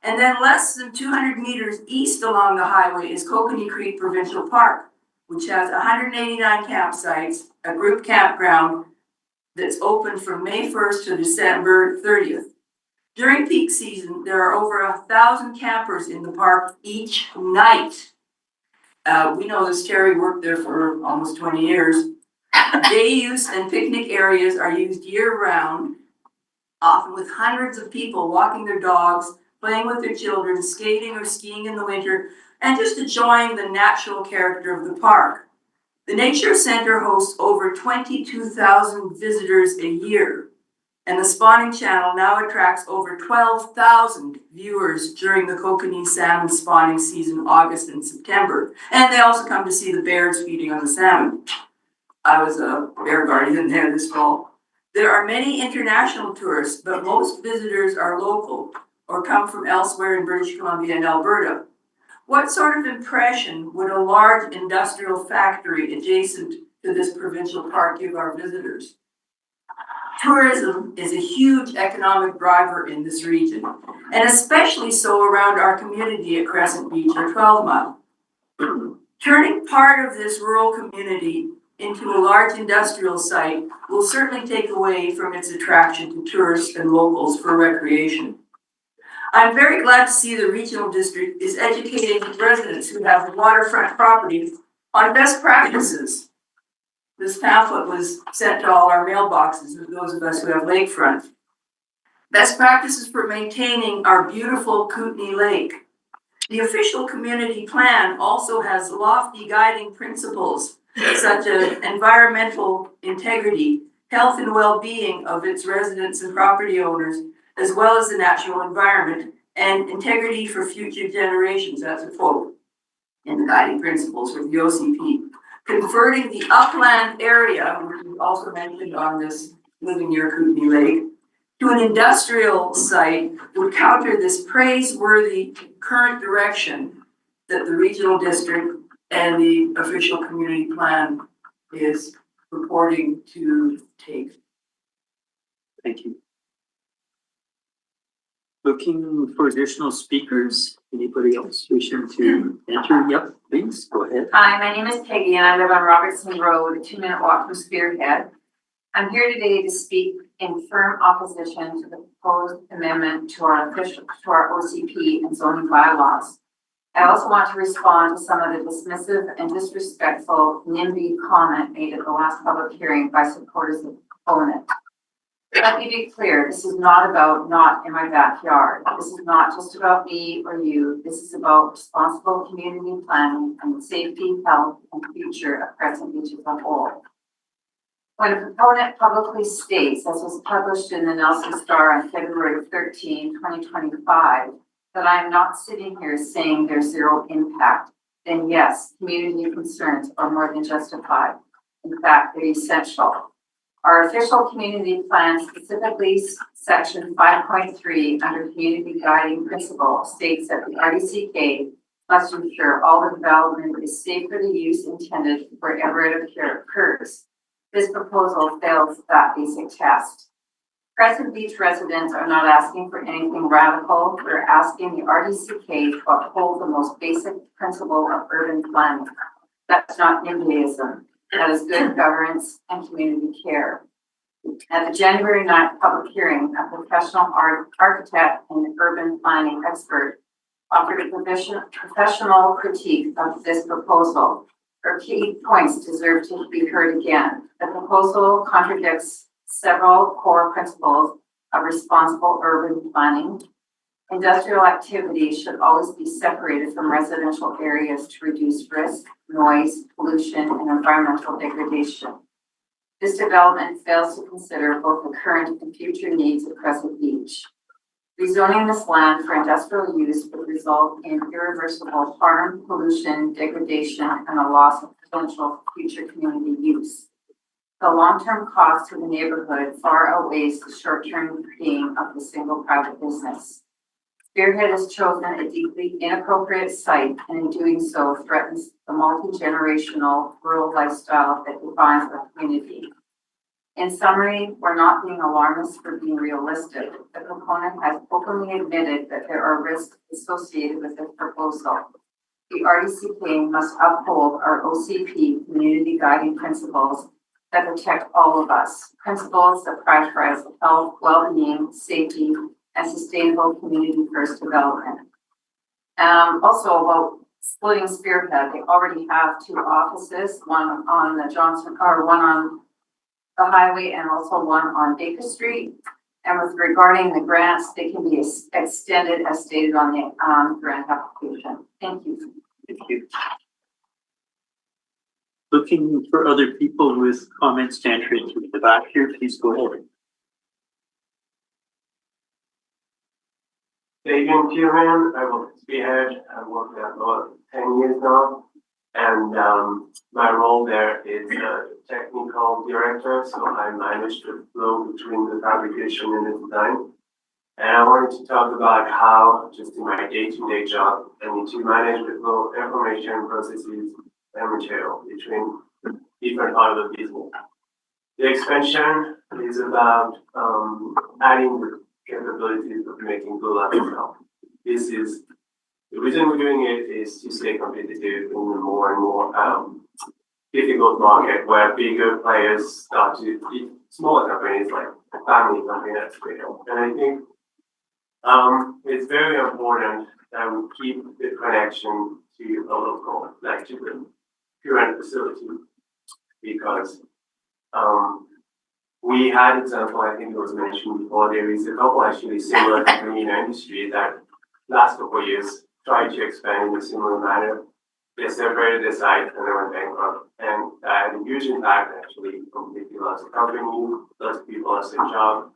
And then less than 200 meters east along the highway is Kokanee Creek Provincial Park, which has 189 campsites, a group campground that's open from May 1st to December 30th. During peak season, there are over 1,000 campers in the park each night. We know this, Terry worked there for almost 20 years. Day use and picnic areas are used year-round, often with hundreds of people walking their dogs, playing with their children, skating or skiing in the winter, and just enjoying the natural character of the park. The Nature Center hosts over 22,000 visitors a year, and the spawning channel now attracts over 12,000 viewers during the Kokanee salmon spawning season, August and September. And they also come to see the bears feeding on the salmon. I was a bear guardian there this fall. There are many international tourists, but most visitors are local or come from elsewhere in British Columbia and Alberta. What sort of impression would a large industrial factory adjacent to this provincial park give our visitors? Tourism is a huge economic driver in this region, and especially so around our community at Crescent Beach or 12 Mile. Turning part of this rural community into a large industrial site will certainly take away from its attraction to tourists and locals for recreation. I'm very glad to see the regional district is educating residents who have waterfront property on best practices. This pamphlet was sent to all our mailboxes of those of us who have lakefront. Best practices for maintaining our beautiful Kootenay Lake. The official community plan also has lofty guiding principles such as environmental integrity, health and well-being of its residents and property owners, as well as the natural environment, and integrity for future generations. That's a quote in the guiding principles of the OCP. Converting the upland area, which is also mentioned on this Living Near Kootenay Lake, to an industrial site would counter this praiseworthy current direction that the regional district and the official community plan is purporting to take. Thank you. Looking for additional speakers. Anybody else wishing to enter? Yep, please go ahead. Hi, my name is Peggy and I live on Robertson Road, a 2-minute walk from Spearhead. I'm here today to speak in firm opposition to the proposed amendment to our OCP and zoning bylaws. I also want to respond to some of the dismissive and disrespectful NIMBY comment made at the last public hearing by supporters of the proponent. Let me be clear, this is not about not in my backyard. This is not just about me or you. This is about responsible community planning and the safety, health, and future of Crescent Beach as a whole. When a proponent publicly states, as was published in the Nelson Star on February 13, 2025, that I am not sitting here saying there's zero impact, then yes, community concerns are more than justified. In fact, they're essential. Our official community plan, specifically section 5.3 under community guiding principle, states that the RDCK must ensure all the development is safe for the use intended wherever it occurs. This proposal fails that basic test. Crescent Beach residents are not asking for anything radical. We're asking the RDCK to uphold the most basic principle of urban planning. That's not NIMBYism. That is good governance and community care. At the January 9th public hearing, a professional architect and urban planning expert offered a professional critique of this proposal. Her key points deserve to be heard again. The proposal contradicts several core principles of responsible urban planning. Industrial activity should always be separated from residential areas to reduce risk, noise, pollution, and environmental degradation. This development fails to consider both the current and future needs of Crescent Beach. Rezoning this land for industrial use would result in irreversible harm, pollution, degradation, and a loss of potential future community use. The long-term cost to the neighborhood far outweighs the short-term gain of the single private business. Spearhead has chosen a deeply inappropriate site, and in doing so threatens the multi-generational rural lifestyle that defines our community. In summary, we're not being alarmists, for being realistic. The proponent has openly admitted that there are risks associated with this proposal. The RDCK must uphold our OCP community guiding principles that protect all of us, principles that prioritize health, well-being, safety, and sustainable community-first development. Also about splitting Spearhead, they already have two offices, one on the one on the highway and also one on Baker Street. And with regarding the grants, they can be extended as stated on the grant application. Thank you. Thank you. Looking for other people with comments to enter into the back here, please go ahead. Adrian Tierman, I work at Spearhead. I've worked there for about 10 years now. And my role there is technical director, so I manage the flow between the fabrication and the design. And I wanted to talk about how, just in my day-to-day job, I need to manage the flow of information, processes, and material between different parts of the business. The expansion is about adding the capabilities of making Bylaw itself. This is the reason we're doing it is to stay competitive in the more and more difficult market where bigger players start to eat smaller companies like a family company that's critical. And I think it's very important that we keep the connection to a local, like to the current facility, because we had example, I think it was mentioned before, there is a couple actually similar company in the industry that last couple of years tried to expand in a similar manner. They separated the site and they went bankrupt. And that had a huge impact, actually, completely lost the company, lots of people lost their job.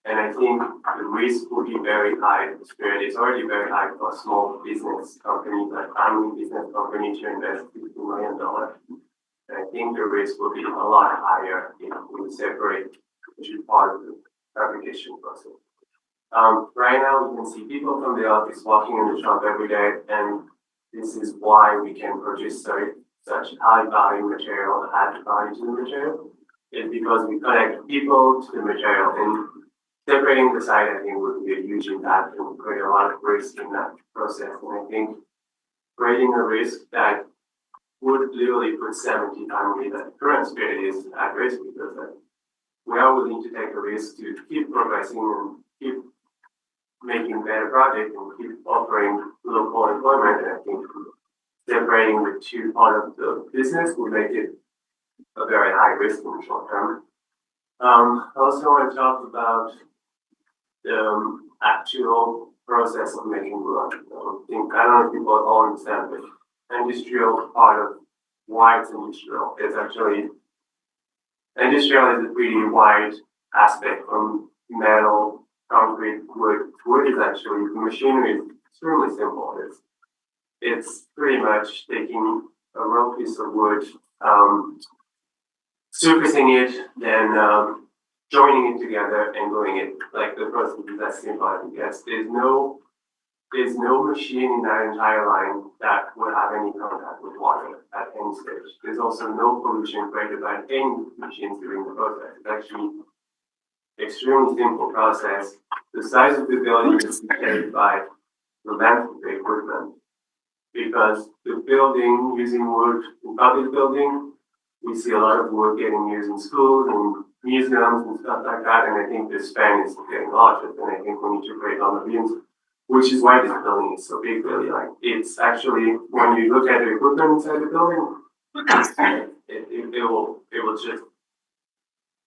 And I think the risk will be very high. The spirit is already very high for a small business company, like family business company, to invest $50 million. And I think the risk will be a lot higher if we separate, which is part of the fabrication process. Right now, we can see people from the office walking in the shop every day, and this is why we can produce such high value material, add value to the material. It's because we connect people to the material, and separating the site, I think, would be a huge impact and create a lot of risk in that process. And I think creating a risk that would literally put 70 families that current spirit is at risk, because we are willing to take a risk to keep progressing and keep making better projects and keep offering local employment. And I think separating the two parts of the business will make it a very high risk in the short term. I also want to talk about the actual process of making blood. I don't know if people all understand the industrial part of why it's industrial. It's actually, industrial is a pretty wide aspect from metal, concrete, wood. Wood is actually, the machinery is extremely simple. It's pretty much taking a raw piece of wood, surfacing it, then joining it together and gluing it. Like the process is that simple as it gets. There's no machine in that entire line that will have any contact with water at any stage. There's also no pollution created by any machines during the process. It's actually extremely simple process. The size of the building is dictated by the length of the equipment. Because the building using wood in public building, we see a lot of wood getting used in schools and museums and stuff like that. And I think the span is getting larger. And I think we need to create on the beams, which is why this building is so big, really. Like, it's actually, when you look at the equipment inside the building,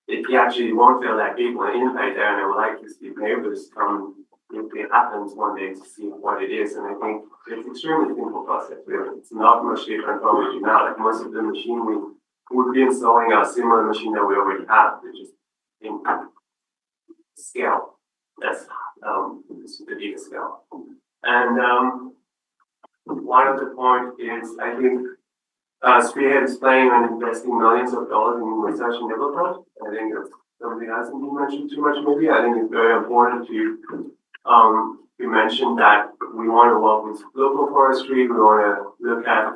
it actually won't feel that big when inside there. And I would like to see neighbors come if it happens one day to see what it is. And I think it's extremely simple process, really. It's not much different from what we do now. Like most of the machine we would be installing a similar machine that we already have, which is in scale. That's the biggest scale. And one of the points is, I think Spearhead is planning on investing millions of dollars in research and development. I think that's something that hasn't been mentioned too much maybe. I think it's very important to mention that we want to work with local forestry. We want to look at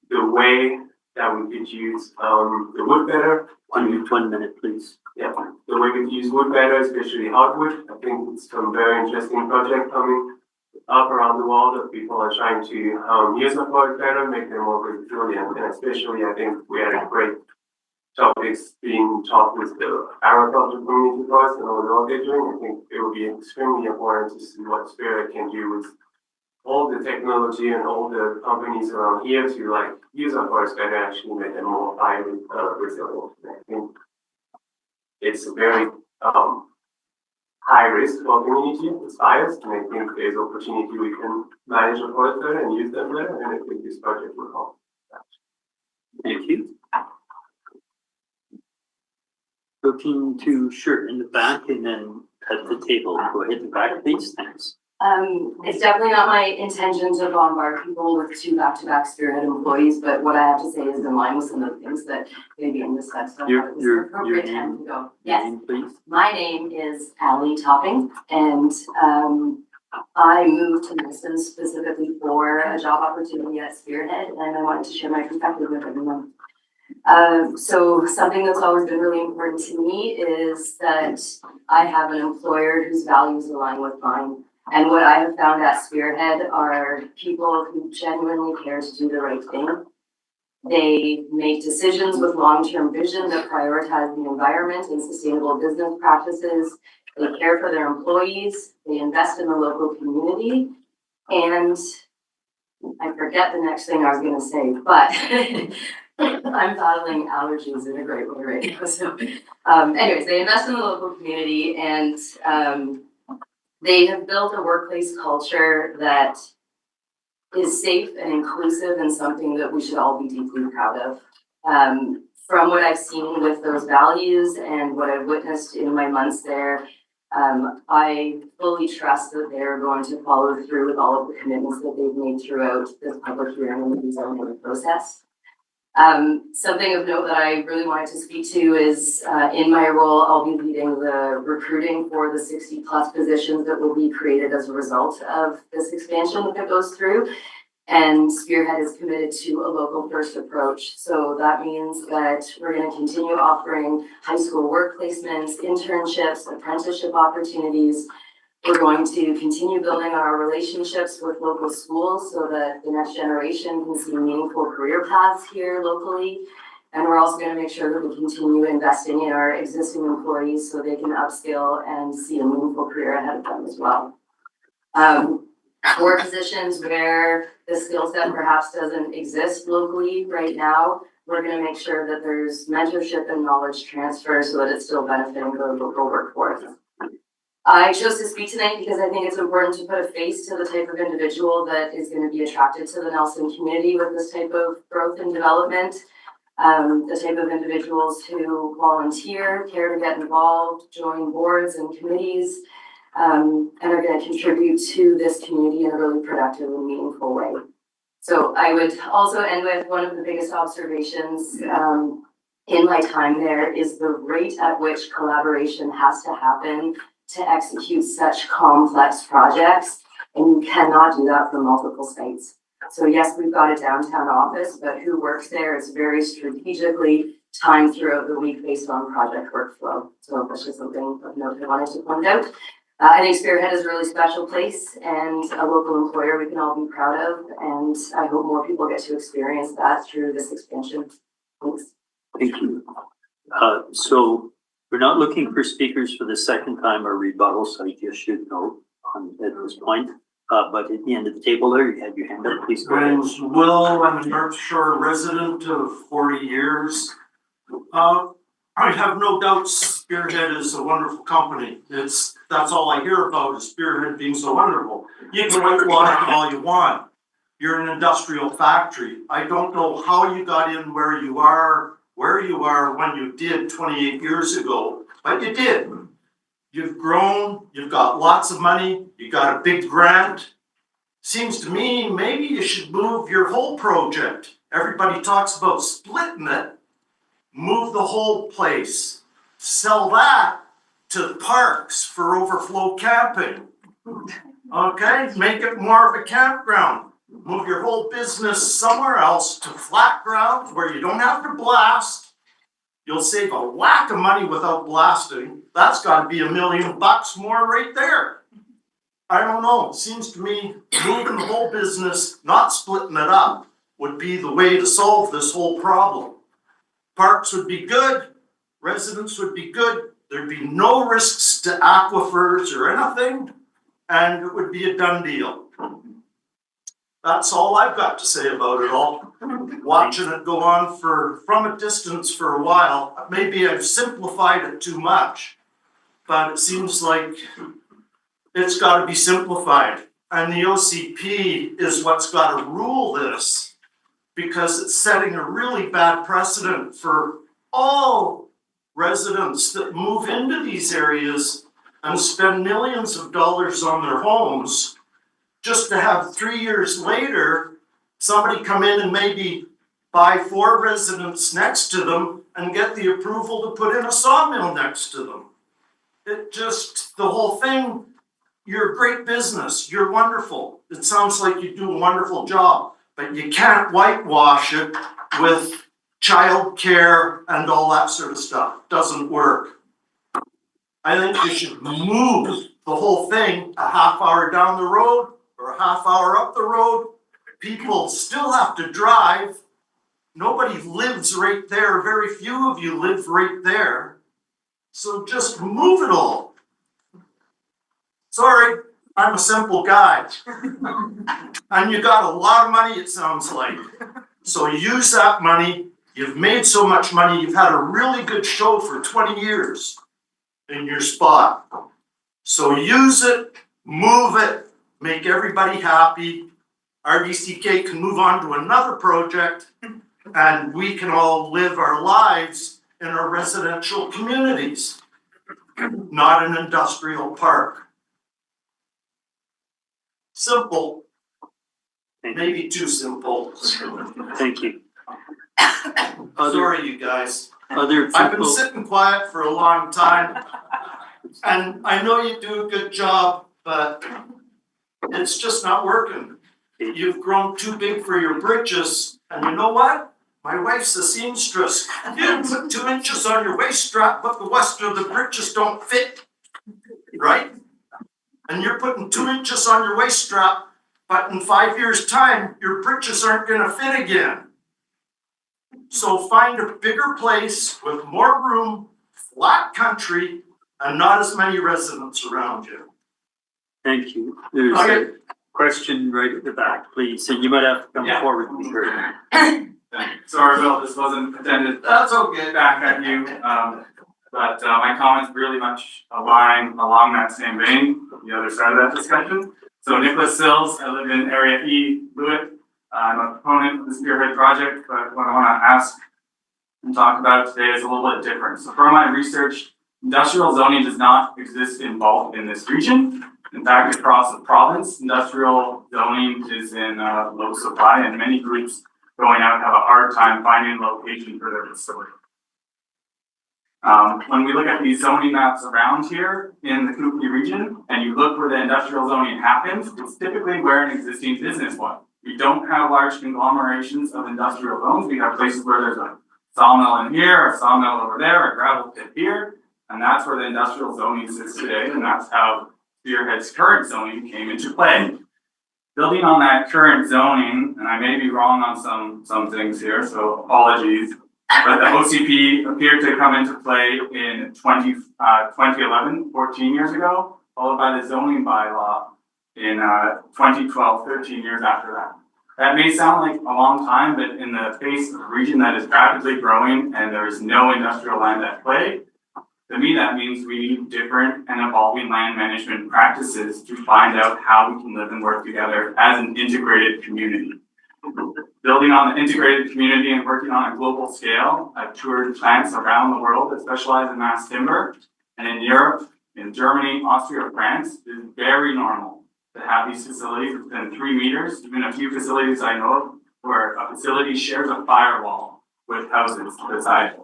the way that we could use the wood better. 1 minute, please. Yeah, the way we could use wood better, especially hardwood. I think it's some very interesting project coming up around the world that people are trying to use the forest better, make them more resilient. And especially, I think we had a great topics being taught with the agriculture community forest and all the work they're doing. I think it would be extremely important to see what Spearhead can do with all the technology and all the companies around here to like use our forest better, actually make them more fire resilient. And I think it's a very high risk for our community, it's fires, and I think there's opportunity we can manage the forest better and use them better, and I think this project will help. Thank you. Looking to, sure, in the back and then at the table. Go ahead and back, please. Thanks. It's definitely not my intention to bombard people with two back-to-back Spearhead employees, but what I have to say is in line with some of the things that maybe in discussed. Your Appropriate time to go. Yes. name, please. My name is Allie Topping, and I moved to Milton specifically for a job opportunity at Spearhead, and I wanted to share my perspective with everyone. So something that's always been really important to me is that I have an employer whose values align with mine. And what I have found at Spearhead are people who genuinely care to do the right thing. They make decisions with long-term vision that prioritize the environment and sustainable business practices. They care for their employees. They invest in the local community. And I forget the next thing I was going to say, but I'm battling allergies in a great way right now. So anyways, they invest in the local community, and they have built a workplace culture that is safe and inclusive and something that we should all be deeply proud of. From what I've seen with those values and what I've witnessed in my months there, I fully trust that they're going to follow through with all of the commitments that they've made throughout this public hearing and the rezoning process. Something of note that I really wanted to speak to is in my role, I'll be leading the recruiting for the 60+ positions that will be created as a result of this expansion that goes through. And Spearhead is committed to a local first approach. So that means that we're going to continue offering high school work placements, internships, apprenticeship opportunities. We're going to continue building on our relationships with local schools so that the next generation can see meaningful career paths here locally. And we're also going to make sure that we continue investing in our existing employees so they can upskill and see a meaningful career ahead of them as well. For positions where the skill set perhaps doesn't exist locally right now, we're going to make sure that there's mentorship and knowledge transfer so that it's still benefiting the local workforce. I chose to speak tonight because I think it's important to put a face to the type of individual that is going to be attracted to the Nelson community with this type of growth and development. The type of individuals who volunteer, care to get involved, join boards and committees, and are gonna contribute to this community in a really productive and meaningful way. So I would also end with one of the biggest observations, in my time there is the rate at which collaboration has to happen to execute such complex projects, and you cannot do that from multiple sites. So yes, we've got a downtown office, but who works there is very strategically timed throughout the week based on project workflow. So that's just something of note I wanted to point out. I think Spearhead is a really special place and a local employer we can all be proud of, and I hope more people get to experience that through this expansion. Thanks. Thank you. So we're not looking for speakers for the second time or rebuttal, so you should know at this point. But at the end of the table there, you had your hand up, please go My ahead. name's Will, I'm a North Shore resident of 40 years. I have no doubt Spearhead is a wonderful company. That's all I hear about is Spearhead being so wonderful. You can whitewash it all you want. You're an industrial factory. I don't know how you got in where you are when you did 28 years ago, but you did. You've grown, you've got lots of money, you got a big grant. Seems to me maybe you should move your whole project. Everybody talks about splitting it. Move the whole place. Sell that to parks for overflow camping. Okay, make it more of a campground. Move your whole business somewhere else to flat ground where you don't have to blast. You'll save a whack of money without blasting. That's got to be $1 million more right there. I don't know. Seems to me moving the whole business, not splitting it up, would be the way to solve this whole problem. Parks would be good. Residents would be good. There'd be no risks to aquifers or anything, and it would be a done deal. That's all I've got to say about it all. Watching it go on from a distance for a while, maybe I've simplified it too much, but it seems like it's got to be simplified. And the OCP is what's got to rule this, because it's setting a really bad precedent for all residents that move into these areas and spend millions of dollars on their homes, just to have 3 years later, somebody come in and maybe buy 4 residents next to them and get the approval to put in a sawmill next to them. It just, the whole thing, you're a great business, you're wonderful. It sounds like you do a wonderful job, but you can't whitewash it with childcare and all that sort of stuff. Doesn't work. I think you should move the whole thing a half hour down the road or a half hour up the road. People still have to drive. Nobody lives right there. Very few of you live right there. So just move it all. Sorry, I'm a simple guy. And you got a lot of money, it sounds like. So use that money. You've made so much money. You've had a really good show for 20 years in your spot. So use it, move it, make everybody happy. RDCK can move on to another project, and we can all live our lives in our residential communities, not an industrial park. Simple, maybe too simple. Thank you. Sorry, you guys. Other people? I've been sitting quiet for a long time, and I know you do a good job, but it's just not working. You've grown too big for your britches, and you know what? My wife's a seamstress. You put 2 inches on your waist strap, but the rest of the britches don't fit, right? And you're putting 2 inches on your waist strap, but in 5 years' time, your britches aren't gonna fit again. So find a bigger place with more room, flat country, and not as many residents around you. Thank you. There's a question right at the back, please, and you might have to come forward and be heard. Sorry, Bill, this wasn't intended. That's okay. Back at you, but my comments really much align along that same vein, the other side of that discussion. So Nicholas Sills, I live in Area E, Lewitt. I'm a proponent of the Spearhead project, but what I want to ask and talk about today is a little bit different. So from my research, Industrial zoning does not exist in bulk in this region. In fact, across the province, industrial zoning is in low supply, and many groups going out have a hard time finding a location for their facility. When we look at these zoning maps around here in the Kootenay region, and you look where the industrial zoning happens, it's typically where an existing business was. We don't have large conglomerations of industrial zones. We have places where there's a sawmill in here, a sawmill over there, a gravel pit here, and that's where the industrial zoning sits today, and that's how Spearhead's current zoning came into play. Building on that current zoning, and I may be wrong on some things here, so apologies, but the OCP appeared to come into play in 2011, 14 years ago, followed by the zoning bylaw in 2012, 13 years after that. That may sound like a long time, but in the face of a region that is rapidly growing and there is no industrial land at play, to me that means we need different and evolving land management practices to find out how we can live and work together as an integrated community. Building on the integrated community and working on a global scale, I've toured plants around the world that specialize in mass timber, and in Europe, in Germany, Austria, France, it is very normal to have these facilities within 3 meters, even a few facilities I know of where a facility shares a firewall with houses beside it.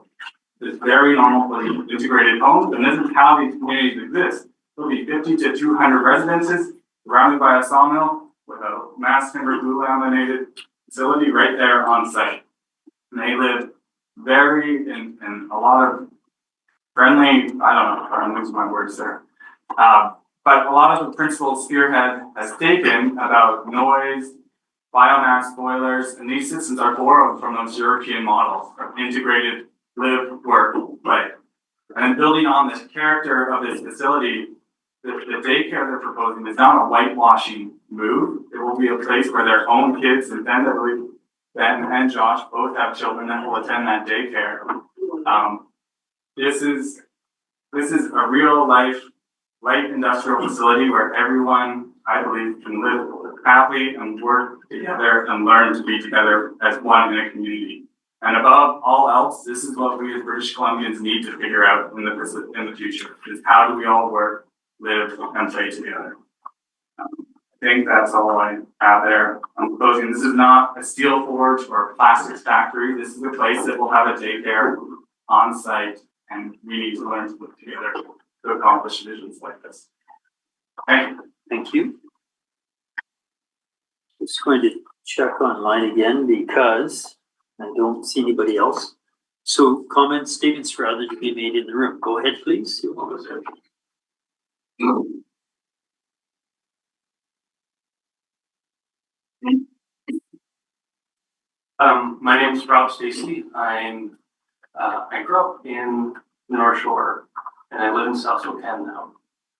It's very normal for the integrated homes, and this is how these communities exist. There'll be 50 to 200 residences surrounded by a sawmill with a mass timber glue laminated facility right there on site. And they live very in a lot of friendly, I don't know if I'm losing my words there. But a lot of the principles Spearhead has taken about noise, biomass boilers, and these systems are borrowed from those European models of integrated live, work, play. And building on this character of this facility, the daycare they're proposing is not a whitewashing move. It will be a place where their own kids, and Ben, I believe Ben and Josh both have children that will attend that daycare. This is a real life light industrial facility where everyone, I believe, can live happily and work together and learn to be together as one in a community. And above all else, this is what we as British Columbians need to figure out in the future, is how do we all work, live, and play together. I think that's all I have there. I'm closing. This is not a steel forge or a plastics factory. This is a place that will have a daycare on site, and we need to learn to live together to accomplish visions like this. Thank you. Thank you. Just going to check online again because I don't see anybody else. So comments, statements rather to be made in the room. Go ahead, please. My name is Rob Stacy. I grew up in the North Shore and I live in South Spokane now.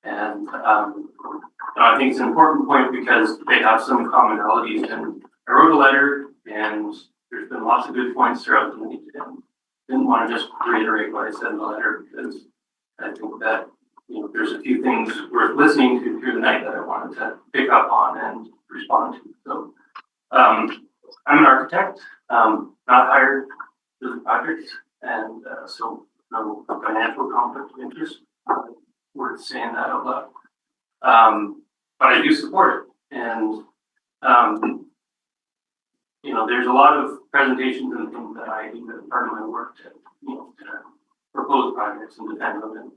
And I think it's an important point because they have some commonalities. And I wrote a letter, and there's been lots of good points throughout the meeting. Didn't want to just reiterate what I said in the letter because I think that there's a few things worth listening to through the night that I wanted to pick up on and respond to. So I'm an architect, not hired for the project, and so no financial conflict of interest. Worth saying that out loud. But I do support it, and there's a lot of presentations and things that I do as part of my work to propose projects and defend them and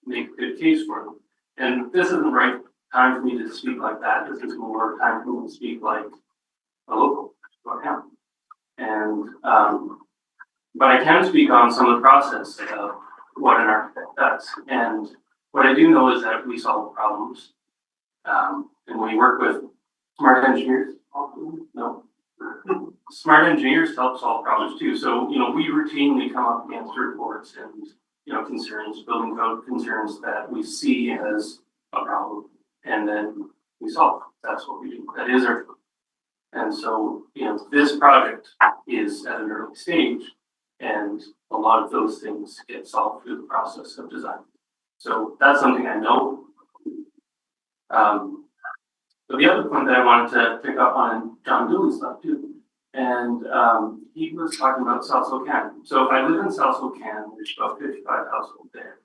make a good case for them. And this isn't the right time for me to speak like that. This is more time for me to speak like a local account. And but I can speak on some of the process of what an architect does. And what I do know is that we solve problems. And we work with smart engineers. No. Smart engineers help solve problems too. So, we routinely come up against reports and, concerns, building code concerns that we see as a problem. And then we solve it. That's what we do. That is our job. And so, this project is at an early stage, and a lot of those things get solved through the process of design. So that's something I know. But the other point that I wanted to pick up on John Dooley's stuff too. And he was talking about South Spokane. So if I live in South Spokane, there's about 55 households there.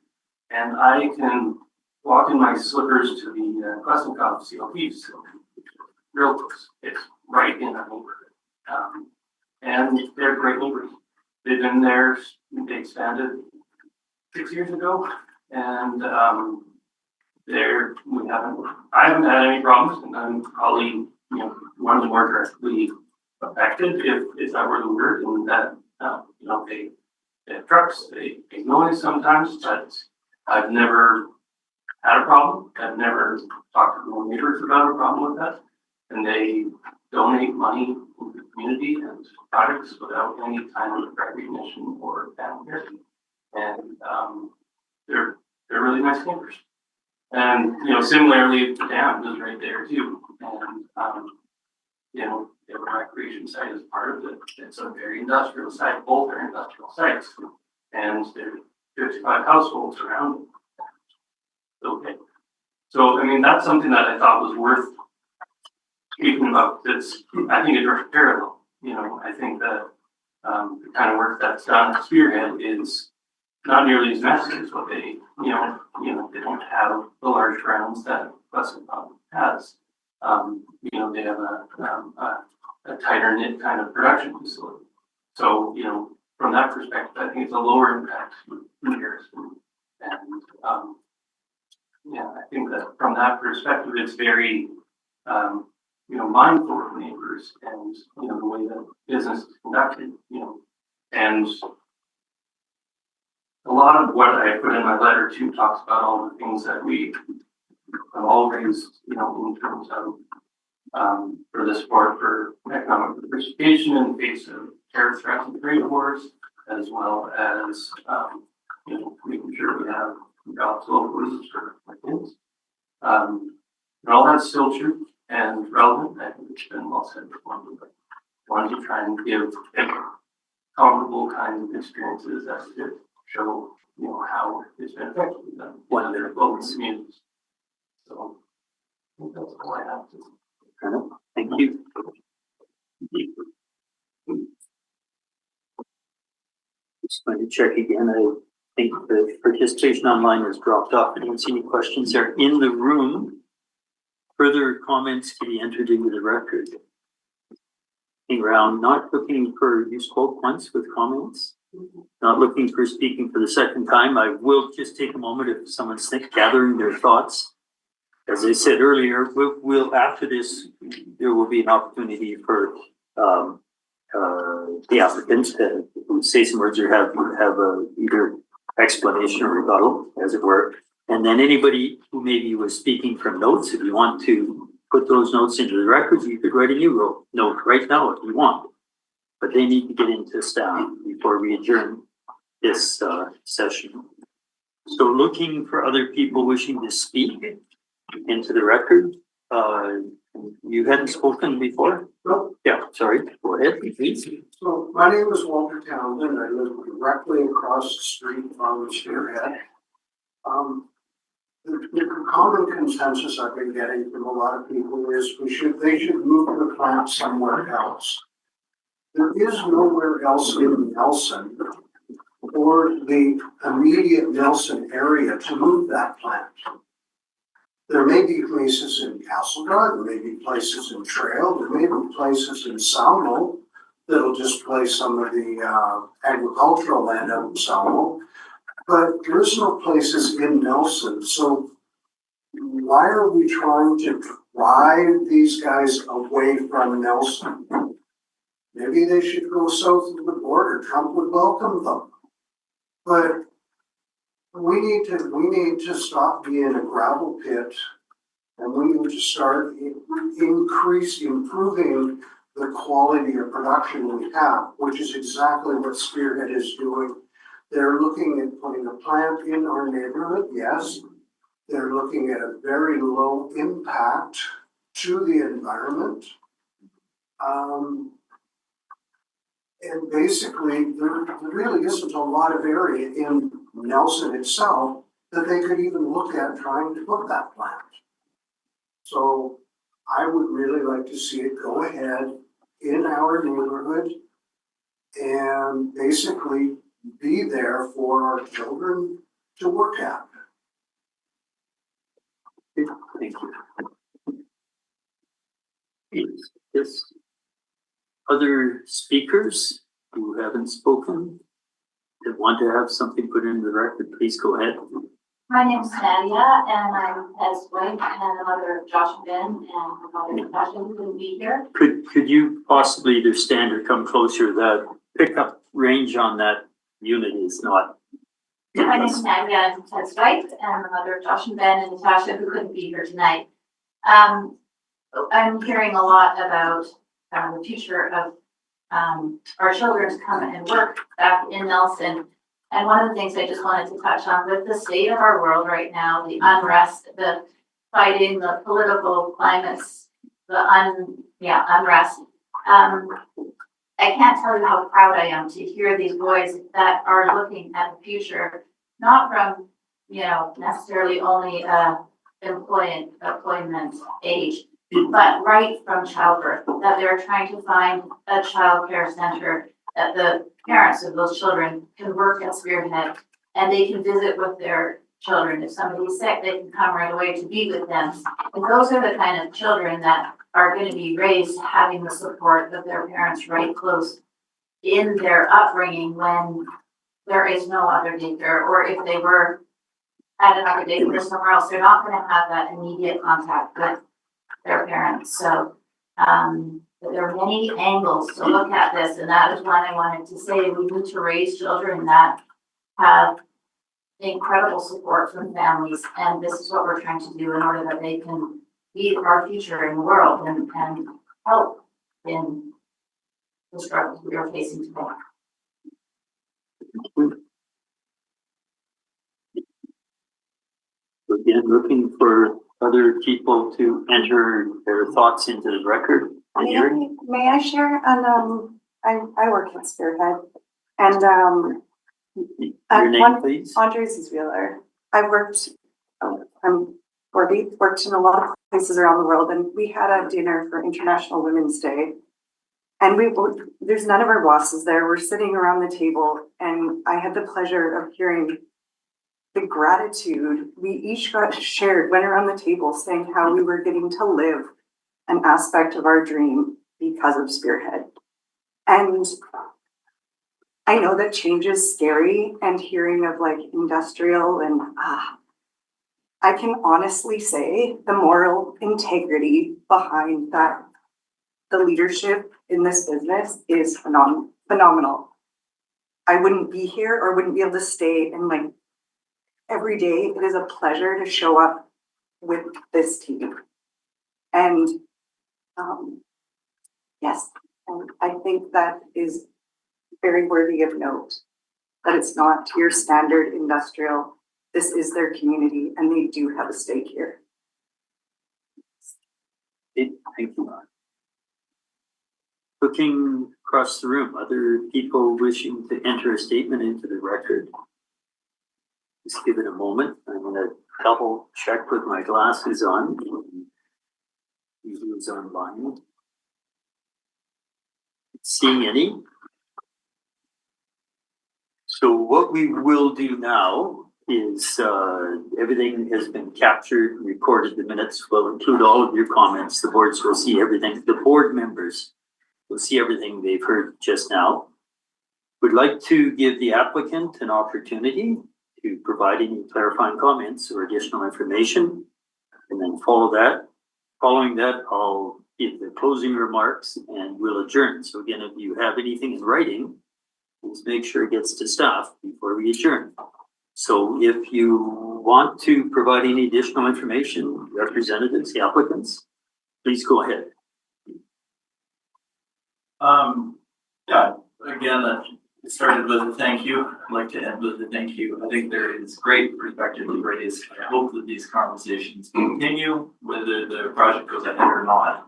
And I can walk in my slippers to the Klesnikov CLP facility, real close. It's right in our neighborhood. And they're great neighbors. They've been there, they expanded 6 years ago, and I haven't had any problems, and I'm probably, one of the more directly affected if that were the word, and that, they have trucks, they make noise sometimes, but I've never had a problem. I've never talked to my neighbors about a problem with that, and they donate money to the community and projects without any kind of recognition or fanfare. And they're really nice neighbors. And similarly, the dam is right there too. And the recreation site is part of it. It's a very industrial site, both are industrial sites, and there are 55 households around it. Okay, so that's something that I thought was worth speaking about. That's, I think, a direct parallel. I think that the kind of work that's done at Spearhead is not nearly as messy as what they, they don't have the large grounds that Klesnikov has. They have a tighter knit kind of production facility. So, from that perspective, I think it's a lower impact comparison. And I think that from that perspective, it's very, mindful of neighbors and, the way that business is conducted, and a lot of what I put in my letter too talks about all the things that we have all raised, in terms of for the support for economic diversification in the face of terror threats and trade wars, as well as making sure we have jobs locally for kids. And all that's still true and relevant. I think it's been well said before, but I wanted to try and give comparable kinds of experiences that could show, how it's been effective with them in their local communities. So I think that's all I have to say. Thank you. Just going to check again. I think the participation online has dropped off. I don't see any questions there in the room. Further comments to be entered into the record. Around, not looking for use quote points with comments. Not looking for speaking for the second time. I will just take a moment if someone's gathering their thoughts. As I said earlier, we'll after this, there will be an opportunity for the applicants to say some words or have either explanation or rebuttal, as it were. And then anybody who maybe was speaking from notes, if you want to put those notes into the records, you could write a new note right now if you want. But they need to get into staff before we adjourn this session. So looking for other people wishing to speak into the record. You hadn't spoken before? No. Yeah, sorry. Go ahead, please. So my name is Walter Townsend. I live directly across the street from Spearhead. The common consensus I've been getting from a lot of people is they should move the plant somewhere else. There is nowhere else in Nelson or the immediate Nelson area to move that plant. There may be places in Castlegar, there may be places in Trail, there may be places in Salmo that'll displace some of the agricultural land out in Salmo, but there is no places in Nelson. So why are we trying to drive these guys away from Nelson? Maybe they should go south of the border. Trump would welcome them. But we need to stop being a gravel pit, and we need to start improving the quality of production we have, which is exactly what Spearhead is doing. They're looking at putting a plant in our neighborhood, yes. They're looking at a very low impact to the environment. And basically, there really isn't a lot of area in Nelson itself that they could even look at trying to put that plant. So I would really like to see it go ahead in our neighborhood and basically be there for our children to work at. Okay, thank you. Yes. Other speakers who haven't spoken that want to have something put into the record, please go ahead. My name's Nadia, and I'm Ed's wife and the mother of Josh and Ben, and her mother Natasha, who couldn't be here. Could you possibly either stand or come closer? The pickup range on that unit is not. My name's Nadia, I'm Ed's wife and the mother of Josh and Ben and Natasha, who couldn't be here tonight. I'm hearing a lot about the future of our children to come and work back in Nelson. And one of the things I just wanted to touch on with the state of our world right now, the unrest, the fighting, the political climates, unrest. I can't tell you how proud I am to hear these boys that are looking at the future, not from, necessarily only employment age, but right from childbirth, that they're trying to find a child care center, that the parents of those children can work at Spearhead and they can visit with their children. If somebody's sick, they can come right away to be with them. And those are the kind of children that are going to be raised having the support of their parents right close in their upbringing when there is no other daycare, or if they were at another daycare somewhere else, they're not going to have that immediate contact with their parents. So there are many angles to look at this, and that is one I wanted to say. We need to raise children that have incredible support from families, and this is what we're trying to do in order that they can be our future in the world and help in the struggles we are facing today. Again, looking for other people to enter their thoughts into the record. May I share? And I work at Spearhead, and your name, please. Andres Wheeler. I've worked. Worked in a lot of places around the world, and we had a dinner for International Women's Day, and there's none of our bosses there. We're sitting around the table, and I had the pleasure of hearing the gratitude we each got shared, went around the table saying how we were getting to live an aspect of our dream because of Spearhead. And I know that change is scary, and hearing of like industrial and I can honestly say the moral integrity behind that, the leadership in this business is phenomenal. I wouldn't be here or wouldn't be able to stay, and like every day it is a pleasure to show up with this team. And yes, and I think that is very worthy of note, that it's not your standard industrial. This is their community, and they do have a stake here. Thank you. Looking across the room, other people wishing to enter a statement into the record. Just give it a moment. I'm going to double check with my glasses on. Who's online? Seeing any? So what we will do now is everything has been captured, recorded. The minutes will include all of your comments. The boards will see everything. The board members will see everything they've heard just now. Would like to give the applicant an opportunity to provide any clarifying comments or additional information, and then following that, I'll give the closing remarks and we'll adjourn. So again, if you have anything in writing, please make sure it gets to staff before we adjourn. So if you want to provide any additional information, representatives, the applicants, please go ahead. Again, it started with a thank you. I'd like to end with a thank you. I think there is great perspective to raise. I hope that these conversations continue, whether the project goes ahead or not.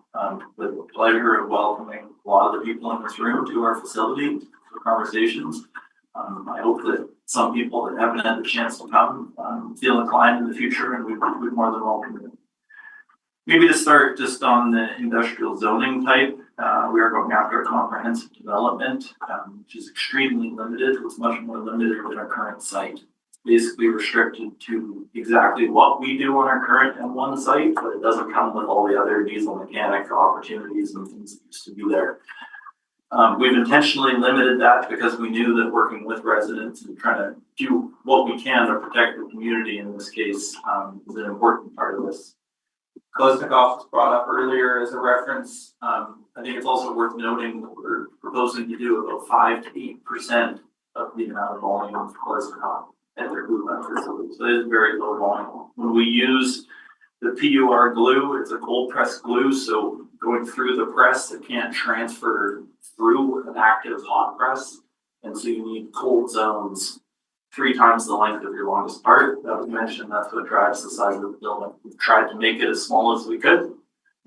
With the pleasure of welcoming a lot of the people in this room to our facility for conversations. I hope that some people that haven't had the chance to come feel inclined in the future, and we'd more than welcome them. Maybe to start just on the industrial zoning type, we are going after a comprehensive development, which is extremely limited. It's much more limited than our current site. basically restricted to exactly what we do on our current M1 site, but it doesn't come with all the other diesel mechanic opportunities and things that used to be there. We've intentionally limited that because we knew that working with residents and trying to do what we can to protect the community in this case is an important part of this. Klesnikoff was brought up earlier as a reference. I think it's also worth noting that we're proposing to do about 5 to 8% of the amount of volume of Klesnikoff at their glue gun facility. So it is very low volume. When we use the PUR glue, it's a cold press glue, so going through the press, it can't transfer through an active hot press. And so you need cold zones 3 times the length of your longest part. That was mentioned, that's what drives the size of the building. We've tried to make it as small as we could.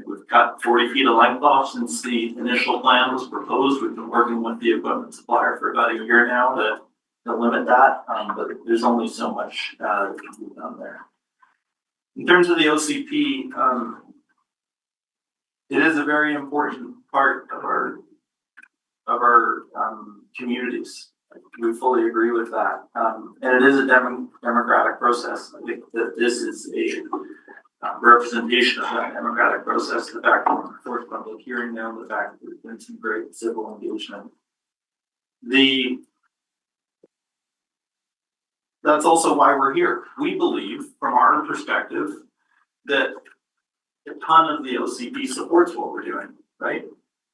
We've cut 40 feet of length off since the initial plan was proposed. We've been working with the equipment supplier for about a year now to limit that, but there's only so much that can be done there. In terms of the OCP, it is a very important part of our communities. We fully agree with that. And it is a democratic process. I think that this is a representation of that democratic process. The fact that we're forced public hearing now, the fact that there's been some great civil engagement. That's also why we're here. We believe, from our perspective, that a ton of the OCP supports what we're doing, right?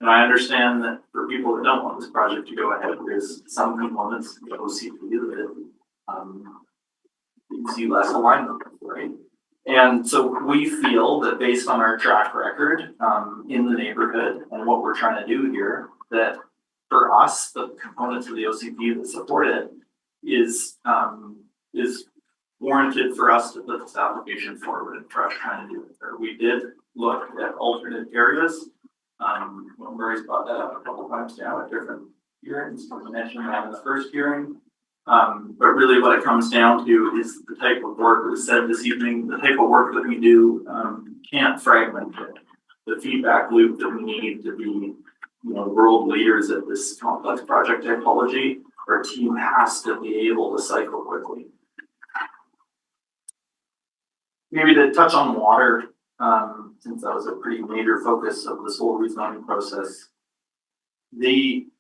And I understand that for people that don't want this project to go ahead, there's some components of the OCP that you see less alignment with, right? And so we feel that based on our track record in the neighborhood and what we're trying to do here, that for us, the components of the OCP that support it is warranted for us to put this application forward and for us trying to do it there. We did look at alternate areas. Murray's brought that up a couple of times now at different hearings. I mentioned that in the first hearing. But really what it comes down to is the type of work that was said this evening, the type of work that we do can't fragment it. The feedback loop that we need to be world leaders at this complex project typology, our team has to be able to cycle quickly. Maybe to touch on water, since that was a pretty major focus of this whole rezoning process. We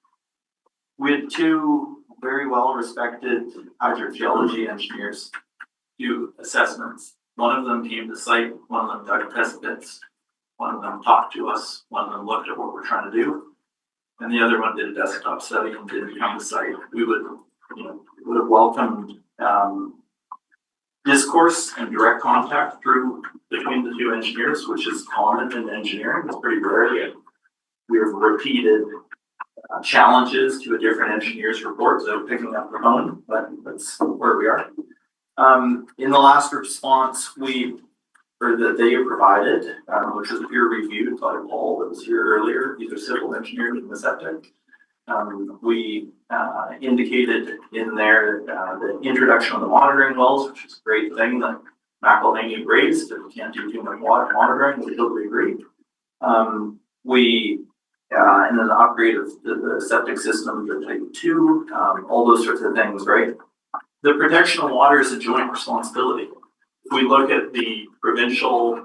had 2 very well-respected hydrogeology engineers do assessments. One of them came to site, one of them dug test pits, one of them talked to us, one of them looked at what we're trying to do, and the other one did a desktop study and didn't come to site. We would have welcomed discourse and direct contact between the 2 engineers, which is common in engineering. It's pretty rare. We have repeated challenges to a different engineer's report, so picking up the phone, but that's where we are. In the last response that they provided, which was peer reviewed by Paul that was here earlier, these are civil engineers in the septic. We indicated in there the introduction of the monitoring wells, which is a great thing that McElhaney raised, that we can't do too much water monitoring, we totally agree. And then the upgrade of the septic system to type 2, all those sorts of things, right? The protection of water is a joint responsibility. If we look at the provincial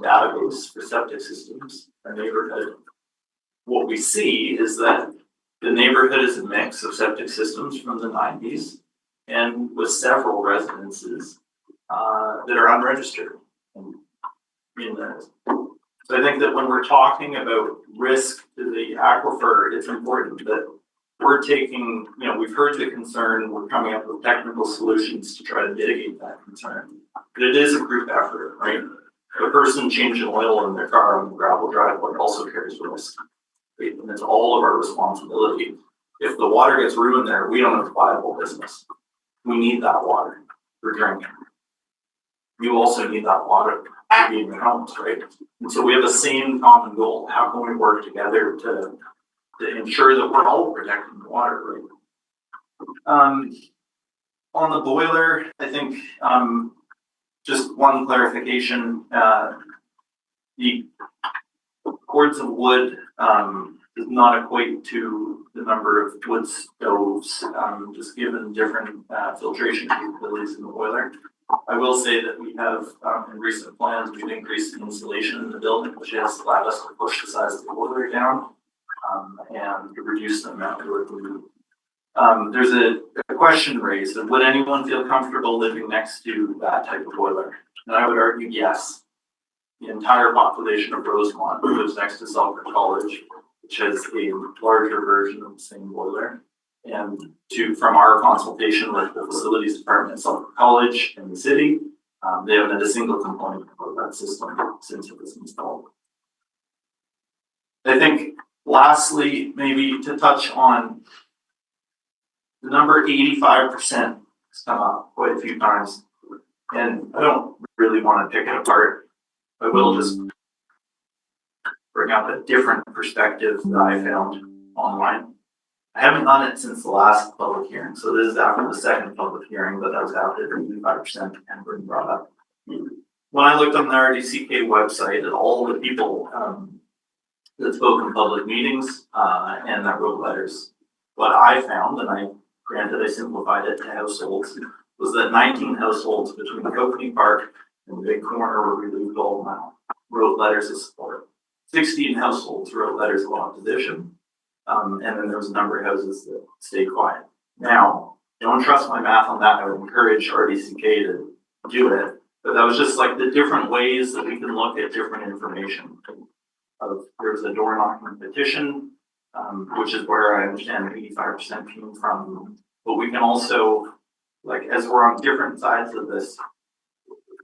database for septic systems, our neighborhood, what we see is that the neighborhood is a mix of septic systems from the 90s and with several residences that are unregistered. So I think that when we're talking about risk to the aquifer, it's important that we're taking, we've heard the concern, we're coming up with technical solutions to try to mitigate that concern. But it is a group effort, right? The person changing oil in their car on the gravel driveway also carries risk. Right? And it's all of our responsibility. If the water gets ruined there, we don't have a viable business. We need that water for drinking. You also need that water to be in your homes, right? And so we have the same common goal. How can we work together to ensure that we're all protecting the water, right? On the boiler, I think just one clarification, the cords of wood does not equate to the number of wood stoves, just given different filtration capabilities in the boiler. I will say that we have, in recent plans, we've increased the insulation in the building, which has allowed us to push the size of the boiler down, and to reduce the amount of work we do. There's a question raised of would anyone feel comfortable living next to that type of boiler? And I would argue yes. The entire population of Rosemont lives next to Selkirk College, which has a larger version of the same boiler. And from our consultation with the facilities department at Selkirk College and the city, they haven't had a single complaint about that system since it was installed. I think lastly, maybe to touch on the number 85% has come up quite a few times. And I don't really want to pick it apart. I will just bring up a different perspective that I found online. I haven't done it since the last public hearing, so this is after the second public hearing, but that was after the 85% and been brought up. When I looked on the RDCK website at all the people that spoke in public meetings and that wrote letters, what I found, and granted I simplified it to households, was that 19 households between Coconut Park and the big corner where we lived all now wrote letters of support. 16 households wrote letters of opposition. And then there was a number of houses that stayed quiet. Now, don't trust my math on that. I would encourage RDCK to do it. But that was just like the different ways that we can look at different information. There's a door knocking petition, which is where I understand 85% came from. But we can also, like, as we're on different sides of this,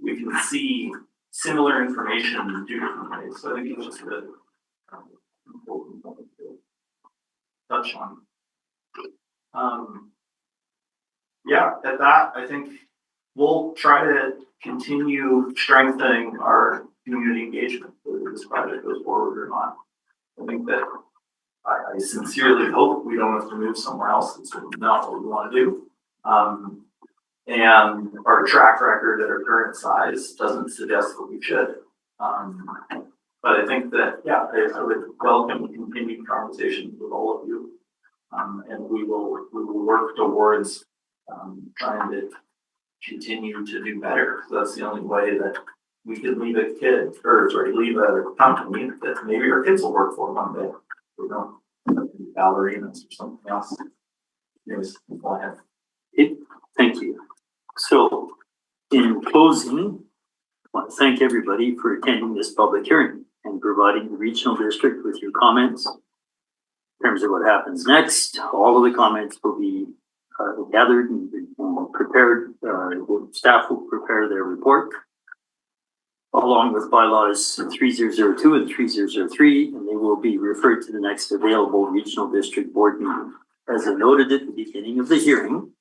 we can see similar information in two different ways. So I think it's just a important point to touch on. Yeah, at that, I think we'll try to continue strengthening our community engagement, whether this project goes forward or not. I think that I sincerely hope we don't have to move somewhere else. It's not what we want to do. And our track record at our current size doesn't suggest that we should. But I think that, yeah, I would welcome continued conversations with all of you. And we will work towards trying to continue to do better. So that's the only way that we could leave a company that maybe our kids will work for one day. We don't ballerinas or something else. Anyways, go ahead. Thank you. So, in closing, I want to thank everybody for attending this public hearing and providing the regional district with your comments. In terms of what happens next, all of the comments will be gathered and prepared. Staff will prepare their report along with bylaws 3002 and 3003, and they will be referred to the next available regional district board meeting. As I noted at the beginning of the hearing,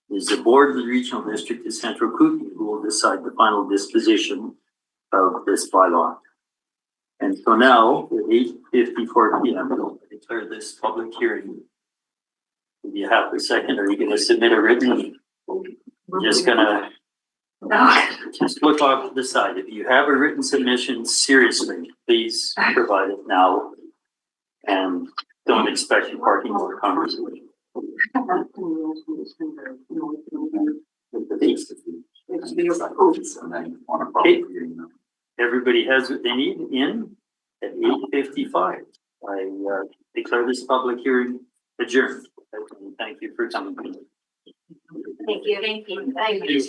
it is the board of the regional district of Central Kootenay who will decide the final disposition of this bylaw. And so now, at 8:54 p.m., I declare this public hearing. If you have a second, are you going to submit a written? I'm just going to just look off to the side. If you have a written submission, seriously, please provide it now. And don't expect parking or conversation. Okay. Everybody has what they need in at 8:55. I declare this public hearing adjourned. Thank you for coming. Thank you. Thank you. Thank you.